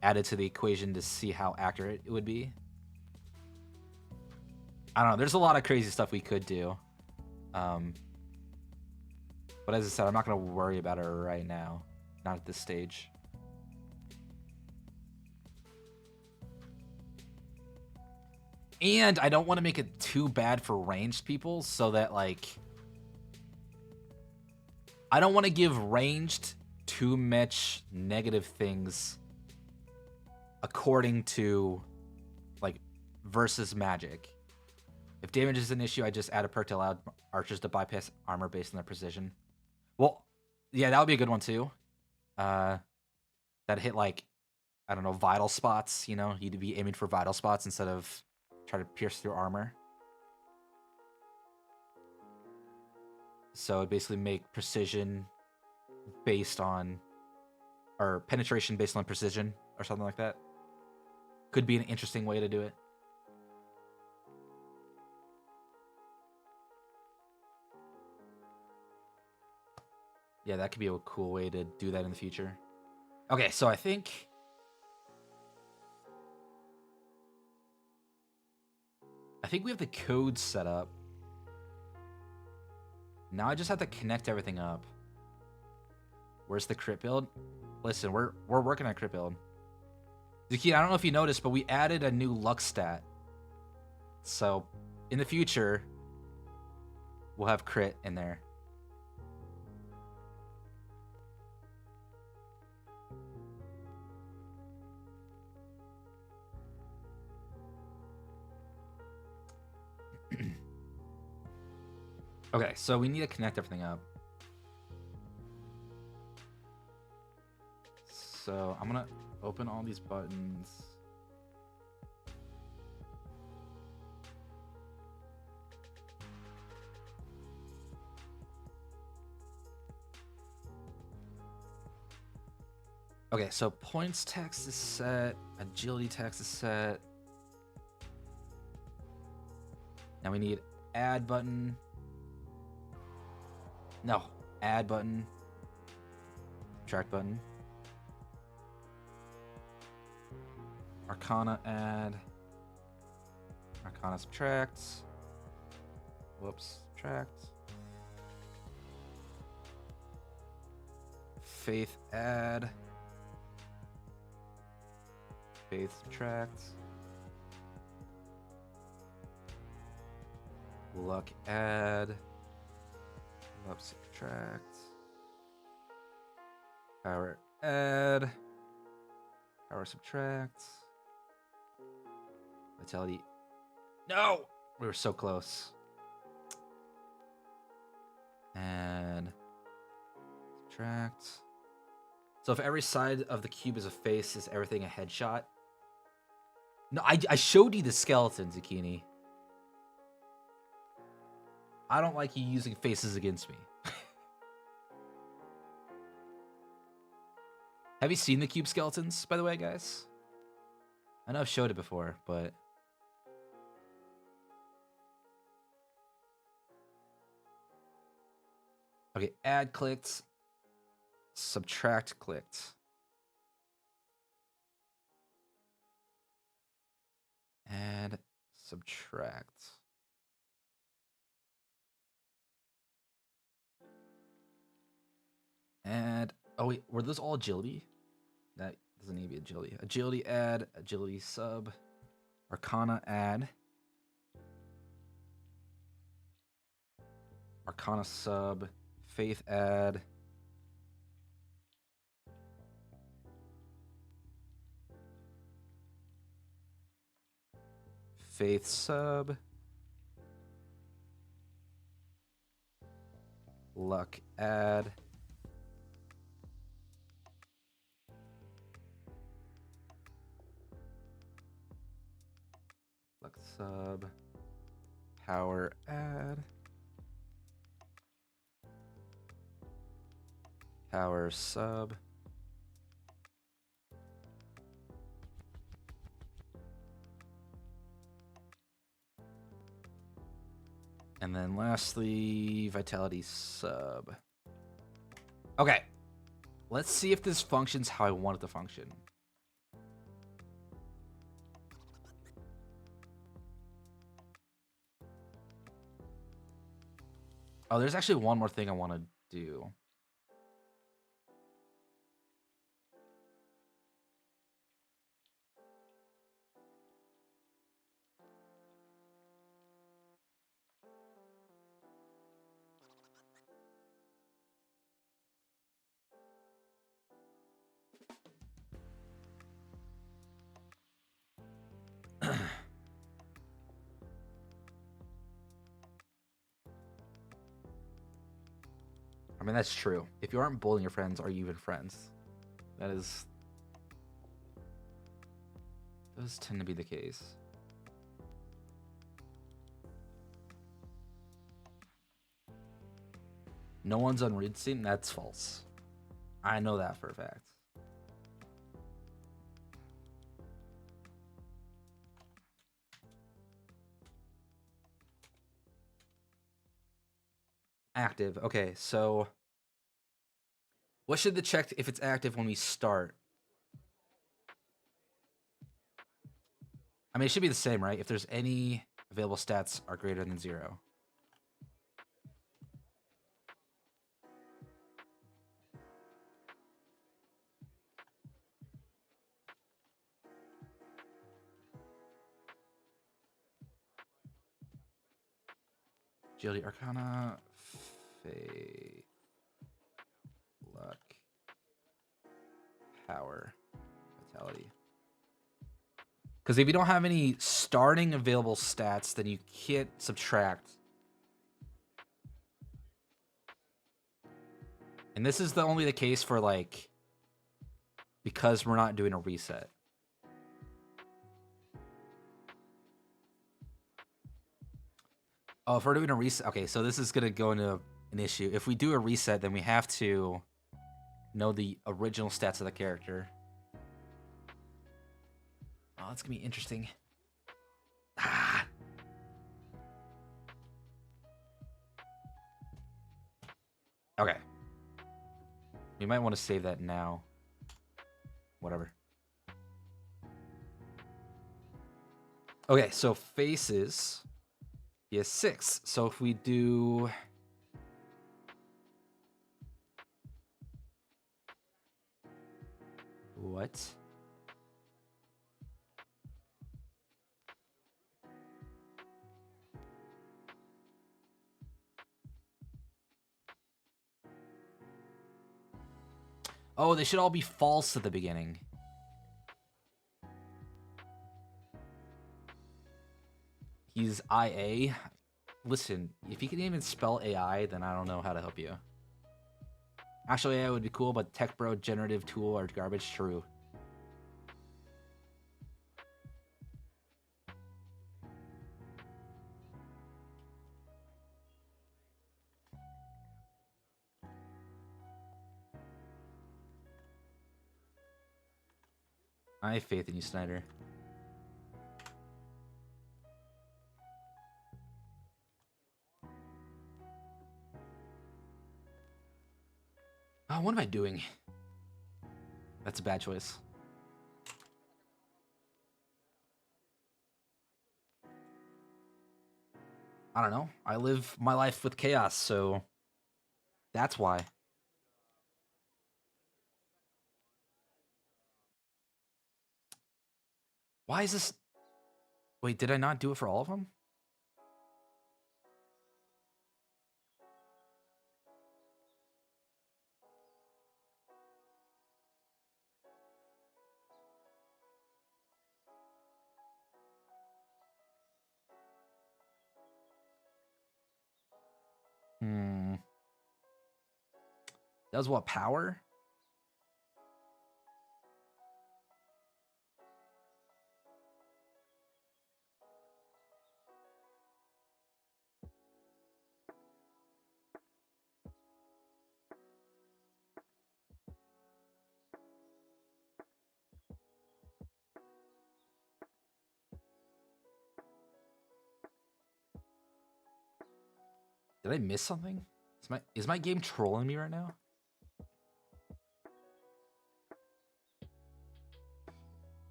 added to the equation to see how accurate it would be. I don't know. There's a lot of crazy stuff we could do. But as I said, I'm not going to worry about it right now. Not at this stage. And I don't want to make it too bad for ranged people so that, like, I don't want to give ranged too much negative things according to, like, versus magic. If damage is an issue, I just add a perk to allow archers to bypass armor based on their precision. Well, yeah, that would be a good one too. That hit, like, I don't know, vital spots, you know? You'd be aiming for vital spots instead of try to pierce through armor. So it basically make precision based on, or penetration based on precision or something like that. Could be an interesting way to do it. Yeah, that could be a cool way to do that in the future. Okay, so I think we have the code set up. Now I just have to connect everything up. Where's the crit build? Listen, we're working on crit build. Zuki, I don't know if you noticed, but we added a new luck stat. So in the future, we'll have crit in there. Okay, so we need to connect everything up. So I'm gonna open all these buttons. Okay, so points text is set, agility text is set. Now we need add button. No, add button. Subtract button. Arcana add. Arcana subtract. Whoops, subtract. Faith add. Faith subtract. Luck add. Luck subtract. Power add. Power subtract. Vitality. No! We were so close. And subtract. So if every side of the cube is a face, is everything a headshot? No, I showed you the skeleton, Zucchini. I don't like you using faces against me. Have you seen the cube skeletons, by the way, guys? I know I've showed it before, but... Okay, add clicked. Subtract clicked. Add, subtract. Add, oh wait, were those all agility? That doesn't need to be agility. Agility add, agility sub, Arcana add, Arcana sub, Faith add, Faith sub, Luck add, Luck sub, Power add, Power sub, and then lastly, Vitality sub. Okay, let's see if this functions how I want it to function. Oh, there's actually one more thing I want to do. I mean, that's true. If you aren't bullying your friends, are you even friends? That is... Those tend to be the case. No one's on Reedstein? That's false. I know that for a fact. Active. Okay, so... What should the check if it's active when we start? I mean, it should be the same, right? If there's any available stats are greater than 0. Agility, Arcana, Faith, Luck, Power, Vitality. Because if you don't have any starting available stats, then you can't subtract. And this is only the case for, like, because we're not doing a reset. Oh, if we're doing a reset... Okay, so this is going to go into an issue. If we do a reset, then we have to know the original stats of the character. Oh, that's going to be interesting. Ah. Okay. We might want to save that now. Whatever. Okay, so faces... He has 6. So if we do... What? Oh, they should all be false at the beginning. He's IA. Listen, if you can even spell AI, then I don't know how to help you. Actually, AI would be cool, but Tech Bro, Generative Tool are garbage. True. I have faith in you, Snyder. Oh, what am I doing? That's a bad choice. I don't know. I live my life with chaos, so that's why. Why is this... Wait, did I not do it for all of them? Does what, power? Did I miss something? Is my game trolling me right now?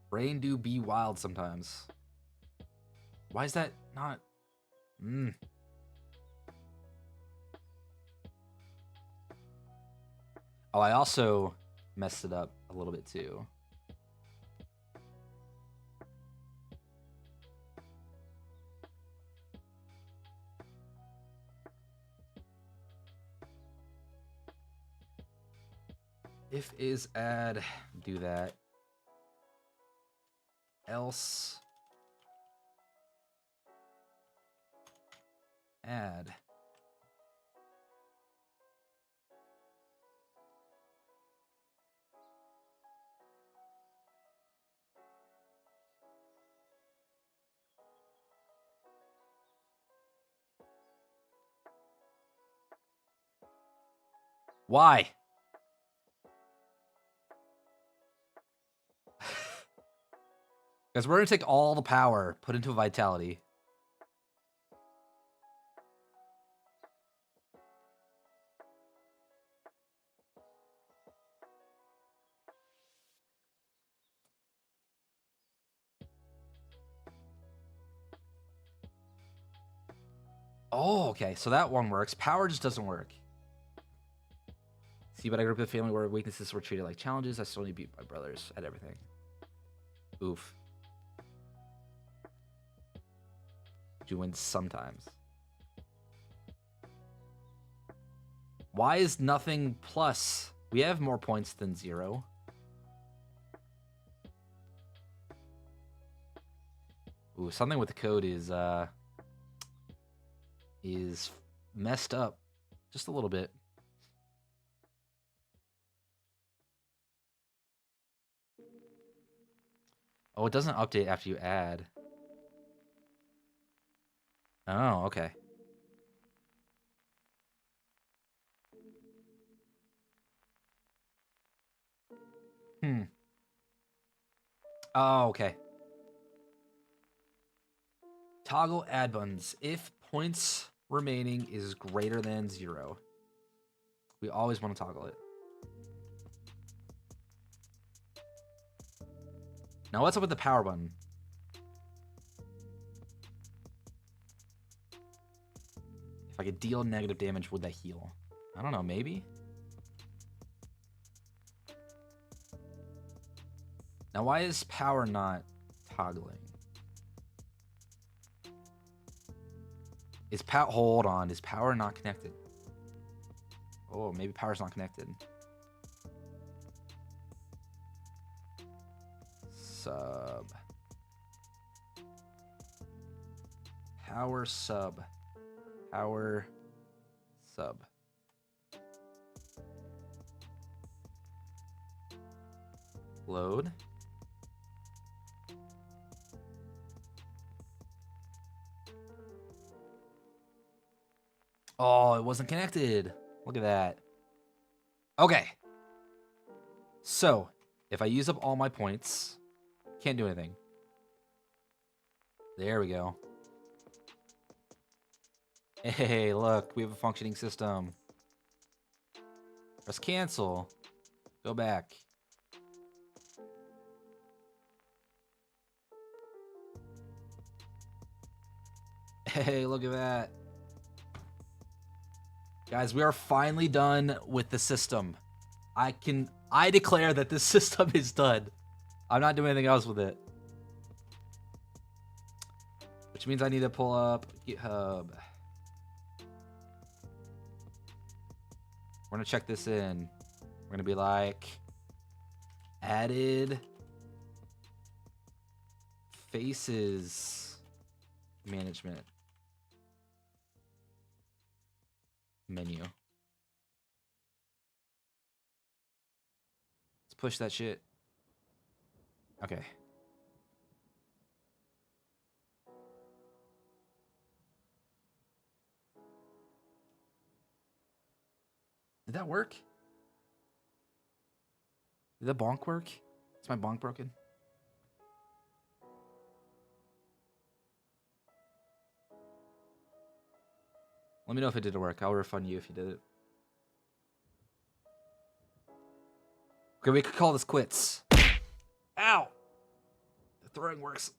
Brain do be wild sometimes. Why is that not... Oh, I also messed it up a little bit too. If is add, do that. Else add. Why? Because we're going to take all the power, put into Vitality. Oh, okay. So that one works. Power just doesn't work. See, but I grew up in a family where weaknesses were treated like challenges. I still need to beat my brothers at everything. Oof. You win sometimes. Why is nothing plus? We have more points than 0. Ooh, something with the code is messed up just a little bit. Oh, it doesn't update after you add. Oh, okay. Oh, okay. Toggle add buttons. If points remaining is greater than 0, we always want to toggle it. Now, what's up with the power button? If I could deal negative damage, would that heal? I don't know, maybe? Now, why is power not toggling? Hold on, is power not connected? Oh, maybe power's not connected. Sub. Power sub. Power sub. Load. Oh, it wasn't connected. Look at that. Okay. So, if I use up all my points, can't do anything. There we go. Hey, look, we have a functioning system. Press cancel. Go back. Hey, look at that. Guys, we are finally done with the system. I declare that this system is done. I'm not doing anything else with it. Which means I need to pull up GitHub. We're gonna check this in. We're gonna be like, added faces management menu. Let's push that shit. Okay. Did that work? Did the bonk work? Is my bonk broken? Let me know if it didn't work. I'll refund you if you did it. Okay, we could call this quits. Ow! The throwing works.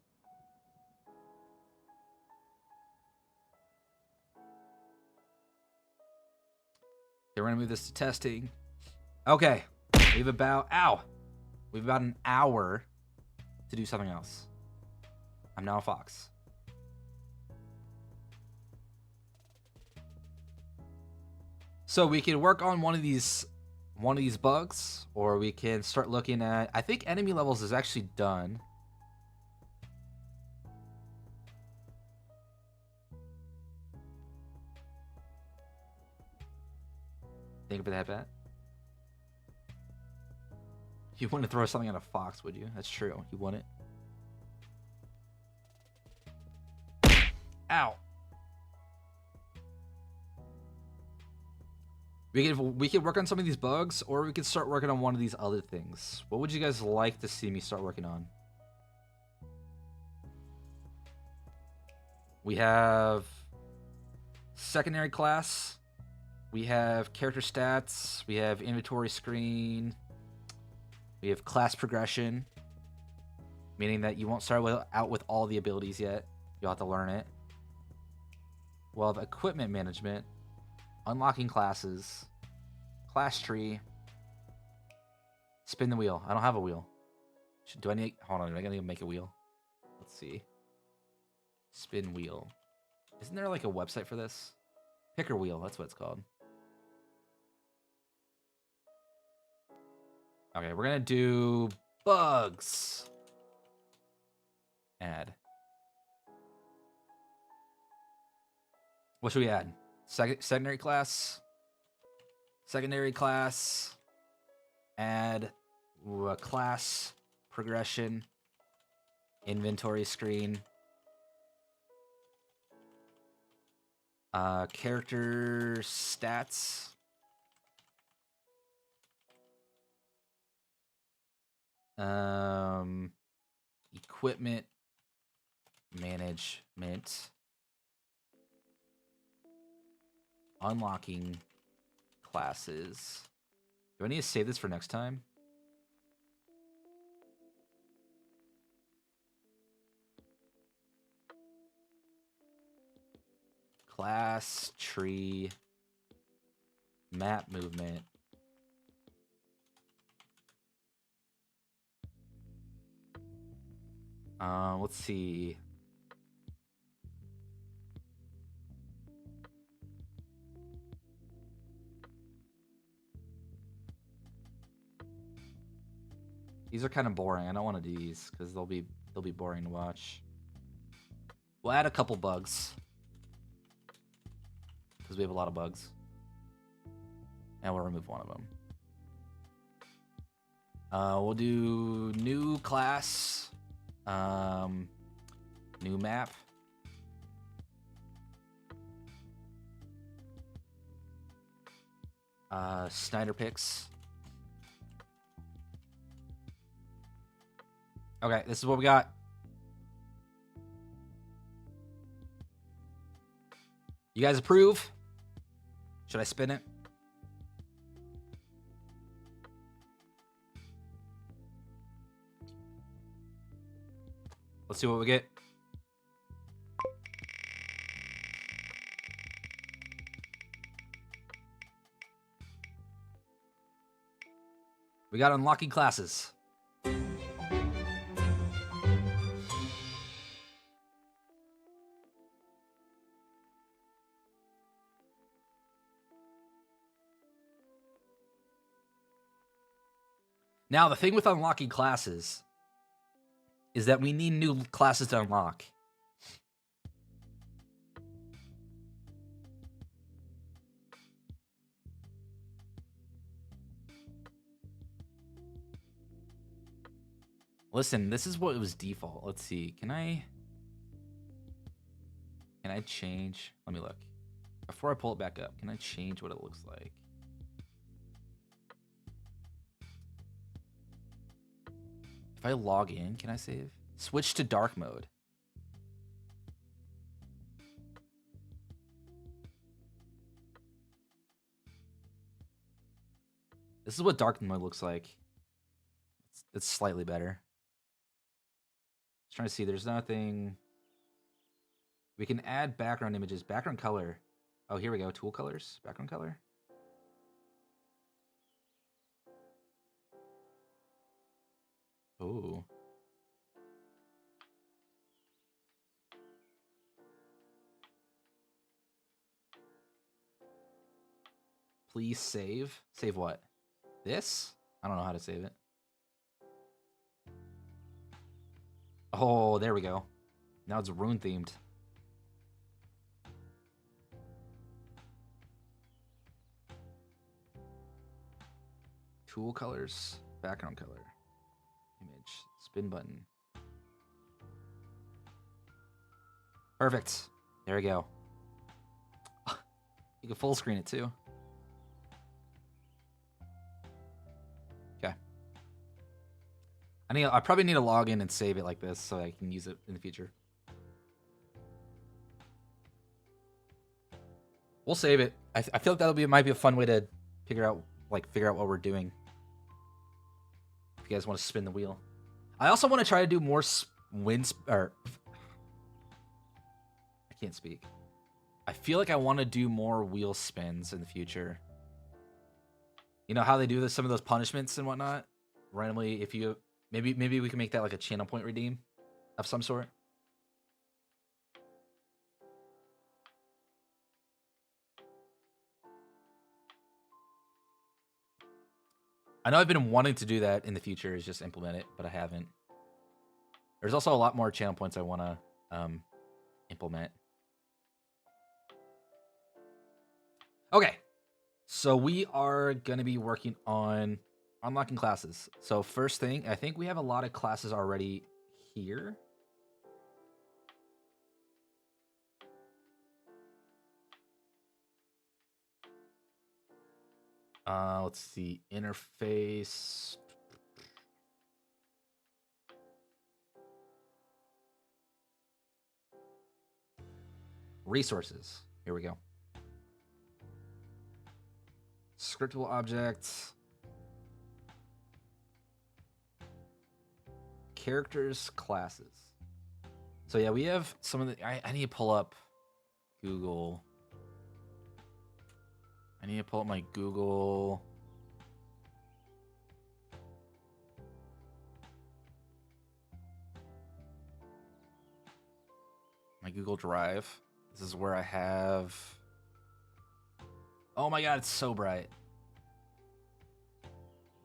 Okay, we're gonna move this to testing. Okay, we have about an hour to do something else. I'm now a fox. So we can work on one of these bugs, or we can start looking at. I think enemy levels is actually done. Think of that, Pat. You wouldn't throw something at a fox, would you? That's true. You wouldn't. Ow. We could work on some of these bugs, or we could start working on one of these other things. What would you guys like to see me start working on? We have secondary class. We have character stats. We have inventory screen. We have class progression, meaning that you won't start out with all the abilities yet. You'll have to learn it. We'll have equipment management, unlocking classes, class tree, spin the wheel. I don't have a wheel. Do I need? Hold on, I gotta make a wheel. Let's see. Spin wheel. Isn't there like a website for this? Picker wheel. That's what it's called. Okay, we're gonna do bugs. Add. What should we add? Secondary class. Secondary class. Add a class progression. Inventory screen. Character stats. Equipment management. Unlocking classes. Do I need to save this for next time? Class tree. Map movement. Let's see. These are kind of boring. I don't want to do these because they'll be boring to watch. We'll add a couple bugs because we have a lot of bugs, and we'll remove one of them. We'll do new class, new map. Snyder picks. Okay, this is what we got. You guys approve? Should I spin it? Let's see what we get. We got unlocking classes. Now, the thing with unlocking classes is that we need new classes to unlock. Listen, this is what it was default. Let's see. Can I change? Let me look. Before I pull it back up, can I change what it looks like? If I log in, can I save? Switch to dark mode. This is what dark mode looks like. It's slightly better. Just trying to see. There's nothing. We can add background images. Background color. Oh, here we go. Tool colors. Background color. Oh. Please save. Save what? This? I don't know how to save it. Oh, there we go. Now it's rune themed. Tool colors, background color, image, spin button. Perfect. There we go. You can full screen it too. Okay. I probably need to log in and save it like this so I can use it in the future. We'll save it. I feel like might be a fun way to figure out what we're doing. If you guys want to spin the wheel. I also want to try to do more I can't speak. I feel like I want to do more wheel spins in the future. You know how they do this, some of those punishments and whatnot? Randomly, if you maybe we can make that like a channel point redeem of some sort. I know I've been wanting to do that in the future, is just implement it, but I haven't. There's also a lot more channel points I want to implement. Okay, so we are going to be working on unlocking classes. So first thing, I think we have a lot of classes already here. Let's see, interface. Resources. Here we go. Scriptable objects. Characters, classes. So yeah, we have some of the. I need to pull up Google. I need to pull up my Google. My Google Drive. This is where I have. Oh my god, it's so bright.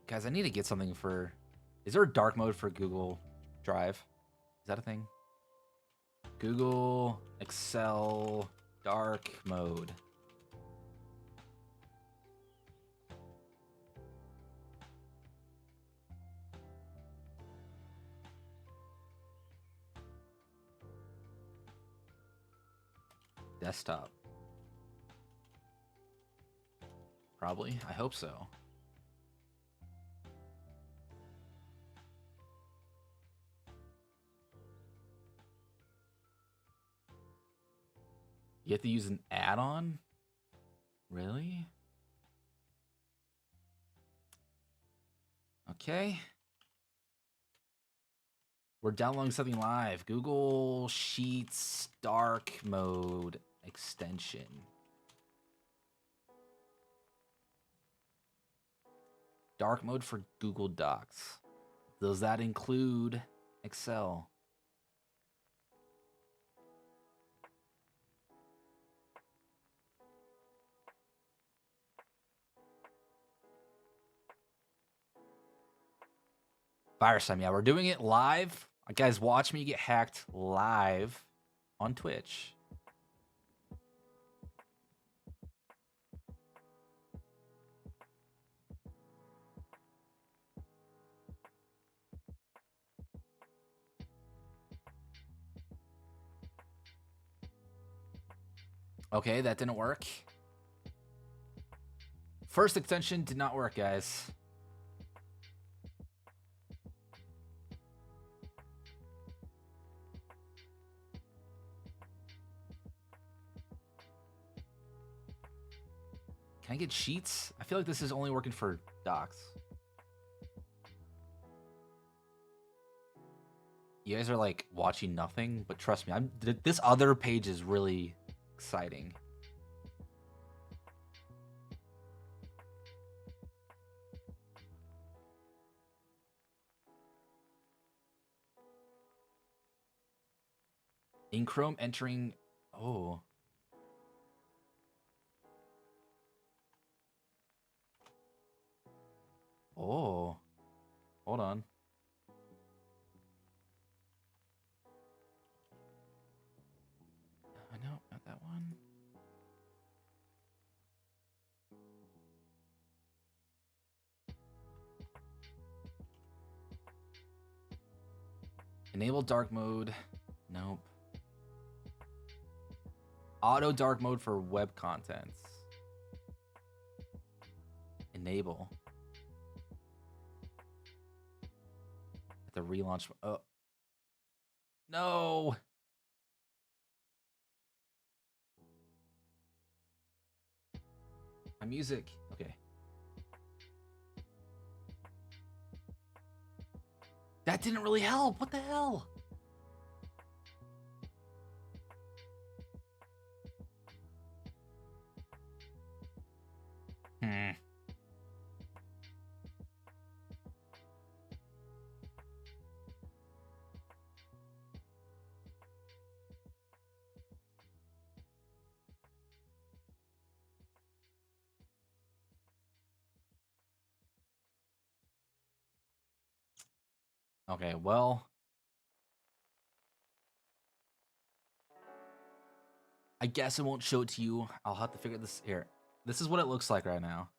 Guys, I need to get something for. Is there a dark mode for Google Drive? Is that a thing? Google Excel dark mode. Desktop. Probably. I hope so. You have to use an add-on? Really? Okay. We're downloading something live. Google Sheets dark mode extension. Dark mode for Google Docs. Does that include Excel? Firesime, yeah, we're doing it live. Guys, watch me get hacked live on Twitch. Okay, that didn't work. First extension did not work, guys. Can I get Sheets? I feel like this is only working for Docs. You guys are like watching nothing, but trust me, this other page is really exciting. In Chrome, entering. Oh. Oh. Hold on. No, not that one. Enable dark mode. Nope. Auto dark mode for web contents. Enable. At the relaunch. Oh. No. My music. Okay. That didn't really help. What the hell? Hmm. Okay, well, I guess I won't show it to you. I'll have to figure this here. This is what it looks like right now.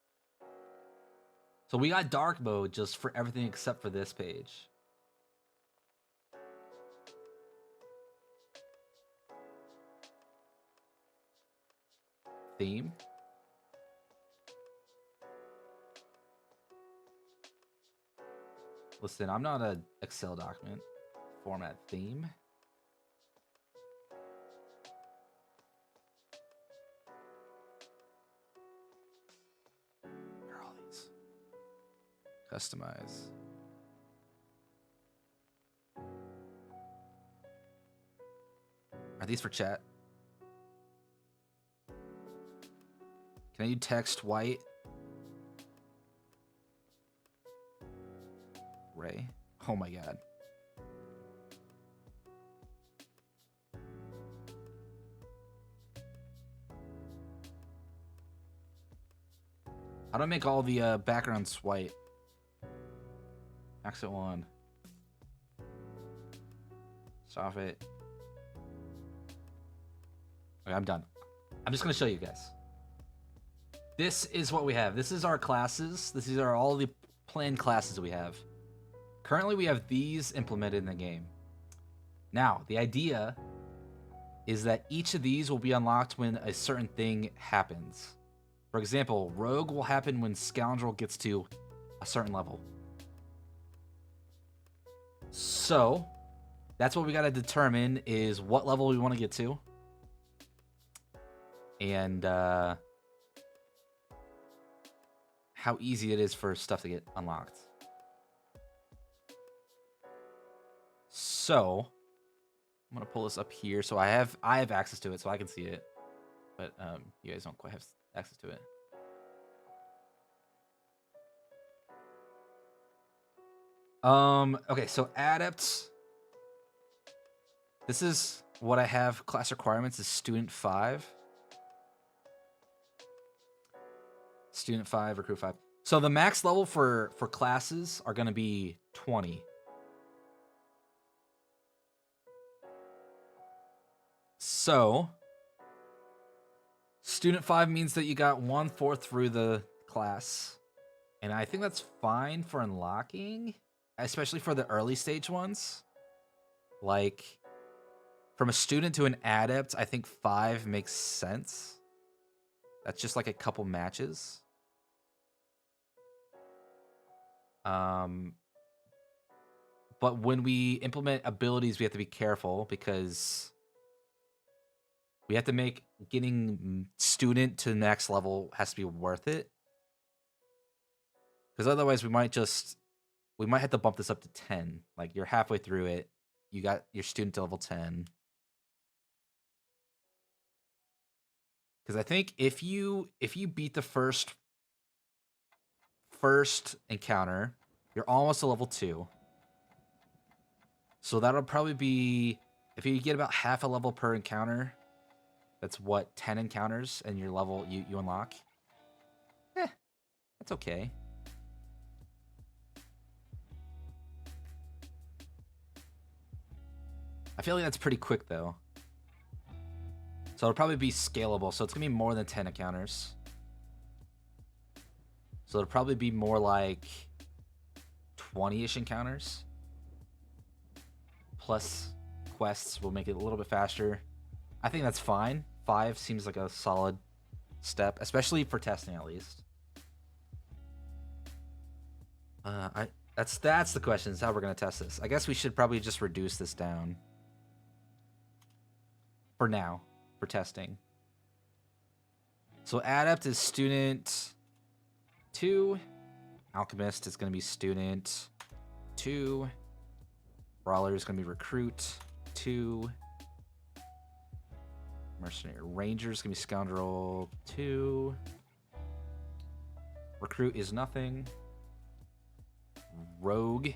So we got dark mode just for everything except for this page. Theme. Listen, I'm not an Excel document. Format theme. Where are all these? Customize. Are these for chat? Can I do text white? Ray. Oh my god. How do I make all the backgrounds white? Exit 1. Stop it. Okay, I'm done. I'm just gonna show you guys. This is what we have. This is our classes. These are all the planned classes we have. Currently, we have these implemented in the game. Now, the idea is that each of these will be unlocked when a certain thing happens. For example, Rogue will happen when Scoundrel gets to a certain level. So, that's what we got to determine is what level we want to get to. And how easy it is for stuff to get unlocked. So, I'm gonna pull this up here. So I have access to it, so I can see it, but you guys don't quite have access to it. Okay, so Adept. This is what I have. Class requirements is Student 5. Student 5, Recruit 5. So the max level for classes are gonna be 20. So, Student 5 means that you got 1/4 through the class. And I think that's fine for unlocking, especially for the early stage ones. Like, from a student to an adept, I think 5 makes sense. That's just like a couple matches. But when we implement abilities, we have to be careful because we have to make getting student to the next level has to be worth it. Because otherwise we might have to bump this up to 10. Like you're halfway through it, you got your student to level 10. Because I think if you beat the first encounter, you're almost to level 2. So that'll probably be, if you get about half a level per encounter, that's what, 10 encounters and your level you unlock. That's okay. I feel like that's pretty quick though. So it'll probably be scalable. So it's gonna be more than 10 encounters. So it'll probably be more like 20-ish encounters. Plus quests will make it a little bit faster. I think that's fine. 5 seems like a solid step, especially for testing at least. That's the question, is how we're gonna test this. I guess we should probably just reduce this down. For now, for testing. So Adept is student 2. Alchemist is going to be student 2. Brawler is going to be recruit 2. Mercenary Ranger is going to be scoundrel 2. Recruit is nothing. Rogue.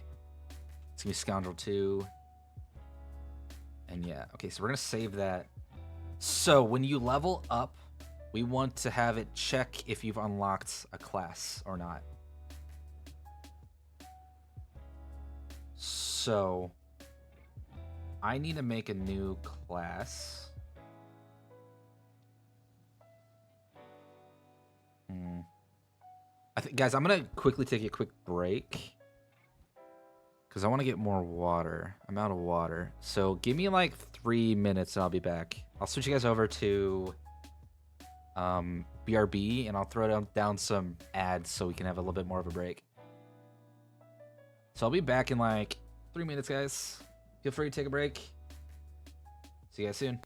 It's gonna be Scoundrel 2. And yeah, okay, so we're gonna save that. So when you level up, we want to have it check if you've unlocked a class or not. So I need to make a new class. Guys, I'm gonna quickly take a quick break because I want to get more water. I'm out of water, so give me like 3 minutes and I'll be back. I'll switch you guys over to BRB and I'll throw down some ads so we can have a little bit more of a break. So I'll be back in like 3 minutes, guys. Feel free to take a break. See you guys soon.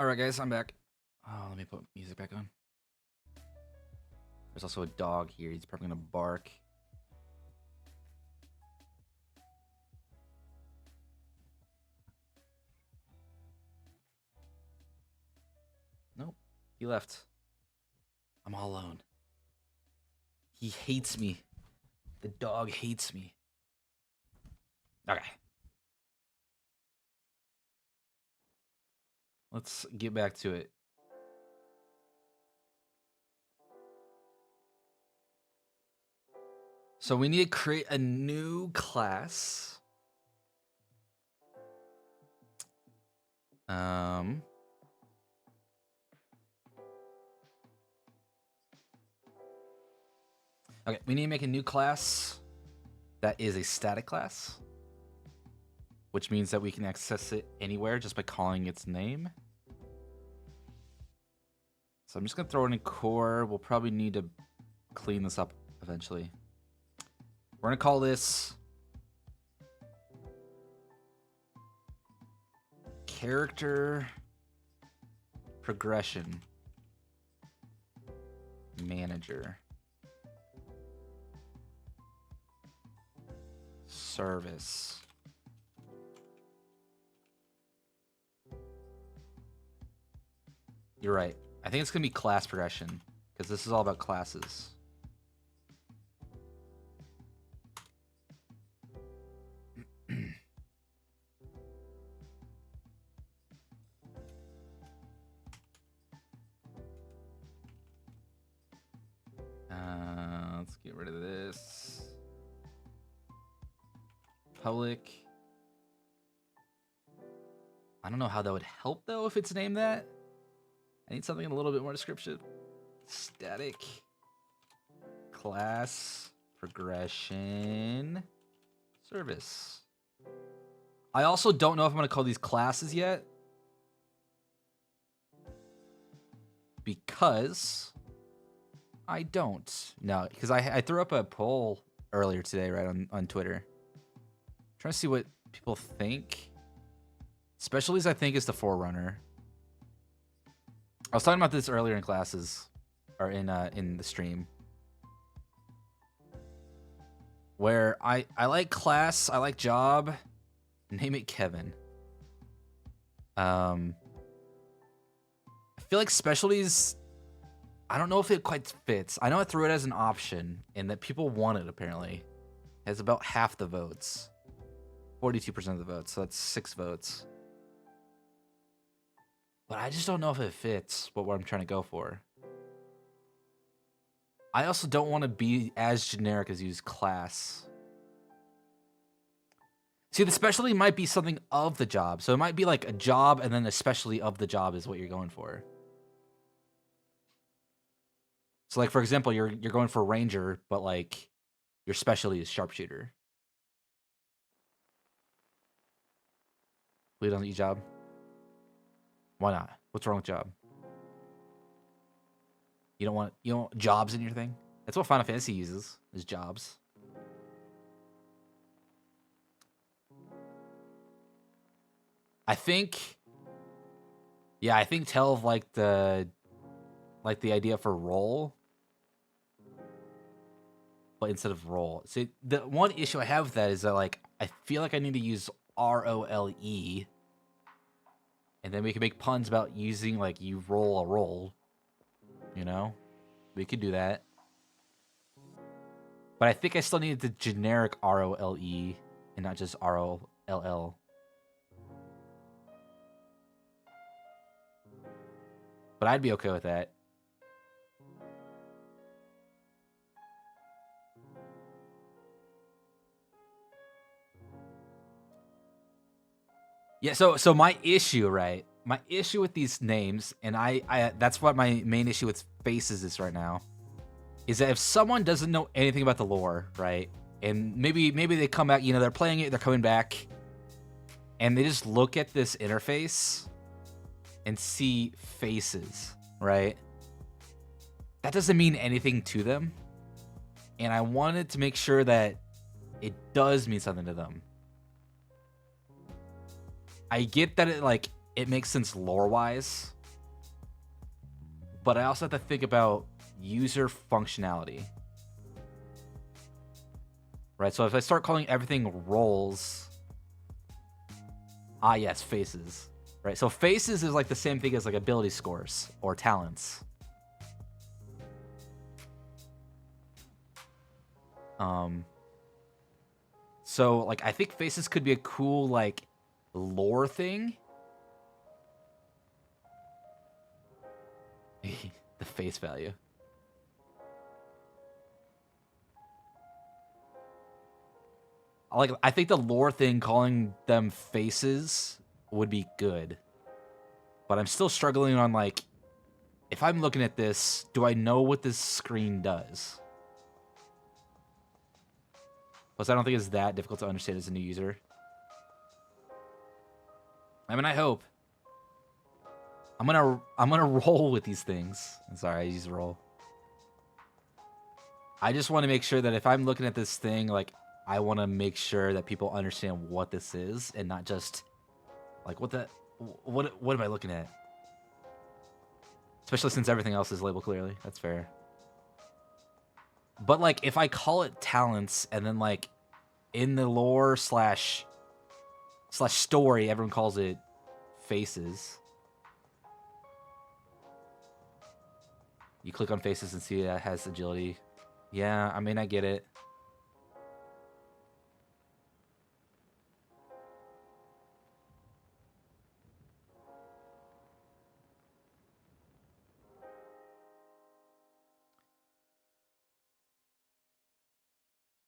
All right, guys, I'm back. Oh, let me put music back on. There's also a dog here. He's probably gonna bark. Nope, he left. I'm all alone. He hates me. The dog hates me. Okay. Let's get back to it. So we need to create a new class. Okay, we need to make a new class that is a static class, which means that we can access it anywhere just by calling its name. So I'm just gonna throw it in core. We'll probably need to clean this up eventually. We're gonna call this character progression manager service. You're right. I think it's gonna be class progression because this is all about classes. Let's get rid of this. Public. I don't know how that would help though if it's named that. I need something a little bit more descriptive. Static class progression service. I also don't know if I'm going to call these classes yet, because I don't. No, because I threw up a poll earlier today, right, on Twitter. Trying to see what people think. Specialties, I think, is the forerunner. I was talking about this earlier in classes, or in the stream, where I like class, I like job. Name it Kevin. I feel like specialties, I don't know if it quite fits. I know I threw it as an option and that people want it apparently. It has about half the votes. 42% of the votes, so that's 6 votes. But I just don't know if it fits what I'm trying to go for. I also don't want to be as generic as use class. See, the specialty might be something of the job. So it might be like a job and then a specialty of the job is what you're going for. So like, for example, you're going for ranger, but like your specialty is sharpshooter. Lead on the job. Why not? What's wrong with job? You don't want jobs in your thing? That's what Final Fantasy uses, is jobs. I think Telv liked the idea for role, but instead of role. See, the one issue I have with that is that like I feel like I need to use ROLE, and then we can make puns about using like you roll a roll. You know, we could do that. But I think I still need the generic ROLE and not just ROLL. But I'd be okay with that. Yeah, so my issue, right? My issue with these names, and I that's what my main issue with faces is right now, is that if someone doesn't know anything about the lore, right? And maybe they come back, you know, they're playing it, they're coming back, and they just look at this interface and see faces, right? That doesn't mean anything to them. And I wanted to make sure that it does mean something to them. I get that it it makes sense lore-wise. But I also have to think about user functionality. Right, so if I start calling everything roles... yes, faces. Right, so faces is like the same thing as like ability scores or talents. So like I think faces could be a cool like lore thing. The face value. Like I think the lore thing, calling them faces, would be good. But I'm still struggling on like, if I'm looking at this, do I know what this screen does? Plus, I don't think it's that difficult to understand as a new user. I mean, I hope. I'm gonna roll with these things. I'm sorry, I use roll. I just want to make sure that if I'm looking at this thing, like, I want to make sure that people understand what this is and not just like what am I looking at? Especially since everything else is labeled clearly. That's fair. But like if I call it talents and then like in the lore slash story, everyone calls it faces. You click on faces and see that has agility. Yeah, I mean, I get it.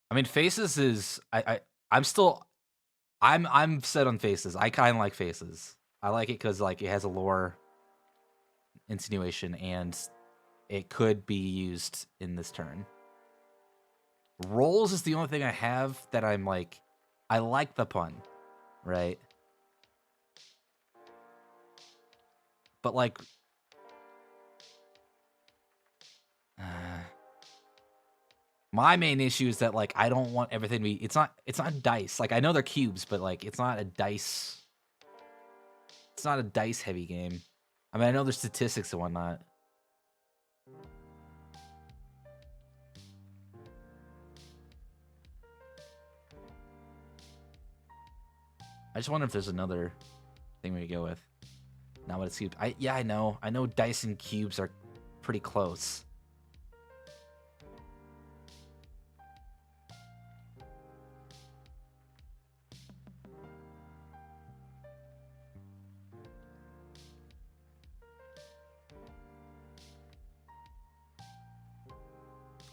I mean, faces is I'm set on faces. I kind of like faces. I like it because like it has a lore insinuation and it could be used in this turn. Rolls is the only thing I have that I'm like, I like the pun, right? But like, my main issue is that like I don't want everything to be. It's not dice. Like I know they're cubes, but like it's not a dice. It's not a dice heavy game. I mean, I know there's statistics and whatnot. I just wonder if there's another thing we could go with. Not what it's cubed. Yeah, I know. I know dice and cubes are pretty close.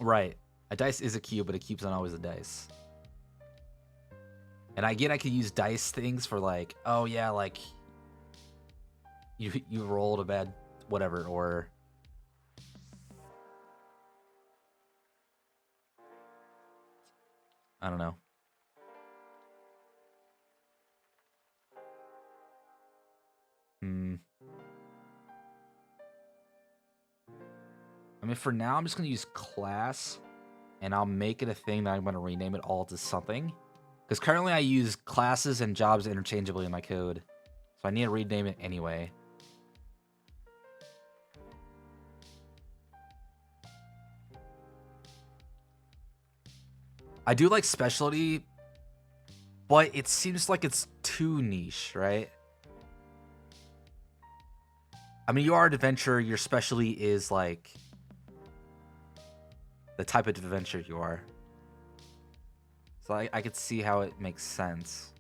Right. A dice is a cube, but a cube's not always a dice. And I get I could use dice things for like, oh yeah, like you rolled a bad whatever, or I don't know. I mean, for now, I'm just going to use class, and I'll make it a thing that I'm going to rename it all to something. Because currently I use classes and jobs interchangeably in my code. So I need to rename it anyway. I do like specialty, but it seems like it's too niche, right? I mean, you are an adventurer. Your specialty is like the type of adventure you are. So I could see how it makes sense.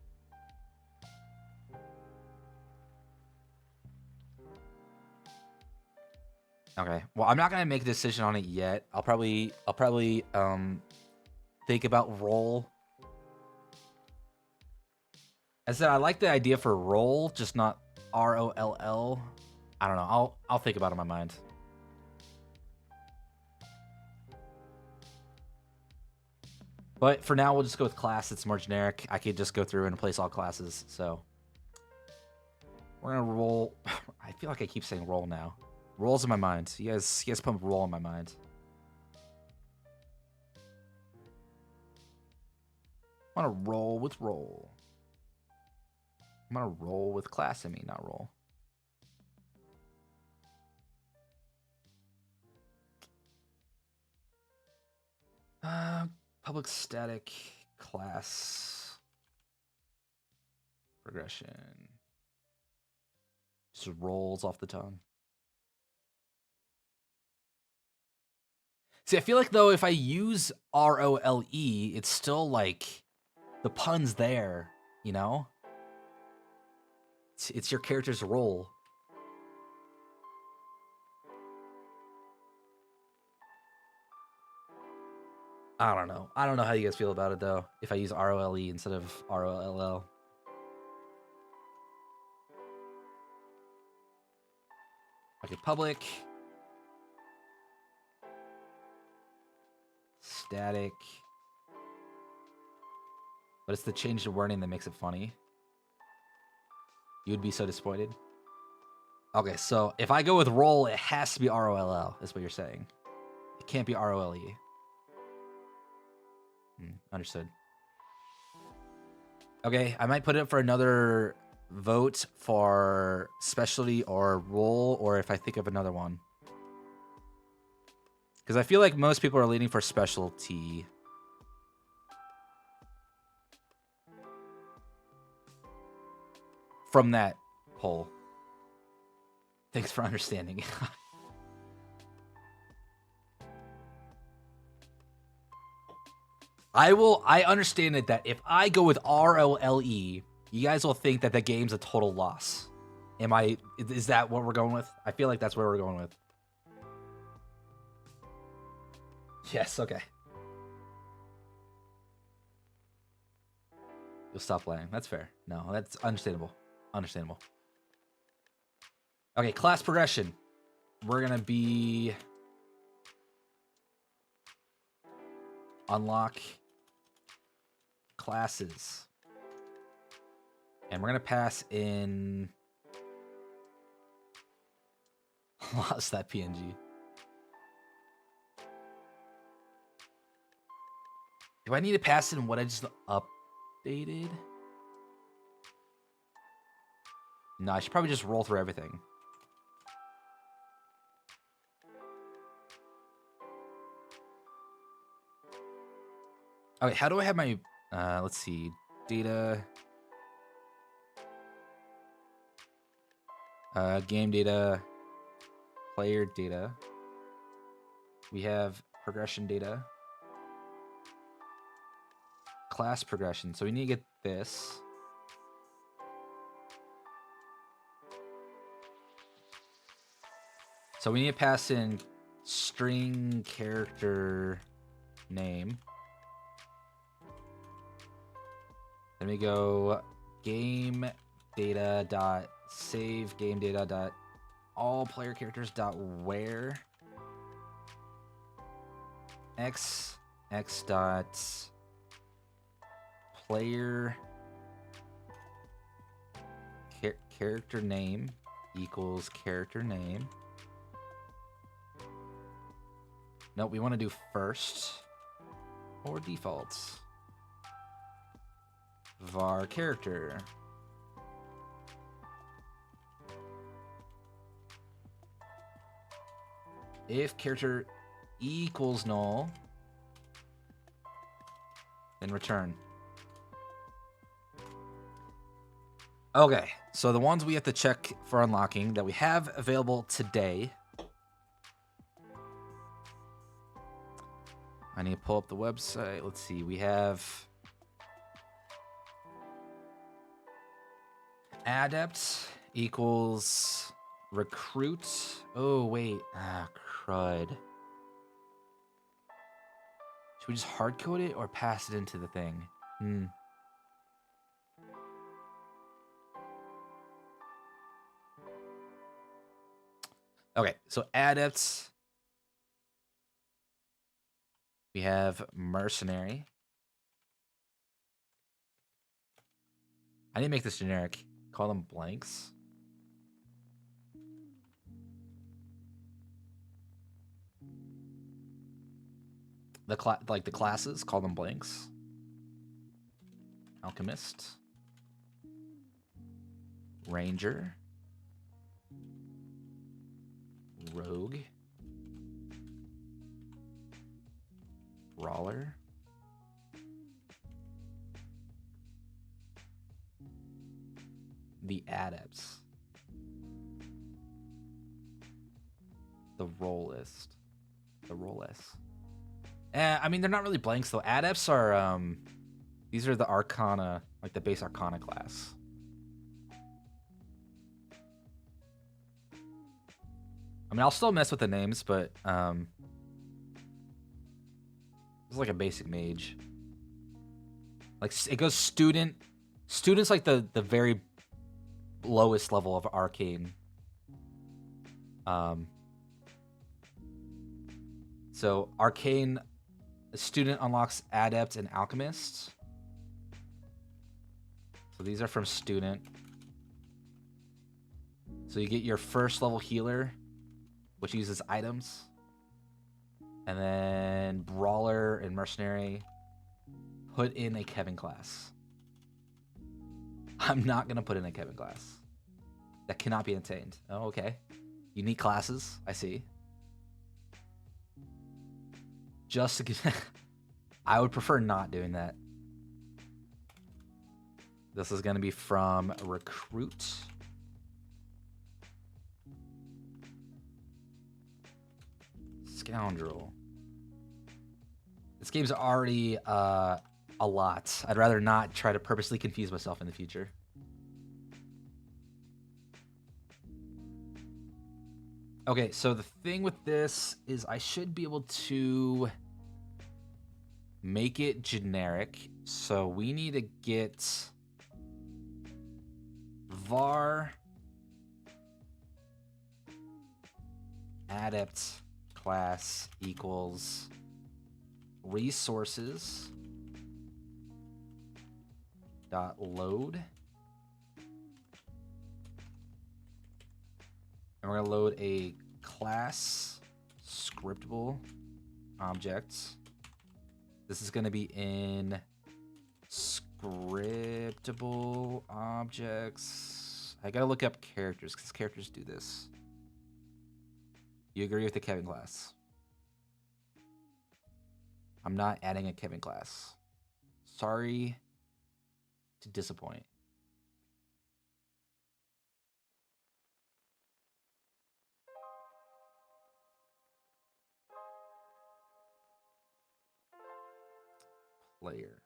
Okay. Well, I'm not gonna make a decision on it yet. I'll probably think about roll. I said I like the idea for roll, just not ROLL. I don't know. I'll think about it in my mind. But for now, we'll just go with class. It's more generic. I could just go through and replace all classes. So we're gonna roll. I feel like I keep saying roll now. Rolls in my mind. You guys put roll in my mind. I'm gonna roll with roll. I'm gonna roll with class. I mean, not roll. Public static class progression. Just rolls off the tongue. See, I feel like though if I use ROLE, it's still like the pun's there, you know? It's your character's role. I don't know. I don't know how you guys feel about it though. If I use ROLE instead of ROLL. Okay, public. Static. But it's the change to wording that makes it funny. You would be so disappointed. Okay, so if I go with roll, it has to be ROLL, is what you're saying. It can't be ROLE. Understood. Okay, I might put it up for another vote for specialty or role, or if I think of another one. Because I feel like most people are leaning for specialty. From that poll. Thanks for understanding. I understand it that if I go with ROLE, you guys will think that the game's a total loss. Is that what we're going with? I feel like that's where we're going with. Yes, okay. You'll stop playing. That's fair. No, that's understandable. Understandable. Okay, class progression. We're gonna be unlock classes. And we're gonna pass in lost that PNG. Do I need to pass in what I just updated? No, I should probably just roll through everything. Okay, how do I have my, let's see, data, game data, player data. We have progression data, class progression. So we need to get this. So we need to pass in string character name. Then we go game data dot save game data dot all player characters dot where x dot player character name equals character name. Nope, we want to do first or defaults. Var character. If character equals null, then return. Okay, so the ones we have to check for unlocking that we have available today. I need to pull up the website. Let's see, we have adept equals recruit. Oh, wait. Crud. Should we just hard code it or pass it into the thing? Okay, so adepts. We have mercenary. I need to make this generic. Call them blanks. The classes, call them blanks. Alchemist. Ranger. Rogue. Brawler. The adepts. The role list. The role list. I mean, they're not really blanks though. Adepts are these are the Arcana, like the base Arcana class. I mean, I'll still mess with the names, but it's like a basic mage. Like it goes student. Student's like the very lowest level of arcane. So arcane student unlocks adept and alchemist. So these are from student. So you get your first level healer, which uses items. And then brawler and mercenary. Put in a Kevin class. I'm not gonna put in a Kevin class. That cannot be attained. Oh, okay. Unique classes, I see. Just to get I would prefer not doing that. This is gonna be from recruit. Scoundrel. This game's already a lot. I'd rather not try to purposely confuse myself in the future. Okay, so the thing with this is I should be able to make it generic. So we need to get var adept class equals resources dot load. And we're gonna load a class scriptable object. This is gonna be in scriptable objects. I gotta look up characters because characters do this. You agree with the Kevin class? I'm not adding a Kevin class. Sorry to disappoint. Player.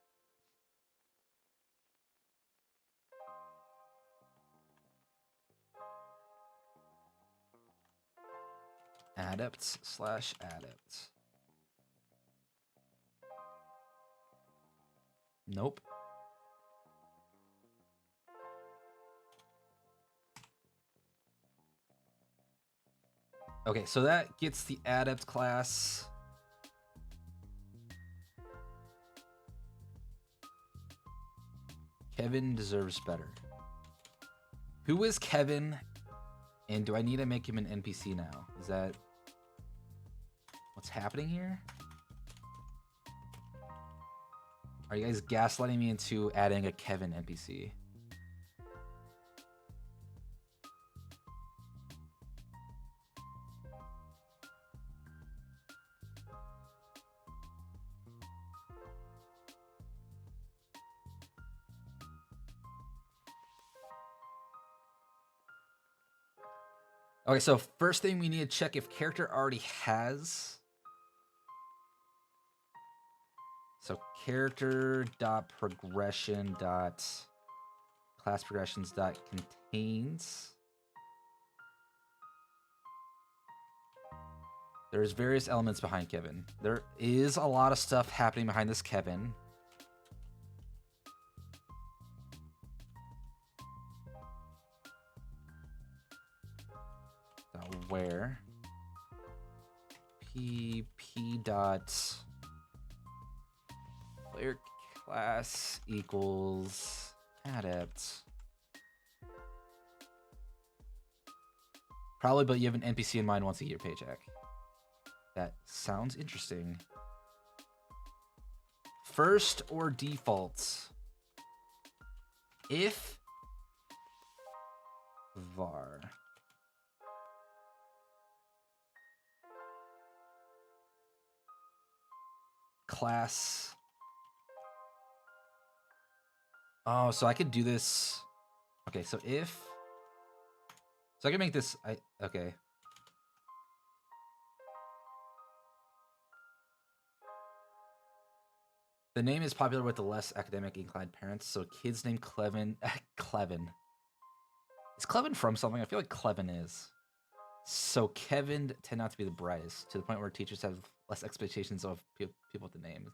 Adept slash adept. Nope. Okay, so that gets the adept class. Kevin deserves better. Who is Kevin? And do I need to make him an NPC now? Is that what's happening here? Are you guys gaslighting me into adding a Kevin NPC? Okay, so first thing we need to check if character already has. So character dot progression dot class progressions dot contains. There's various elements behind Kevin. There is a lot of stuff happening behind this Kevin. Where pp dot player class equals adept. Probably, but you have an NPC in mind once you get your paycheck. That sounds interesting. First or default? If var class. Oh, so I could do this. Okay, so if... So I can make this... Okay. The name is popular with the less academic inclined parents, so kids named Clevin... Clevin. Is Clevin from something? I feel like Clevin is. So Kevin tend not to be the brightest, to the point where teachers have less expectations of people with the name.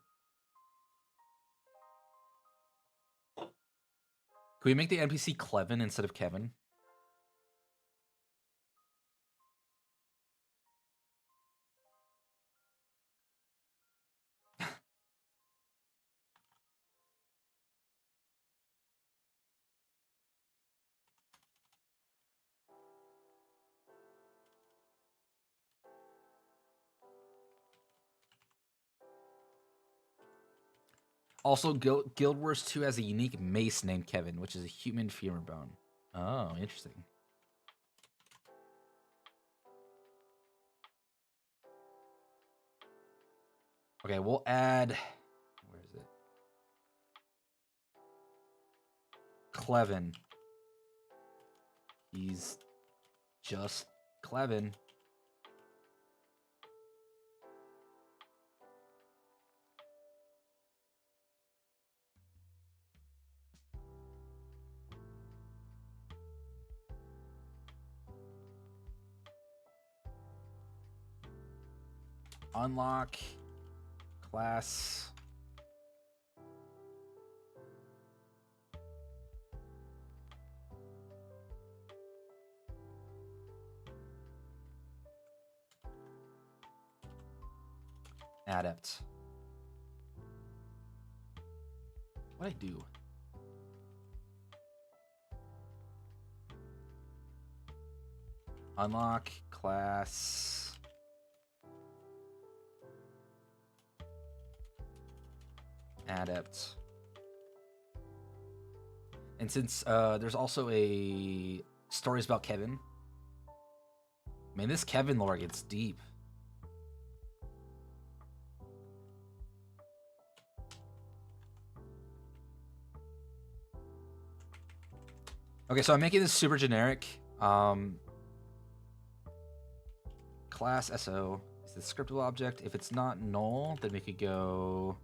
Can we make the NPC Clevin instead of Kevin? Also, Guild Wars 2 has a unique mace named Kevin, which is a human femur bone. Oh, interesting. Okay, we'll add... Where is it? Clevin. He's just Clevin. Unlock class. Adept. What'd I do? Unlock class. Adept. And since there's also a stories about Kevin. Man, this Kevin lore gets deep. Okay, so I'm making this super generic. Class SO is the scriptable object. If it's not null, then we could go...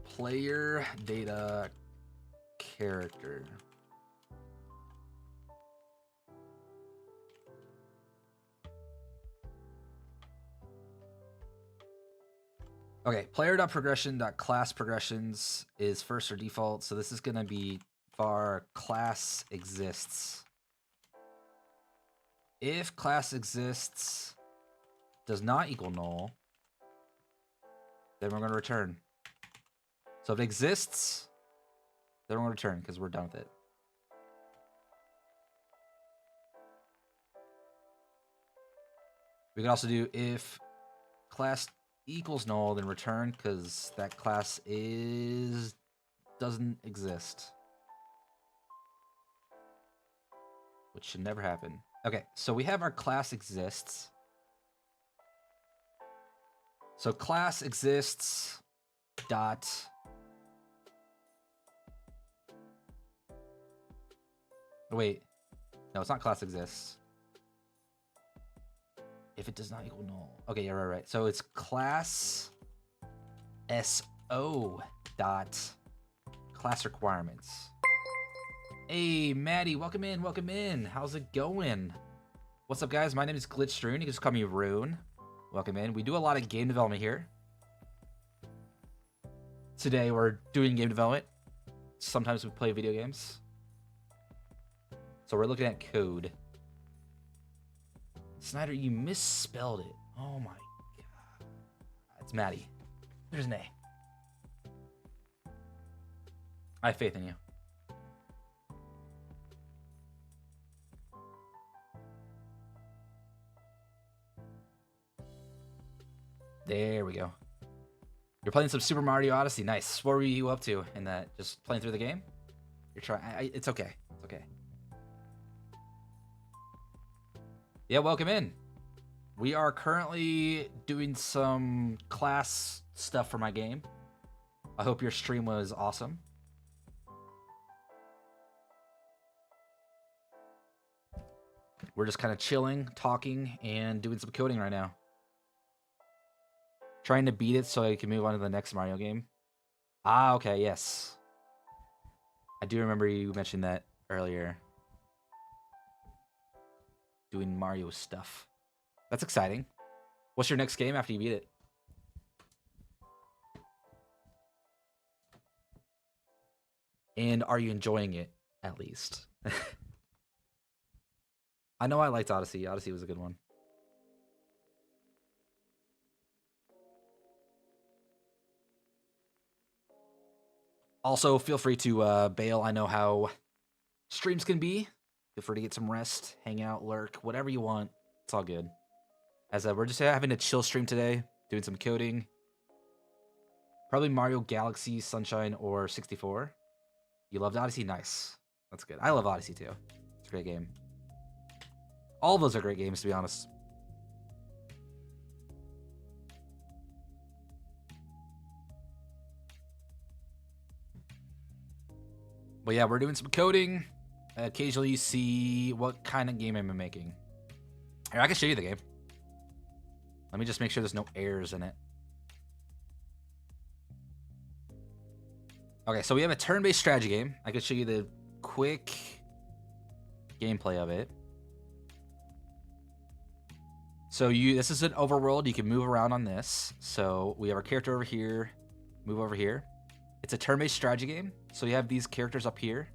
Player data character. Okay, player.progression.class progressions is first or default, so this is going to be var class exists. If class exists does not equal null, then we're going to return. So if it exists, then we're going to return because we're done with it. We can also do if class equals null, then return because that class doesn't exist, which should never happen. Okay, so we have our class exists. So class exists dot wait, no, it's not class exists. If it does not equal null. Okay, yeah, right. So it's class SO dot class requirements. Hey, Maddie, welcome in, welcome in. How's it going? What's up, guys? My name is Glitchstrewn. You can just call me Rune. Welcome in. We do a lot of game development here. Today, we're doing game development. Sometimes we play video games. So we're looking at code. Snyder, you misspelled it. Oh my god. It's Maddie. There's an A. I have faith in you. There we go. You're playing some Super Mario Odyssey. Nice. What were you up to in that? Just playing through the game? You're trying. It's okay. It's okay. Yeah, welcome in. We are currently doing some class stuff for my game. I hope your stream was awesome. We're just kind of chilling, talking, and doing some coding right now. Trying to beat it so I can move on to the next Mario game. Ah, okay, yes. I do remember you mentioned that earlier. Doing Mario stuff. That's exciting. What's your next game after you beat it? And are you enjoying it, at least? I know I liked Odyssey. Odyssey was a good one. Also, feel free to bail. I know how streams can be. Feel free to get some rest, hang out, lurk, whatever you want. It's all good. As we're just having a chill stream today, doing some coding. Probably Mario Galaxy, Sunshine, or 64. You loved Odyssey? Nice. That's good. I love Odyssey too. It's a great game. All of those are great games, to be honest. But yeah, we're doing some coding. Occasionally you see what kind of game I'm making. Here, I can show you the game. Let me just make sure there's no errors in it. Okay, so we have a turn-based strategy game. I can show you the quick gameplay of it. So this is an overworld. You can move around on this. So we have our character over here, move over here. It's a turn-based strategy game. So you have these characters up here.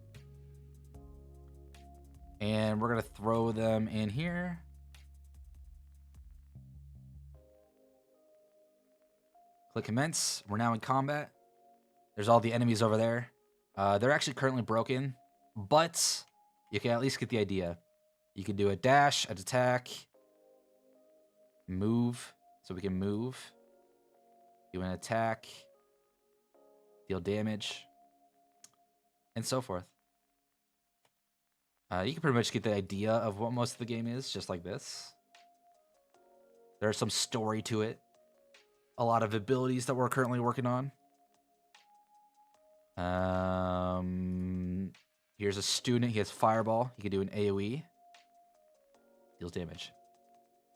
And we're going to throw them in here. Click commence. We're now in combat. There's all the enemies over there. They're actually currently broken, but you can at least get the idea. You can do a dash, an attack, move, so we can move, do an attack, deal damage, and so forth. You can pretty much get the idea of what most of the game is, just like this. There's some story to it. A lot of abilities that we're currently working on. Here's a student. He has Fireball. He can do an AoE. Deals damage.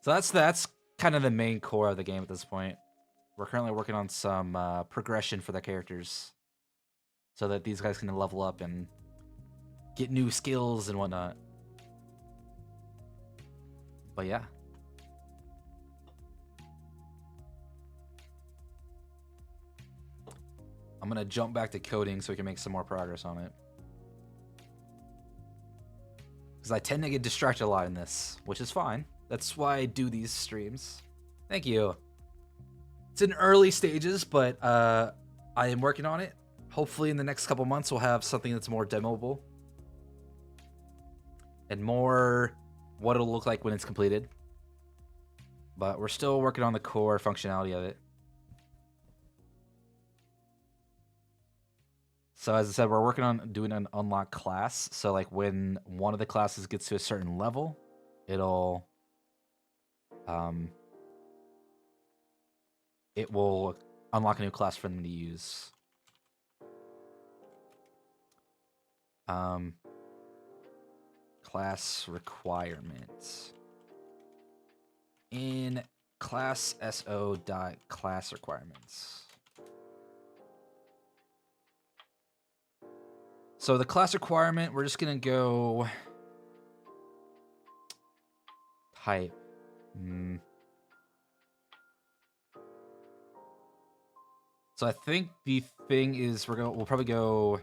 So that's kind of the main core of the game at this point. We're currently working on some progression for the characters, so that these guys can level up and get new skills and whatnot. But yeah. I'm going to jump back to coding so we can make some more progress on it. Because I tend to get distracted a lot in this, which is fine. That's why I do these streams. Thank you. It's in early stages, but I am working on it. Hopefully in the next couple months we'll have something that's more demoable. And more what it'll look like when it's completed. But we're still working on the core functionality of it. So as I said, we're working on doing an unlock class. So like when one of the classes gets to a certain level, it'll it will unlock a new class for them to use. Class requirements. In class so.class requirements. So the class requirement, we're just gonna go type. So I think the thing is we'll probably go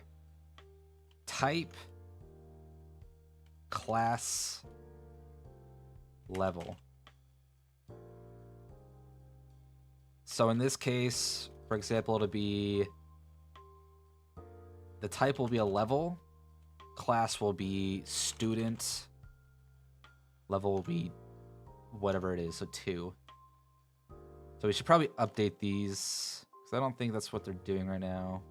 type class level. So in this case, for example, it'll be the type will be a level, class will be student, level will be whatever it is, so 2. So we should probably update these, because I don't think that's what they're doing right now.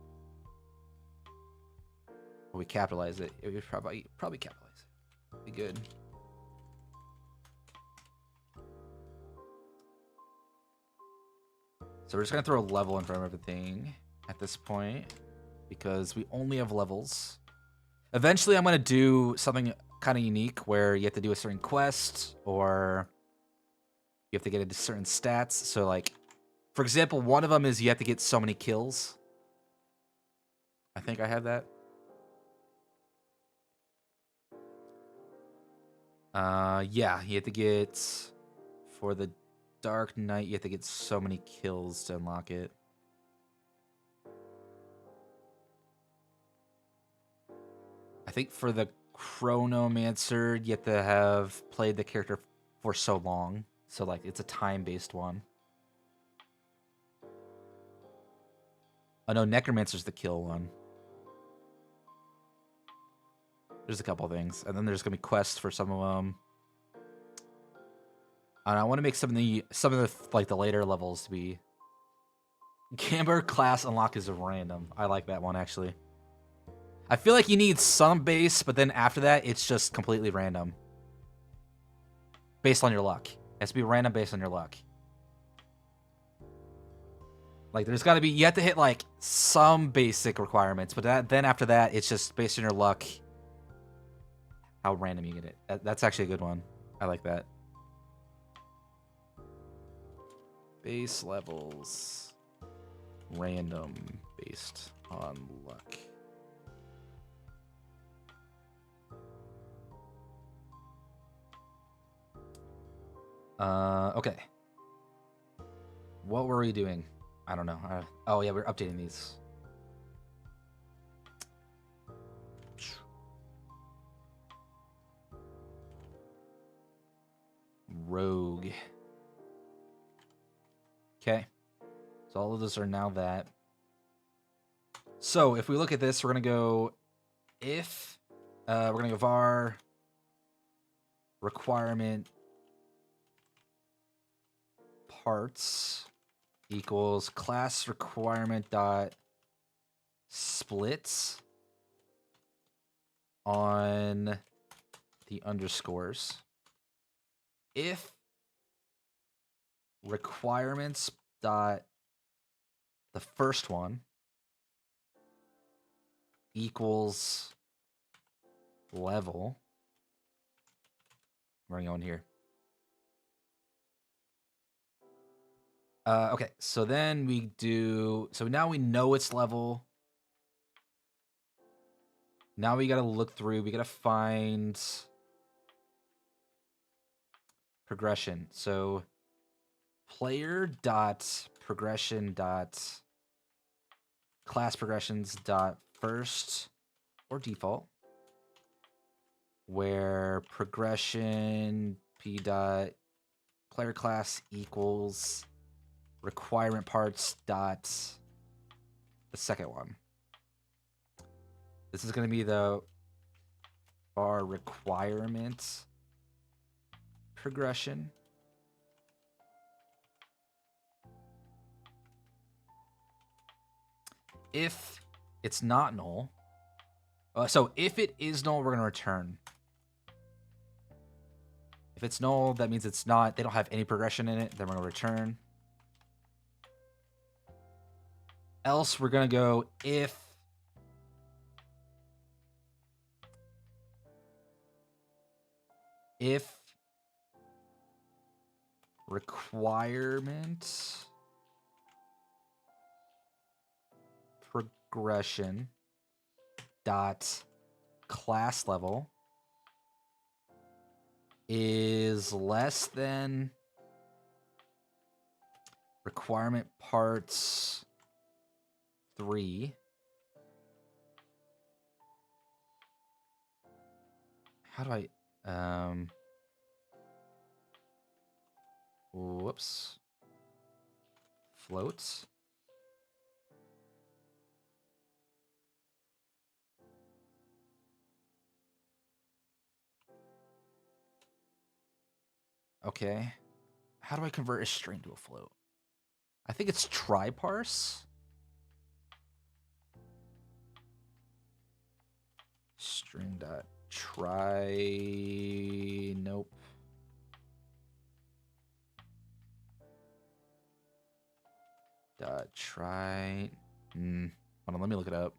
Or we capitalize it. We probably capitalize it. Be good. So we're just gonna throw a level in front of everything at this point because we only have levels. Eventually, I'm gonna do something kind of unique where you have to do a certain quest or you have to get into certain stats. So, like, for example, one of them is you have to get so many kills. I think I have that. Yeah, you have to get for the Dark Knight. You have to get so many kills to unlock it. I think for the Chronomancer, you have to have played the character for so long. So, like, it's a time-based one. Oh, no, Necromancer's the kill one. There's a couple things. And then there's going to be quests for some of them. And I want to make some of the like, the later levels to be... Camber class unlock is random. I like that one, actually. I feel like you need some base, but then after that, it's just completely random. Based on your luck. It has to be random based on your luck. Like, there's got to be... You have to hit, like, some basic requirements, but then after that, it's just based on your luck how random you get it. That's actually a good one. I like that. Base levels. Random based on luck. Okay. What were we doing? I don't know. Oh, yeah, we're updating these. Rogue. Okay. So all of those are now that. So if we look at this, we're going to go if, we're going to go var requirement parts equals class requirement dot splits on the underscores. If requirements dot the first one equals level. We're going here. Okay, so then we do... So now we know it's level. Now we gotta look through. We gotta find progression. So player dot progression dot class progressions dot first or default, where progression p dot player class equals requirement parts dot the second one. This is going to be the var requirement progression. If it's not null, so if it is null, we're going to return. If it's null, that means it's not, they don't have any progression in it, then we're going to return. Else, we're going to go if requirement progression dot class level is less than requirement parts 3. How do I whoops. Floats. Okay. How do I convert a string to a float? I think it's try parse. string dot try. Nope. Dot try. Hold on, let me look it up.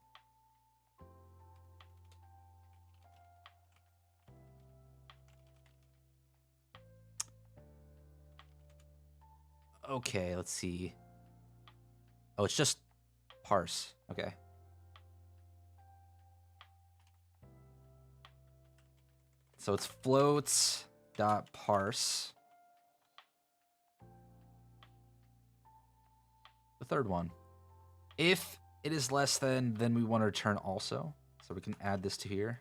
Okay, let's see. Oh, it's just parse. Okay. So it's floats dot parse. The third one. If it is less than, then we want to return also. So we can add this to here.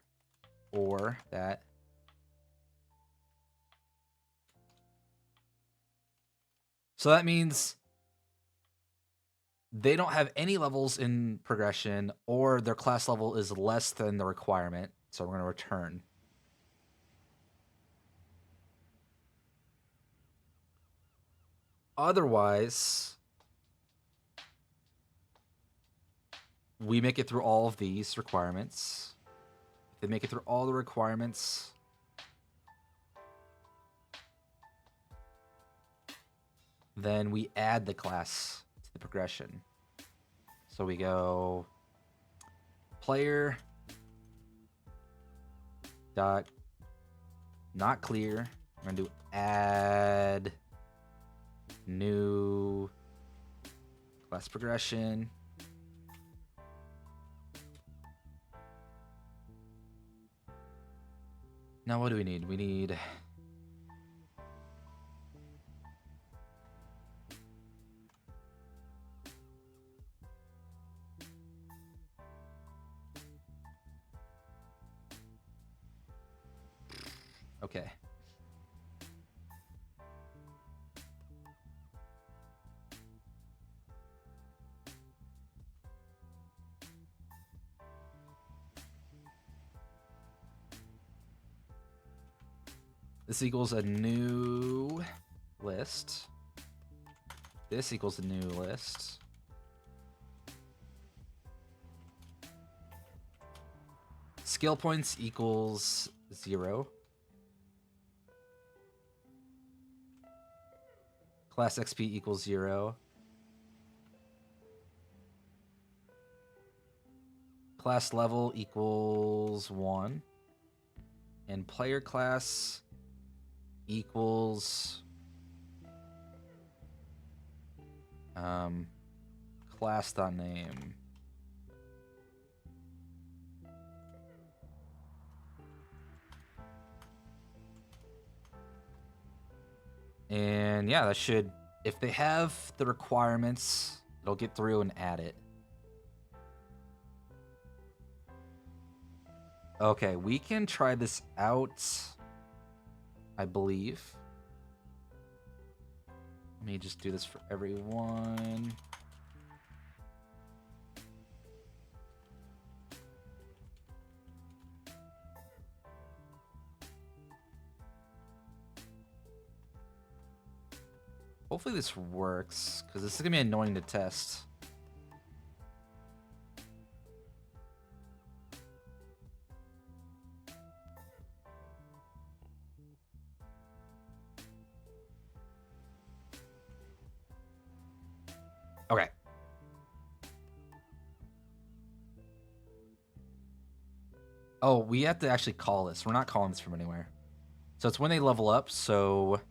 Or that. So that means they don't have any levels in progression, or their class level is less than the requirement. So we're going to return. Otherwise, we make it through all of these requirements. If they make it through all the requirements, then we add the class to the progression. So we go player dot not clear. We're gonna do add new class progression. Now what do we need? We need okay. This equals a new list. This equals a new list. Skill points equals 0. Class XP equals 0. Class level equals 1. And player class equals class.name. And yeah, that should, if they have the requirements, it'll get through and add it. Okay, we can try this out, I believe. Let me just do this for everyone. Hopefully this works, because this is going to be annoying to test. Okay. Oh, we have to actually call this. We're not calling this from anywhere. So it's when they level up, so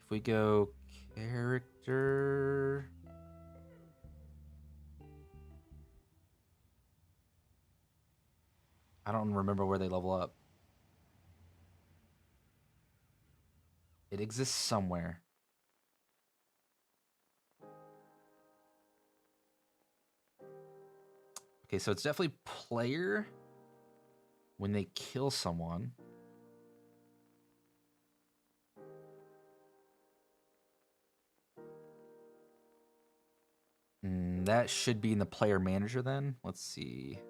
if we go character... I don't remember where they level up. It exists somewhere. Okay, so it's definitely player when they kill someone. That should be in the player manager then. Let's see.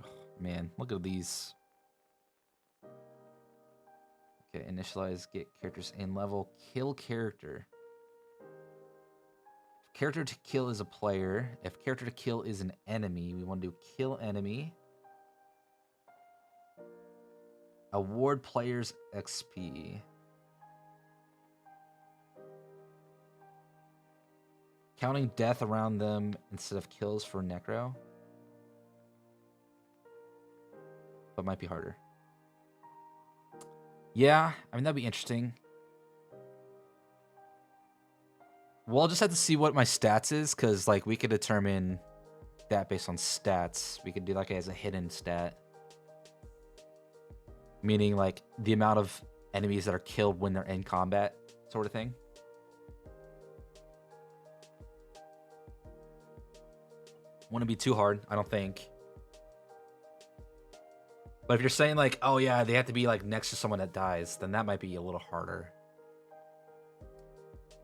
Oh, man, look at these. Okay, initialize, get characters in level, kill character. character to kill is a player. If character to kill is an enemy, we want to do kill enemy. Award players XP. Counting death around them instead of kills for Necro. But might be harder. Yeah, I mean, that'd be interesting. We'll just have to see what my stats is, because like we could determine that based on stats. We could do like as a hidden stat. Meaning like the amount of enemies that are killed when they're in combat, sort of thing. Wouldn't be too hard, I don't think. But if you're saying like, oh yeah, they have to be like next to someone that dies, then that might be a little harder.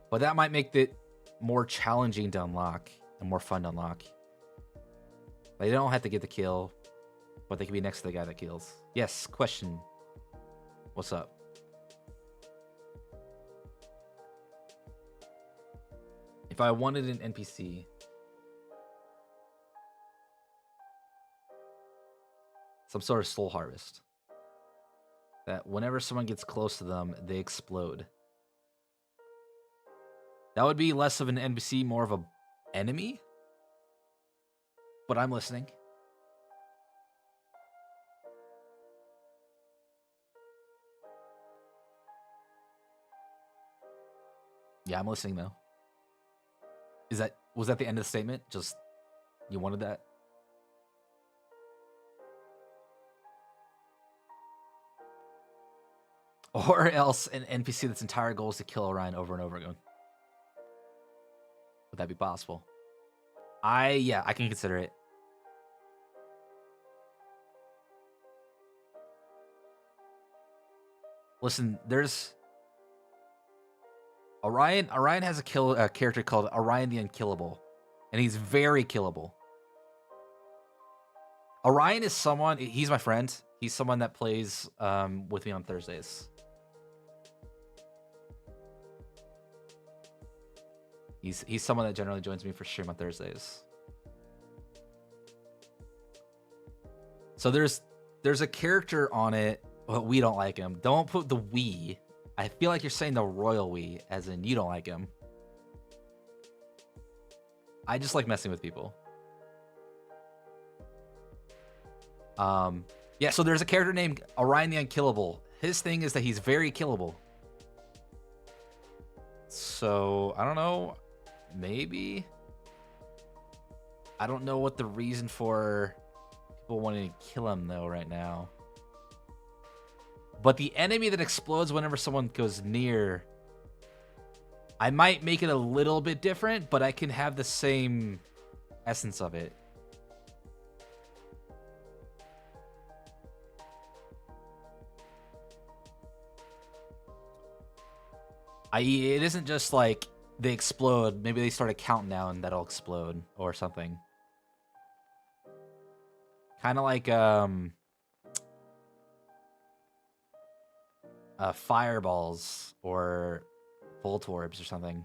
But that might make it more challenging to unlock and more fun to unlock. They don't have to get the kill, but they can be next to the guy that kills. Yes, question. What's up? If I wanted an NPC, some sort of soul harvest, that whenever someone gets close to them, they explode. That would be less of an NPC, more of a enemy. But I'm listening. Yeah, I'm listening though. Was that the end of the statement? Just you wanted that? Or else an NPC that's entire goal is to kill Orion over and over again. Would that be possible? Yeah, I can consider it. Listen, there's Orion has a character called Orion the Unkillable, and he's very killable. Orion is someone, he's my friend. He's someone that plays with me on Thursdays. He's someone that generally joins me for stream on Thursdays. So there's a character on it, but we don't like him. Don't put the we. I feel like you're saying the royal we, as in you don't like him. I just like messing with people. Yeah, so there's a character named Orion the Unkillable. His thing is that he's very killable. So, I don't know. Maybe? I don't know what the reason for people wanting to kill him, though, right now. But the enemy that explodes whenever someone goes near, I might make it a little bit different, but I can have the same essence of it. It isn't just like they explode. Maybe they start a countdown that'll explode or something. Kind of like fireballs or volt orbs or something.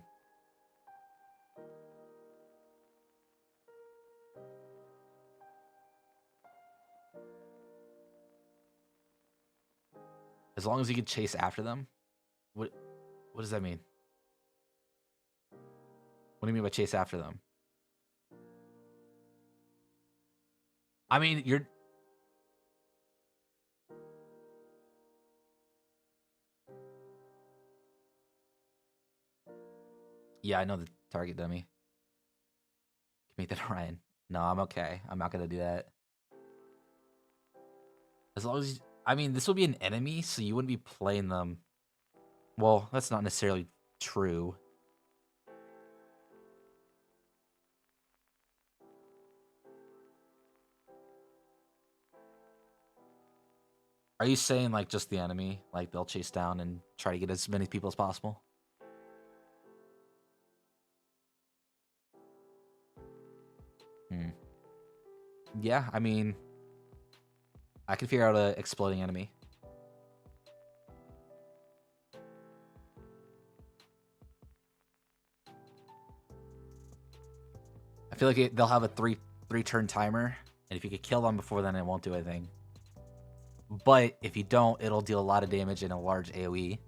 As long as you can chase after them. What does that mean? What do you mean by chase after them? I mean, you're... Yeah, I know the target dummy. Can make that Orion. No, I'm okay. I'm not gonna do that. As long as... I mean, this will be an enemy, so you wouldn't be playing them. Well, that's not necessarily true. Are you saying, like, just the enemy? Like, they'll chase down and try to get as many people as possible? Yeah, I mean... I can figure out an exploding enemy. I feel like they'll have a three turn timer, and if you could kill them before then, it won't do anything. But if you don't, it'll deal a lot of damage in a large AoE.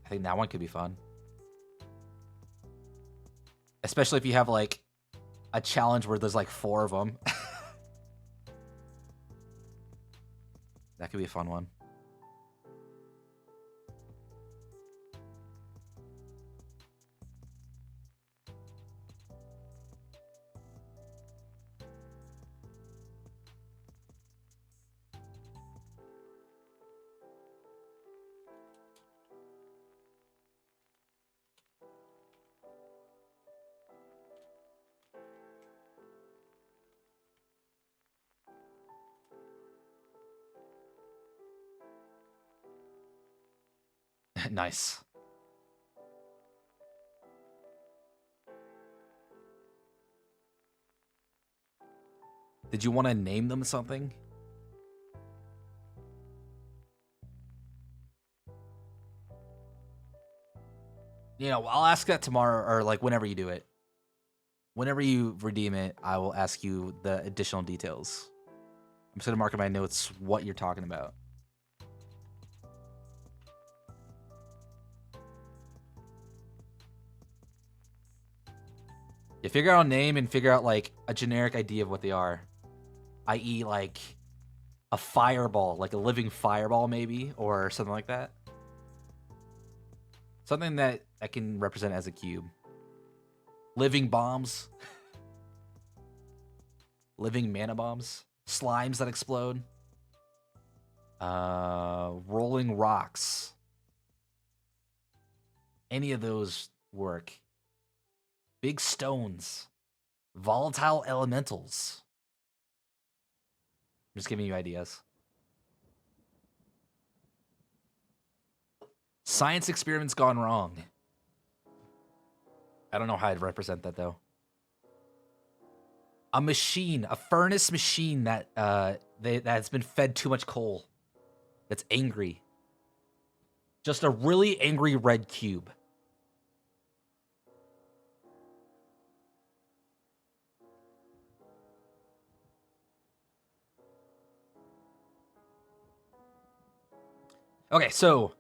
I think that one could be fun. Especially if you have, like, a challenge where there's, like, 4 of them. That could be a fun one. Nice. Did you want to name them something? You know, I'll ask that tomorrow, or like whenever you do it. Whenever you redeem it, I will ask you the additional details. I'm just gonna mark in my notes what you're talking about. You figure out a name and figure out like a generic idea of what they are. I.e. like a fireball, like a living fireball maybe, or something like that. Something that I can represent as a cube. Living bombs. Living mana bombs. Slimes that explode. Rolling rocks. Any of those work. Big stones. Volatile elementals. I'm just giving you ideas. Science experiments gone wrong. I don't know how I'd represent that, though. A machine. A furnace machine that that's been fed too much coal. That's angry. Just a really angry red cube. Okay, so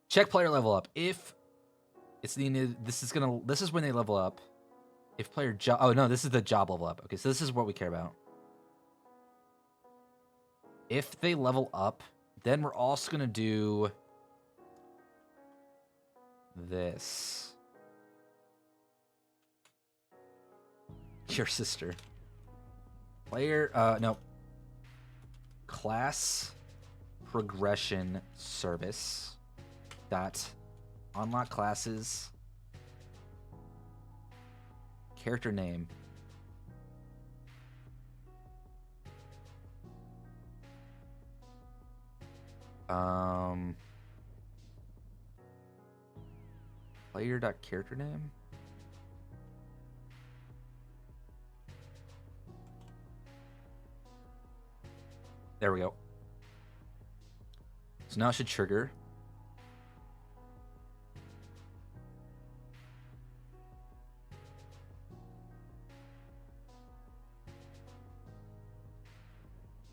check player level up. If it's needed, this is when they level up. If player job, oh no, this is the job level up. Okay, so this is what we care about. If they level up, then we're also gonna do this. Your sister. Player, no. Class progression service dot unlock classes character name player dot character name. There we go. So now it should trigger.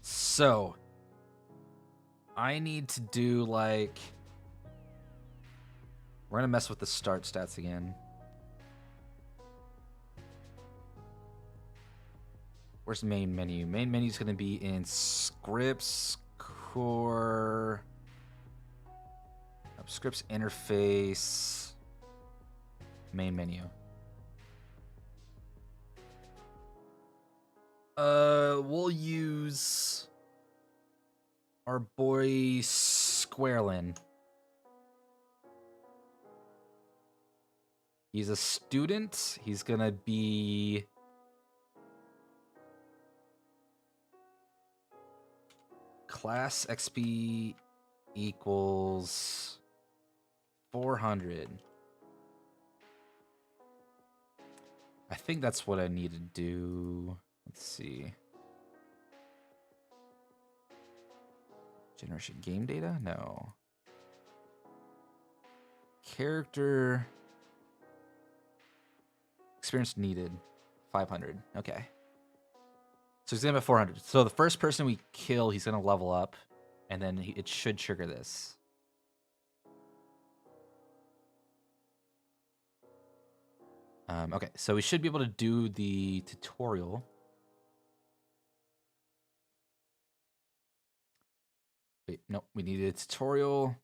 So I need to do like, we're gonna mess with the start stats again. Where's the main menu? Main menu is gonna be in scripts, core, scripts interface, main menu. We'll use our boy Squarelin. He's a student. He's gonna be class XP equals 400. I think that's what I need to do. Let's see. Generation game data? No. Character. Experience needed. 500. Okay. So he's gonna have 400. So the first person we kill, he's gonna level up, and then it should trigger this. Okay, so we should be able to do the tutorial. Wait, no, we need a tutorial.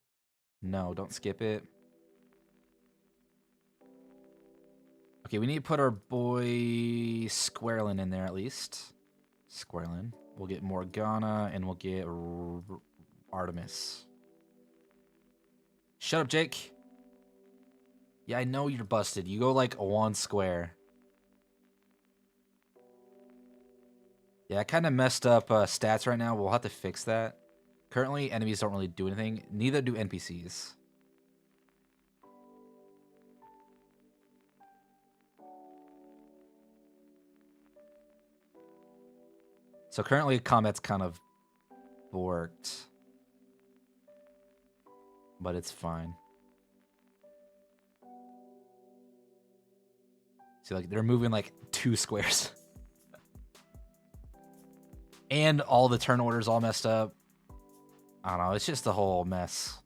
No, don't skip it. Okay, we need to put our boy Squirrelin in there at least. Squirrelin. We'll get Morgana, and we'll get Artemis. Shut up, Jake. Yeah, I know you're busted. You go like 1 square. Yeah, I kind of messed up stats right now. We'll have to fix that. Currently, enemies don't really do anything. Neither do NPCs. So currently, combat's kind of borked. But it's fine. See, like, they're moving like 2 squares. And all the turn orders all messed up. I don't know, it's just a whole mess.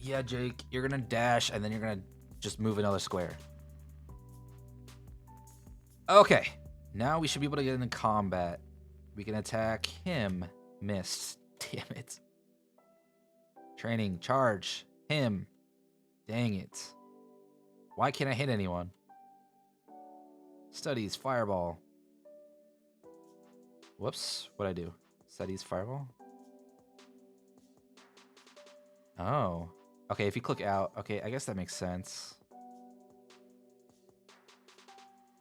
Yeah, Jake, you're gonna dash and then you're gonna just move another square. Okay, now we should be able to get into combat. We can attack him. Missed. Damn it. Training, charge. Him. Dang it. Why can't I hit anyone? Studies, fireball. Whoops, what'd I do? Studies, fireball? Oh. Okay, if you click out, okay, I guess that makes sense.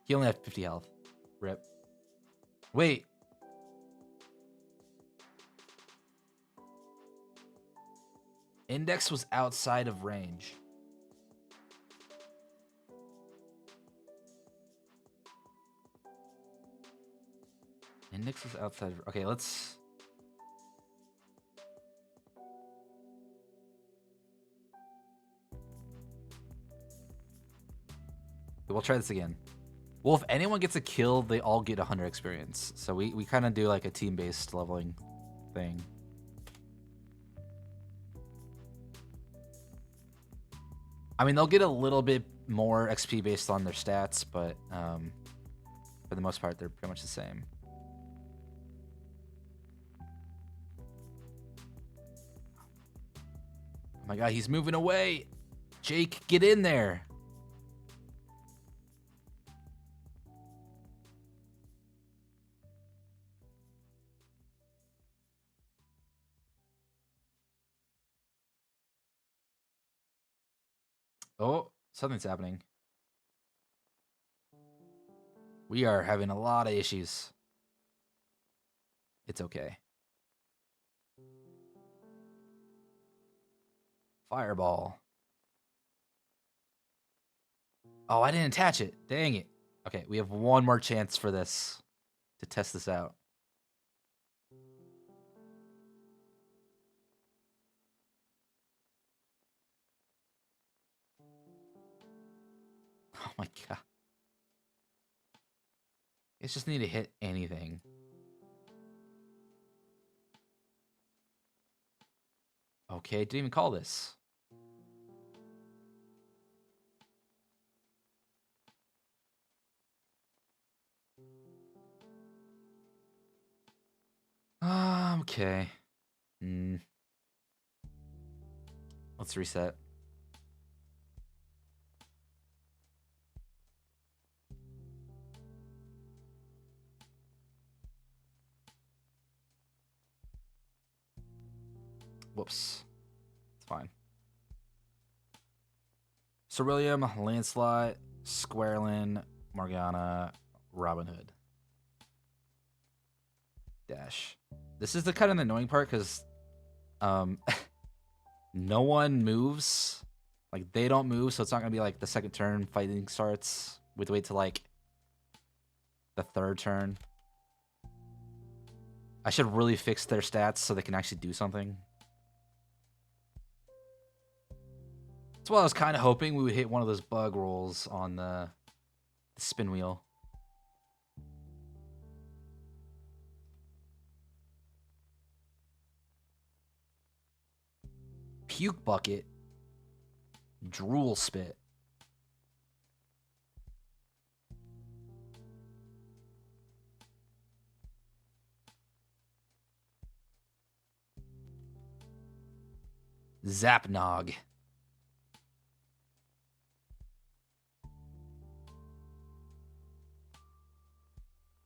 He only had 50 health. Rip. Wait. Index was outside of range. Index was outside of... Okay, let's... We'll try this again. Well, if anyone gets a kill, they all get 100 experience. So we kind of do like a team-based leveling thing. I mean, they'll get a little bit more XP based on their stats, but for the most part, they're pretty much the same. Oh my god, he's moving away! Jake, get in there! Oh, something's happening. We are having a lot of issues. It's okay. Fireball. Oh, I didn't attach it. Dang it. Okay, we have one more chance for this. To test this out. Oh my god. It's just need to hit anything. Okay, didn't even call this. Okay. Let's reset. Whoops. It's fine. Ceruleum, Lancelot, Squarelin, Morgana, Robin Hood. Dash. This is the kind of annoying part because no one moves. Like, they don't move, so it's not going to be like the second turn fighting starts. We have to wait till like the third turn. I should really fix their stats so they can actually do something. That's what I was kind of hoping we would hit one of those bug rolls on the spin wheel. Puke bucket. Drool spit. Zapnog.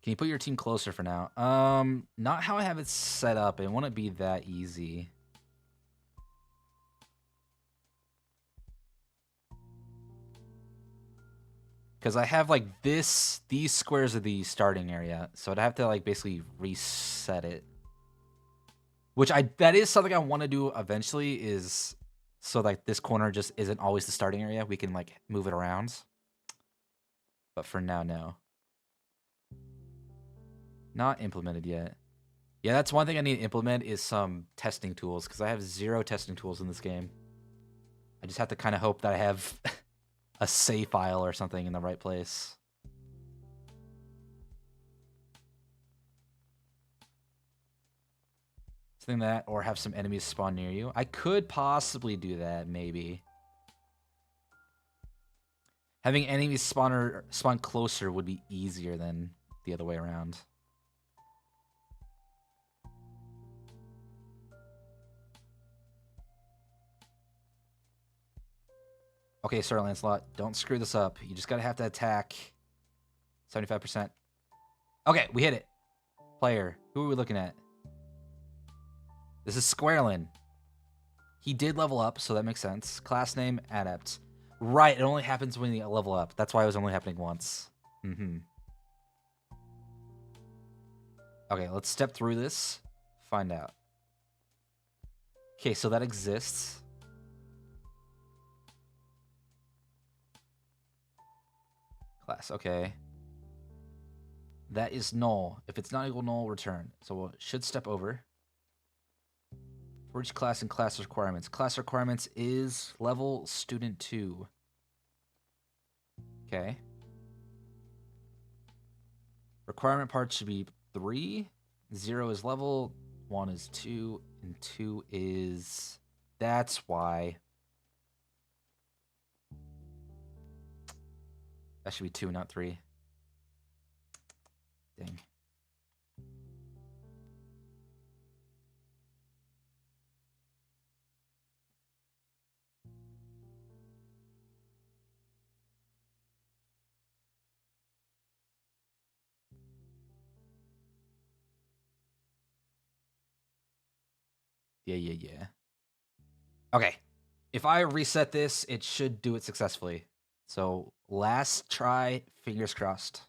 Can you put your team closer for now? Not how I have it set up. It wouldn't be that easy. Because I have like these squares are the starting area, so I'd have to like basically reset it. Which that is something I want to do eventually, is so like this corner just isn't always the starting area. We can like move it around. But for now, no. Not implemented yet. Yeah, that's one thing I need to implement is some testing tools, because I have 0 testing tools in this game. I just have to kind of hope that I have a save file or something in the right place. Something that, or have some enemies spawn near you. I could possibly do that, maybe. Having enemies spawn closer would be easier than the other way around. Okay, Sir Lancelot, don't screw this up. You just gotta have to attack. 75%. Okay, we hit it. Player, who are we looking at? This is Squarelin. He did level up, so that makes sense. Class name, Adept. Right, it only happens when you level up. That's why it was only happening once. Okay, let's step through this. Find out. Okay, so that exists. Class, okay. That is null. If it's not equal null, return. So we should step over. For each class and class requirements. Class requirements is level student 2. Okay. Requirement parts should be 3. 0 is level. 1 is 2. And 2 is... That's why. That should be 2, not 3. Dang. Yeah. Okay. If I reset this, it should do it successfully. So, last try, fingers crossed.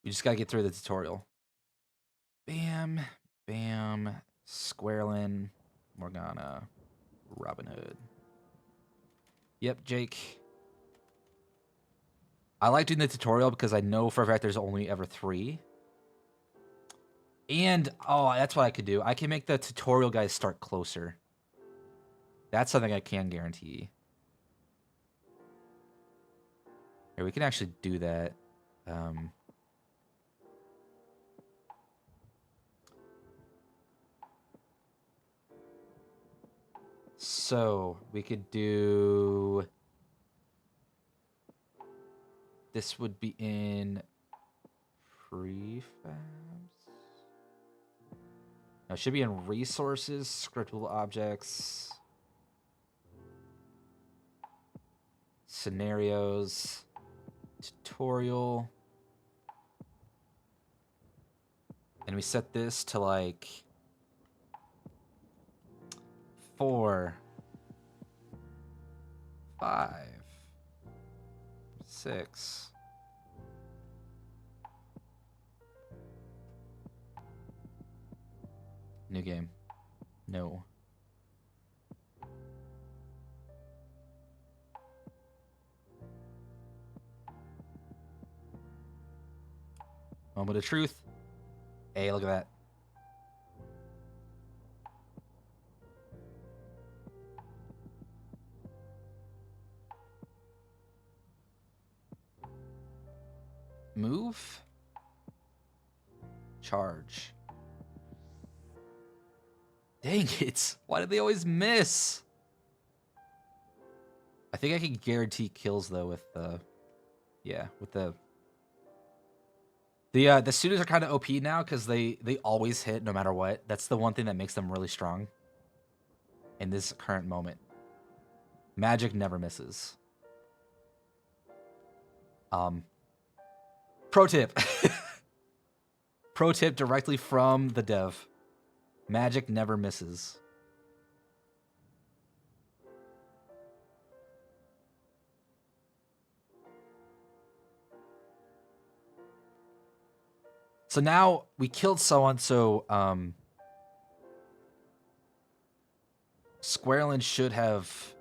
We just gotta get through the tutorial. Bam, bam, Squarelin, Morgana, Robin Hood. Yep, Jake. I like doing the tutorial because I know for a fact there's only ever 3. And, oh, that's what I could do. I can make the tutorial guys start closer. That's something I can guarantee. Here, we can actually do that. So, we could do... This would be in prefabs. No, it should be in resources, scriptable objects, scenarios, tutorial. And we set this to like 4. 5, 6. New game. No. Moment of truth. Hey, look at that. Move. Charge. Dang it. Why do they always miss? I think I can guarantee kills though with the the students are kind of OP now because they always hit no matter what. That's the one thing that makes them really strong in this current moment. Magic never misses. Pro tip. Pro tip directly from the dev. Magic never misses. So now we killed someone, so Squareland should have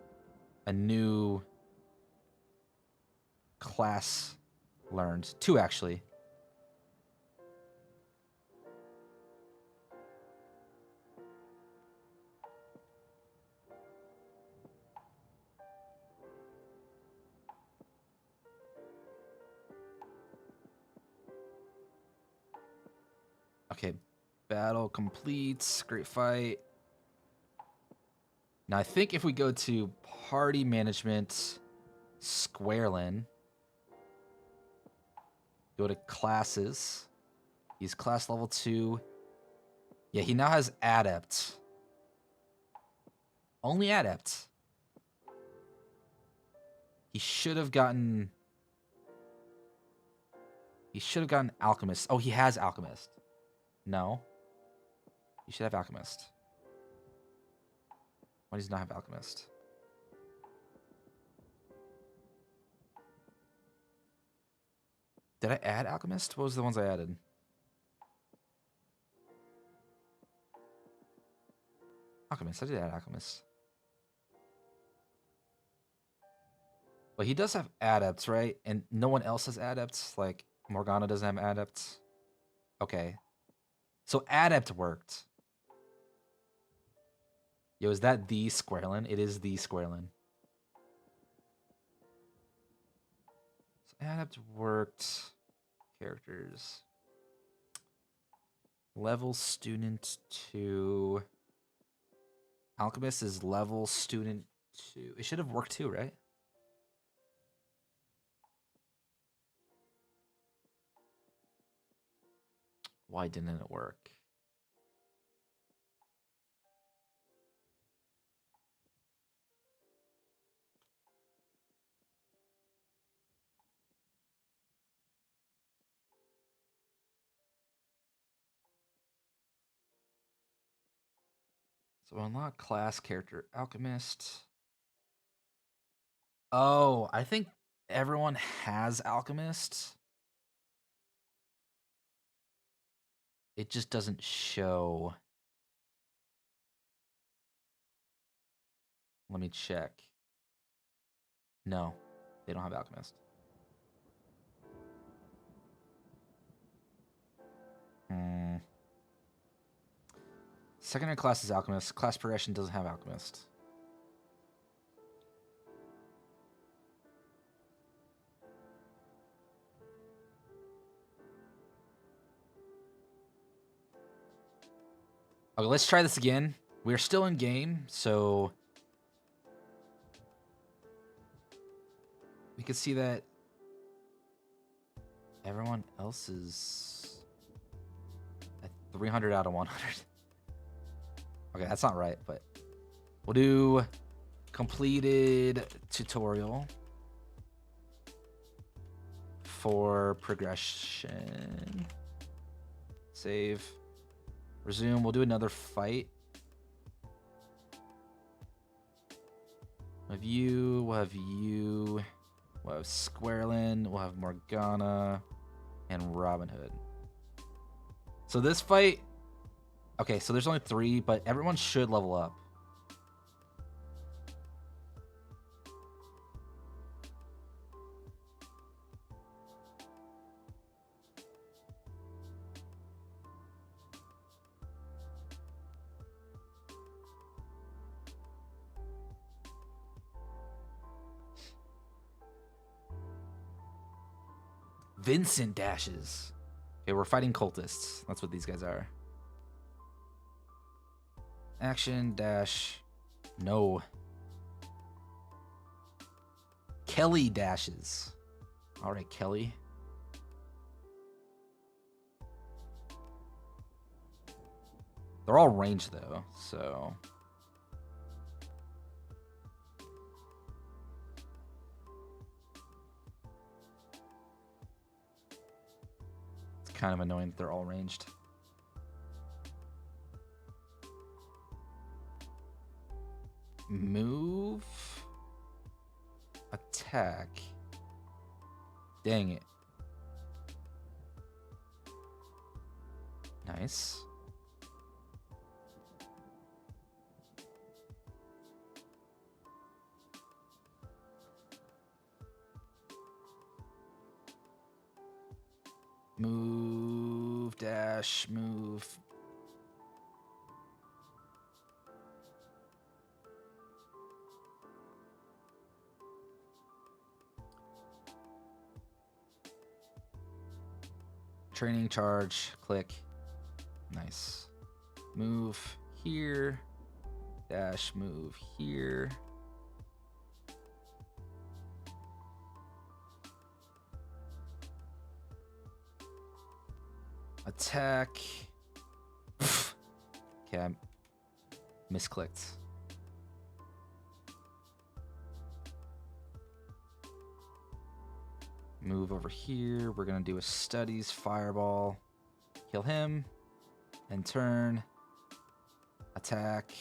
a new class learned. 2 actually. Okay, battle completes. Great fight. Now I think if we go to party management, Squareland, go to classes. He's class level 2. Yeah, he now has adept. Only adept. He should have gotten alchemist. Oh, he has alchemist. No. He should have alchemist. Why does he not have alchemist? Did I add alchemist? What was the ones I added? Alchemist. I did add alchemist. But he does have adepts, right? And no one else has adepts. Like Morgana doesn't have adepts. Okay. So adept worked. Yo, is that the Squareland? It is the Squareland. So adept worked. Characters. Level student 2. Alchemist is level student 2. It should have worked too, right? Why didn't it work? So unlock class character alchemist. Oh, I think everyone has alchemist. It just doesn't show. Let me check. No, they don't have alchemist. Secondary class is alchemist. Class progression doesn't have alchemist. Okay, let's try this again. We're still in game, so we can see that everyone else is at 300 out of 100. Okay, that's not right, but we'll do completed tutorial for progression. Save. Resume. We'll do another fight. have you. We'll have you. We'll have Squareland. We'll have Morgana. And Robin Hood. So this fight... Okay, so there's only 3, but everyone should level up. Vincent dashes. Okay, we're fighting cultists. That's what these guys are. Action dash. No. Kelly dashes. All right, Kelly. They're all ranged though, so. It's kind of annoying that they're all ranged. Move. Attack. Dang it. Nice. Move, dash, move. Training charge, click. Nice. Move here. Dash, move here. Attack. Okay, I misclicked. Move over here. We're gonna do a studies fireball. Kill him. And turn. Attack.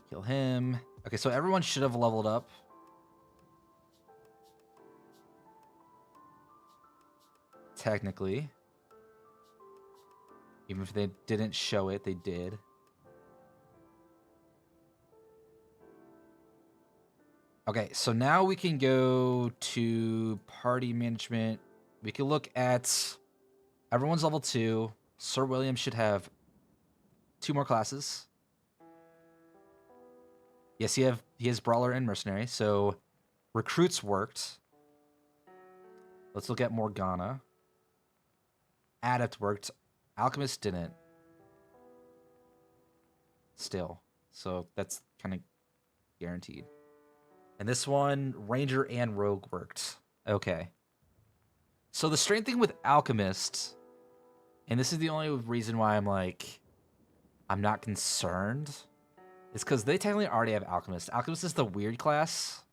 Kill him. Okay, so everyone should have leveled up. Technically. Even if they didn't show it, they did. Okay, so now we can go to party management. We can look at everyone's level 2. Sir William should have 2 more classes. Yes, he has Brawler and Mercenary, so recruits worked. Let's look at Morgana. Adept worked. Alchemist didn't. Still. So that's kind of guaranteed. And this one, Ranger and Rogue worked. Okay. So the strange thing with Alchemist, and this is the only reason why I'm not concerned, is because they technically already have Alchemist. Alchemist is the weird class.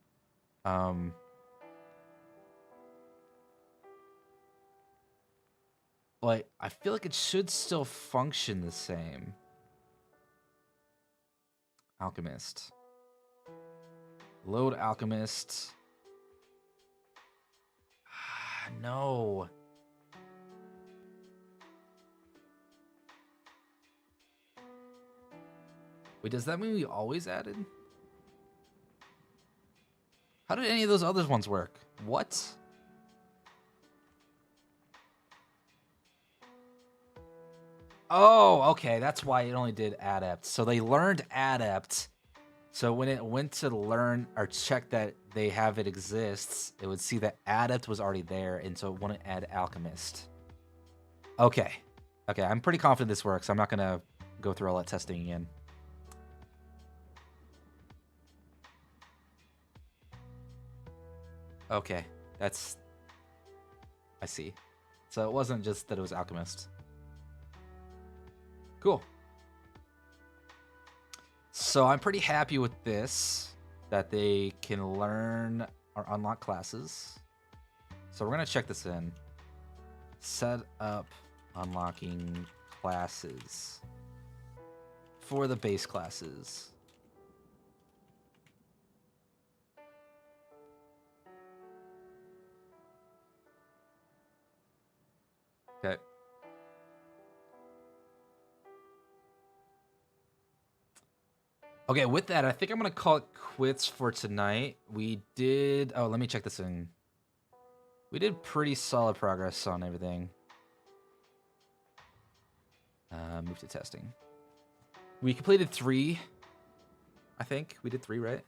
But I feel like it should still function the same. Alchemist. Load Alchemist. No. Wait, does that mean we always added? How did any of those other ones work? What? Oh, okay. That's why it only did Adept. So they learned Adept. So when it went to learn or check that they have it exists, it would see that Adept was already there, and so it wouldn't add Alchemist. Okay. Okay, I'm pretty confident this works. I'm not going to go through all that testing again. Okay, that's... I see. So it wasn't just that it was Alchemist. Cool. So I'm pretty happy with this, that they can learn or unlock classes. So we're going to check this in. Set up unlocking classes for the base classes. Okay. Okay, with that, I think I'm gonna call it quits for tonight. We did. Oh, let me check this in. We did pretty solid progress on everything. Move to testing. We completed 3. I think we did 3, right?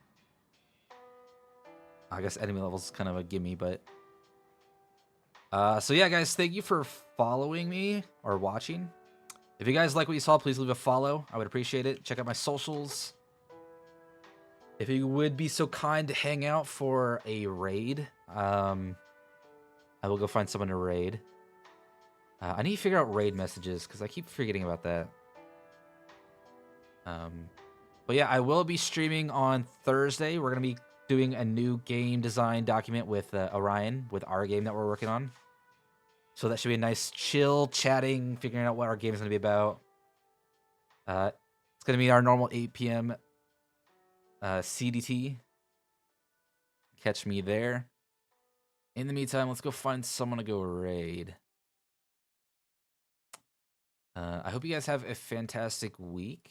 I guess enemy level's is kind of a gimme, but so yeah, guys, thank you for following me or watching. If you guys like what you saw, please leave a follow. I would appreciate it. Check out my socials. If you would be so kind to hang out for a raid, I will go find someone to raid. I need to figure out raid messages because I keep forgetting about that. But yeah, I will be streaming on Thursday. We're going to be doing a new game design document with Orion, with our game that we're working on. So that should be a nice chill chatting, figuring out what our game is going to be about. It's going to be our normal 8 p.m. CDT. Catch me there. In the meantime, let's go find someone to go raid. I hope you guys have a fantastic week.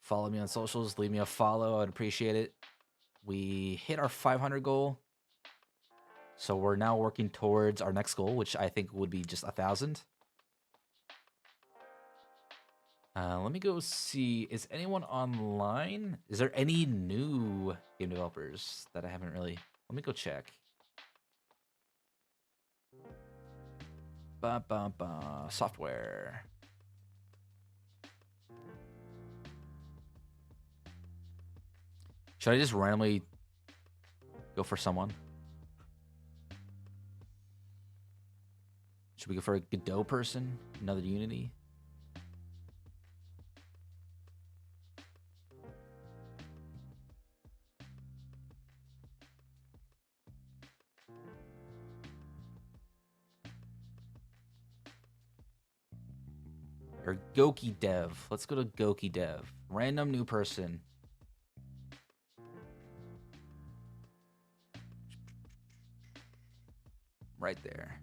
Follow me on socials. Leave me a follow. I'd appreciate it. We hit our 500 goal. So we're now working towards our next goal, which I think would be just 1,000. Let me go see. Is anyone online? Is there any new game developers that I haven't really... Let me go check. Software. Should I just randomly go for someone? Should we go for a Godot person? Another Unity? Or Goki Dev. Let's go to Goki Dev. Random new person. Right there.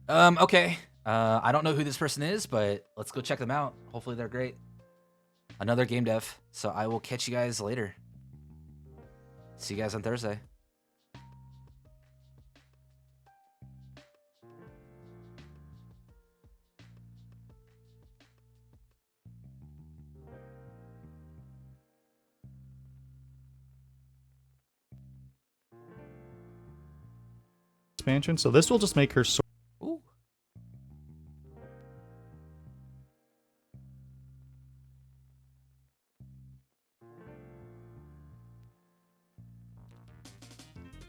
Okay. I don't know who this person is, but let's go check them out. Hopefully they're great. Another game dev. So I will catch you guys later. See you guys on Thursday. Expansion, so this will just make her Ooh.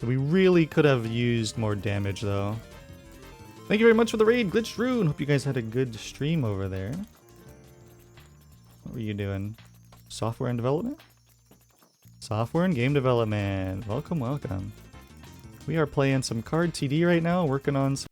We really could have used more damage though. Thank you very much for the raid, Glitch Rune. Hope you guys had a good stream over there. What were you doing? Software and development? Software and game development. Welcome, welcome. We are playing some card TD right now, working on some